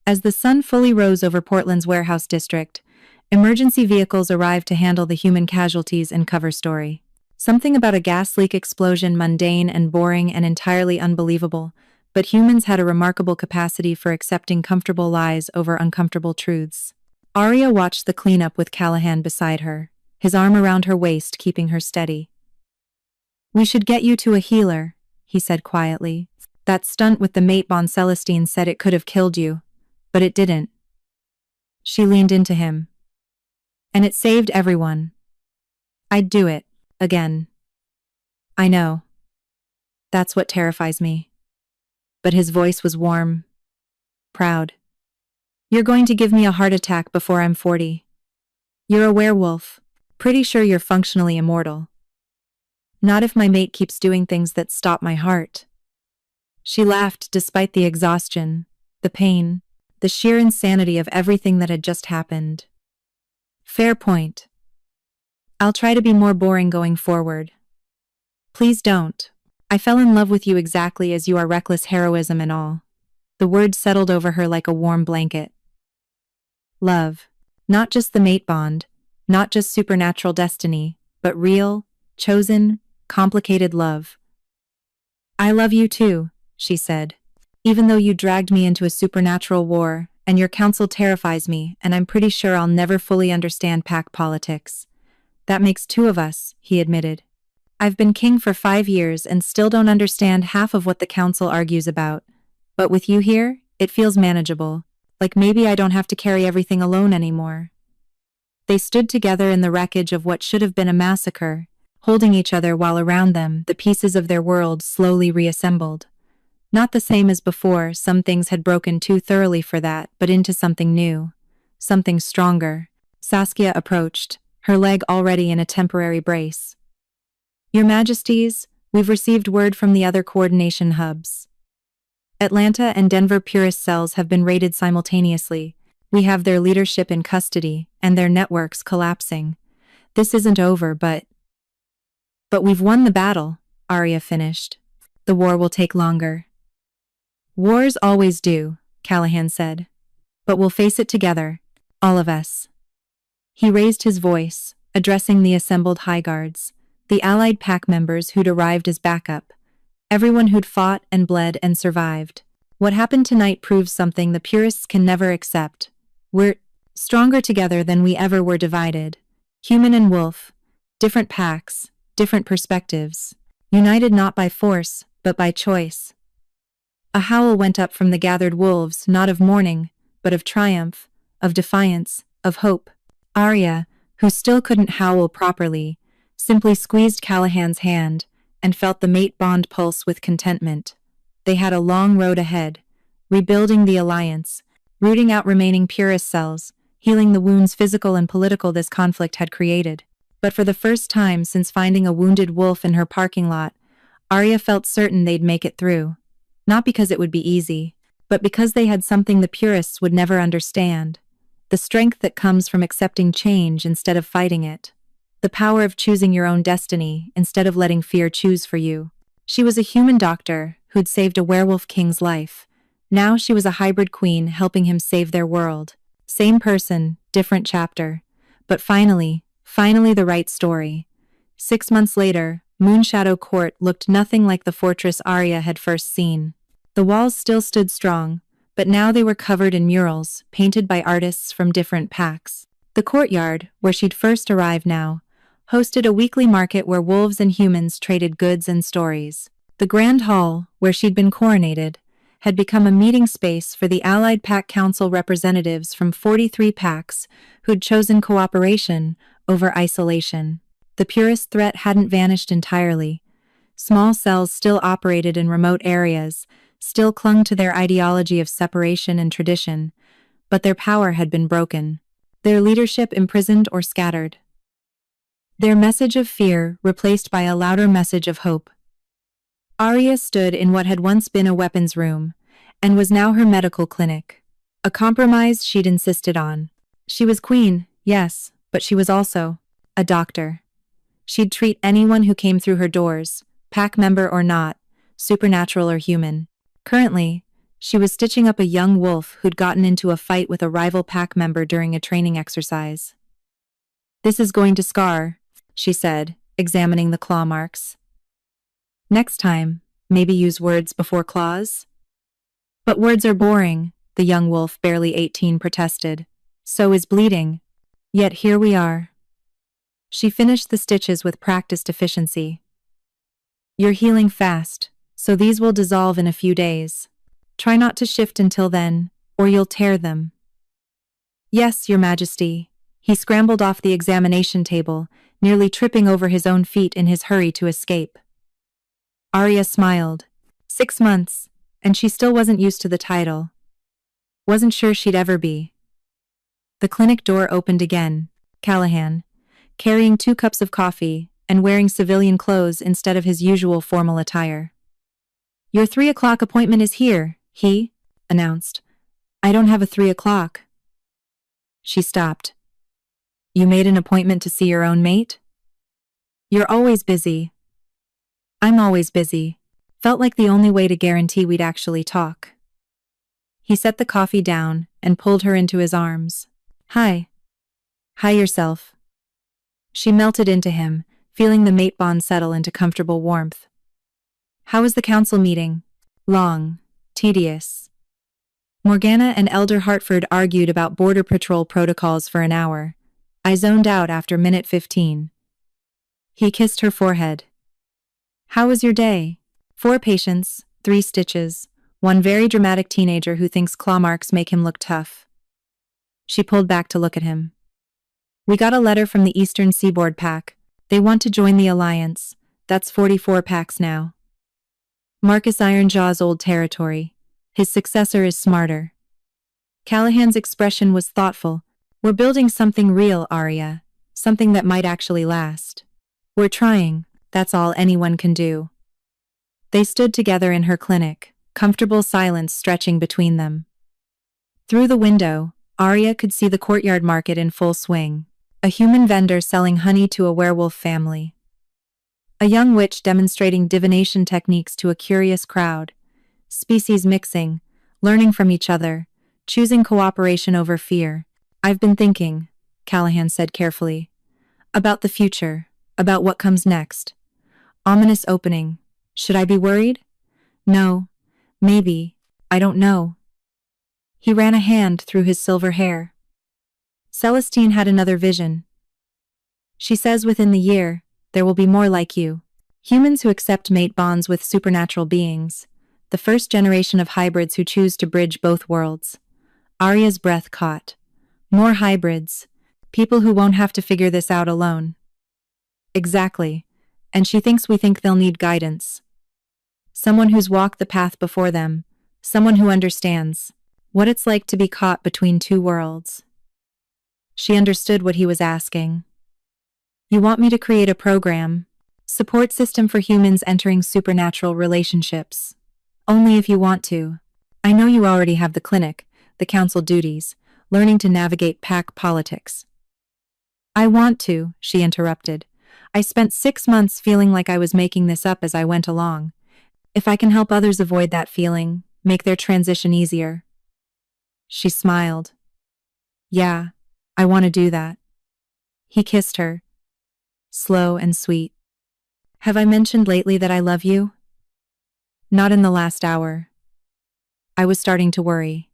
Speaker 1: As the sun fully rose over Portland's warehouse district, emergency vehicles arrived to handle the human casualties and cover story. Something about a gas leak explosion, mundane and boring and entirely unbelievable, but humans had a remarkable capacity for accepting comfortable lies over uncomfortable truths. Arya watched the cleanup with Callahan beside her, his arm around her waist keeping her steady. "We should get you to a healer," he said quietly. "That stunt with the mate Bon Celestine said it could have killed you, but it didn't." She leaned into him. "And it saved everyone. I'd do it, again." "I know. That's what terrifies me." But his voice was warm, proud. "You're going to give me a heart attack before I'm 40. You're a werewolf. Pretty sure you're functionally immortal." "Not if my mate keeps doing things that stop my heart." She laughed despite the exhaustion, the pain, the sheer insanity of everything that had just happened. "Fair point. I'll try to be more boring going forward." "Please don't. I fell in love with you exactly as you are, reckless heroism and all." The word settled over her like a warm blanket. Love. Not just the mate bond, not just supernatural destiny, but real, chosen, complicated love. "I love you too," she said. "Even though you dragged me into a supernatural war, and your council terrifies me, and I'm pretty sure I'll never fully understand pack politics." "That makes two of us," he admitted. I've been king for 5 years and still don't understand half of what the council argues about. But with you here, it feels manageable. Like maybe I don't have to carry everything alone anymore. They stood together in the wreckage of what should have been a massacre, holding each other while around them the pieces of their world slowly reassembled. Not the same as before, some things had broken too thoroughly for that, but into something new. Something stronger. Saskia approached, her leg already in a temporary brace. Your Majesties, we've received word from the other coordination hubs. Atlanta and Denver Purist cells have been raided simultaneously. We have their leadership in custody, and their networks collapsing. This isn't over, but we've won the battle, Arya finished. The war will take longer. Wars always do, Callahan said. But we'll face it together, all of us. He raised his voice, addressing the assembled High Guards, the allied pack members who'd arrived as backup, everyone who'd fought and bled and survived. What happened tonight proves something the purists can never accept. We're stronger together than we ever were divided. Human and wolf, different packs, different perspectives, united not by force, but by choice. A howl went up from the gathered wolves, not of mourning, but of triumph, of defiance, of hope. Arya, who still couldn't howl properly, simply squeezed Callahan's hand and felt the mate bond pulse with contentment. They had a long road ahead, rebuilding the alliance, rooting out remaining purist cells, healing the wounds physical and political this conflict had created. But for the first time since finding a wounded wolf in her parking lot, Arya felt certain they'd make it through. Not because it would be easy, but because they had something the purists would never understand. The strength that comes from accepting change instead of fighting it. The power of choosing your own destiny instead of letting fear choose for you. She was a human doctor who'd saved a werewolf king's life. Now she was a hybrid queen helping him save their world. Same person, different chapter. But finally the right story. 6 months later, Moonshadow Court looked nothing like the fortress Arya had first seen. The walls still stood strong, but now they were covered in murals, painted by artists from different packs. The courtyard, where she'd first arrived now, hosted a weekly market where wolves and humans traded goods and stories. The Grand Hall, where she'd been coronated, had become a meeting space for the Allied Pack Council representatives from 43 packs who'd chosen cooperation over isolation. The purist threat hadn't vanished entirely. Small cells still operated in remote areas, still clung to their ideology of separation and tradition, but their power had been broken, their leadership imprisoned or scattered. Their message of fear replaced by a louder message of hope. Arya stood in what had once been a weapons room, and was now her medical clinic. A compromise she'd insisted on. She was queen, yes, but she was also a doctor. She'd treat anyone who came through her doors, pack member or not, supernatural or human. Currently, she was stitching up a young wolf who'd gotten into a fight with a rival pack member during a training exercise. This is going to scar, she said, examining the claw marks. Next time, maybe use words before claws? But words are boring, the young wolf, barely 18, protested. So is bleeding. Yet here we are. She finished the stitches with practiced efficiency. You're healing fast, so these will dissolve in a few days. Try not to shift until then, or you'll tear them. Yes, Your Majesty. He scrambled off the examination table, nearly tripping over his own feet in his hurry to escape. Arya smiled. 6 months, and she still wasn't used to the title. Wasn't sure she'd ever be. The clinic door opened again. Callahan, carrying 2 cups of coffee and wearing civilian clothes instead of his usual formal attire. Your 3 o'clock appointment is here, he announced. I don't have a 3 o'clock. She stopped. You made an appointment to see your own mate? You're always busy. I'm always busy. Felt like the only way to guarantee we'd actually talk. He set the coffee down and pulled her into his arms. Hi. Hi yourself. She melted into him, feeling the mate bond settle into comfortable warmth. How was the council meeting? Long. Tedious. Morgana and Elder Hartford argued about border patrol protocols for an hour. I zoned out after minute 15. He kissed her forehead. How was your day? 4 patients, 3 stitches, one very dramatic teenager who thinks claw marks make him look tough. She pulled back to look at him. We got a letter from the Eastern Seaboard Pack. They want to join the Alliance. That's 44 packs now. Marcus Ironjaw's old territory. His successor is smarter. Callahan's expression was thoughtful. We're building something real, Arya. Something that might actually last. We're trying. That's all anyone can do. They stood together in her clinic, comfortable silence stretching between them. Through the window, Arya could see the courtyard market in full swing. A human vendor selling honey to a werewolf family. A young witch demonstrating divination techniques to a curious crowd. Species mixing, learning from each other, choosing cooperation over fear. I've been thinking, Callahan said carefully, about the future, about what comes next. Ominous opening. Should I be worried? No. Maybe. I don't know. He ran a hand through his silver hair. Celestine had another vision. She says within the year, there will be more like you. Humans who accept mate bonds with supernatural beings. The first generation of hybrids who choose to bridge both worlds. Arya's breath caught. More hybrids. People who won't have to figure this out alone. Exactly. And she thinks we think they'll need guidance. Someone who's walked the path before them. Someone who understands what it's like to be caught between two worlds. She understood what he was asking. You want me to create a program, support system for humans entering supernatural relationships. Only if you want to. I know you already have the clinic, the council duties, learning to navigate pack politics. I want to, she interrupted. I spent 6 months feeling like I was making this up as I went along. If I can help others avoid that feeling, make their transition easier. She smiled. Yeah, I want to do that. He kissed her. Slow and sweet. Have I mentioned lately that I love you? Not in the last hour. I was starting to worry.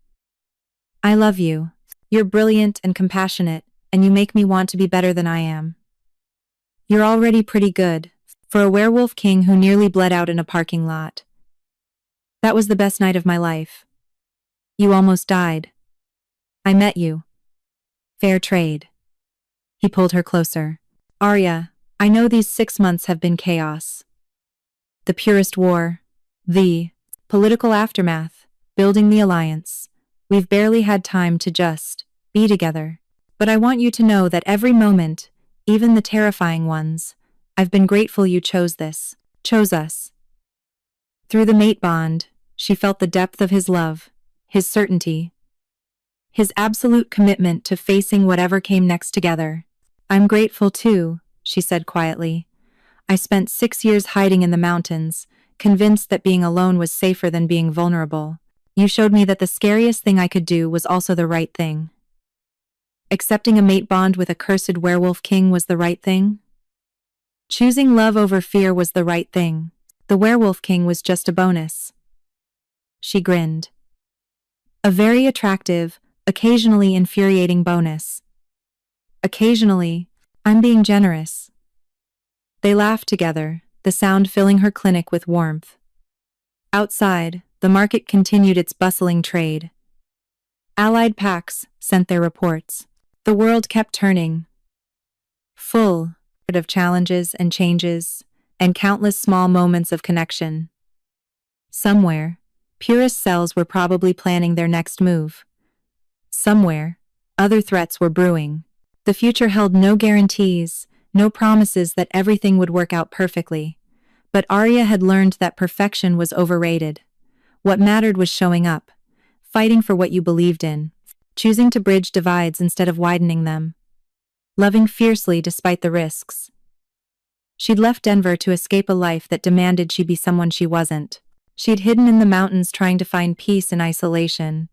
Speaker 1: I love you. You're brilliant and compassionate, and you make me want to be better than I am. You're already pretty good, for a werewolf king who nearly bled out in a parking lot. That was the best night of my life. You almost died. I met you. Fair trade. He pulled her closer. Arya, I know these 6 months have been chaos. The purest war. The political aftermath. Building the alliance. We've barely had time to just be together. But I want you to know that every moment, even the terrifying ones, I've been grateful you chose this. Chose us. Through the mate bond, she felt the depth of his love, his certainty, his absolute commitment to facing whatever came next together. I'm grateful too, she said quietly. I spent 6 years hiding in the mountains, convinced that being alone was safer than being vulnerable. You showed me that the scariest thing I could do was also the right thing. Accepting a mate bond with a cursed werewolf king was the right thing? Choosing love over fear was the right thing. The werewolf king was just a bonus. She grinned. A very attractive, occasionally infuriating bonus. Occasionally, I'm being generous. They laughed together, the sound filling her clinic with warmth. Outside, the market continued its bustling trade. Allied packs sent their reports. The world kept turning. Full of challenges and changes, and countless small moments of connection. Somewhere, purist cells were probably planning their next move. Somewhere, other threats were brewing. The future held no guarantees, no promises that everything would work out perfectly. But Arya had learned that perfection was overrated. What mattered was showing up, fighting for what you believed in, choosing to bridge divides instead of widening them, loving fiercely despite the risks. She'd left Denver to escape a life that demanded she be someone she wasn't. She'd hidden in the mountains trying to find peace in isolation.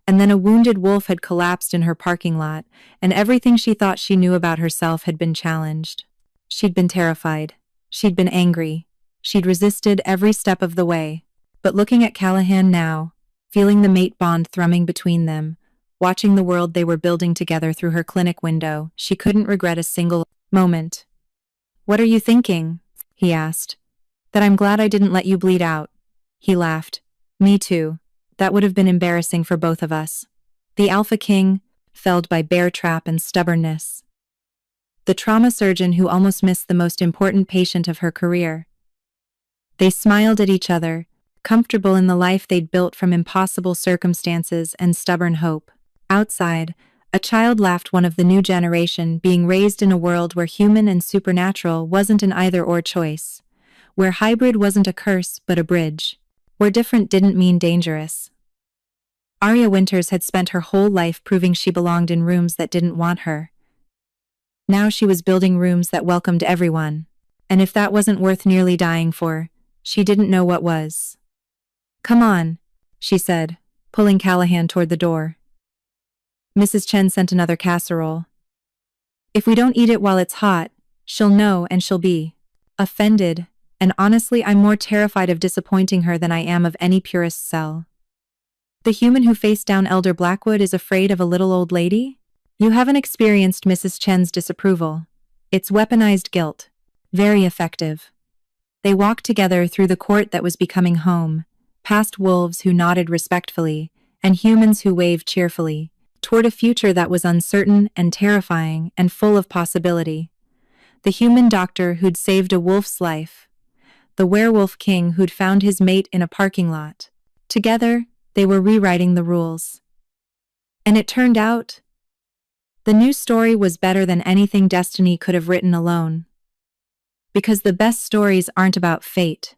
Speaker 1: And then a wounded wolf had collapsed in her parking lot, and everything she thought she knew about herself had been challenged. She'd been terrified. She'd been angry. She'd resisted every step of the way. But looking at Callahan now, feeling the mate bond thrumming between them, watching the world they were building together through her clinic window, she couldn't regret a single moment. What are you thinking? He asked. That I'm glad I didn't let you bleed out. He laughed. Me too. That would have been embarrassing for both of us. The Alpha King, felled by bear trap and stubbornness. The trauma surgeon who almost missed the most important patient of her career. They smiled at each other, comfortable in the life they'd built from impossible circumstances and stubborn hope. Outside, a child laughed, one of the new generation being raised in a world where human and supernatural wasn't an either-or choice, where hybrid wasn't a curse but a bridge, where different didn't mean dangerous. Aria Winters had spent her whole life proving she belonged in rooms that didn't want her. Now she was building rooms that welcomed everyone, and if that wasn't worth nearly dying for, she didn't know what was. Come on, she said, pulling Callahan toward the door. Mrs. Chen sent another casserole. If we don't eat it while it's hot, she'll know and she'll be offended, and honestly I'm more terrified of disappointing her than I am of any purist's cell. The human who faced down Elder Blackwood is afraid of a little old lady? You haven't experienced Mrs. Chen's disapproval. It's weaponized guilt. Very effective. They walked together through the court that was becoming home, past wolves who nodded respectfully, and humans who waved cheerfully, toward a future that was uncertain and terrifying and full of possibility. The human doctor who'd saved a wolf's life. The werewolf king who'd found his mate in a parking lot. Together, they were rewriting the rules. And it turned out, the new story was better than anything Destiny could have written alone. Because the best stories aren't about fate.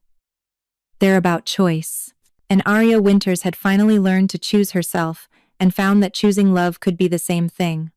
Speaker 1: They're about choice. And Aria Winters had finally learned to choose herself and found that choosing love could be the same thing.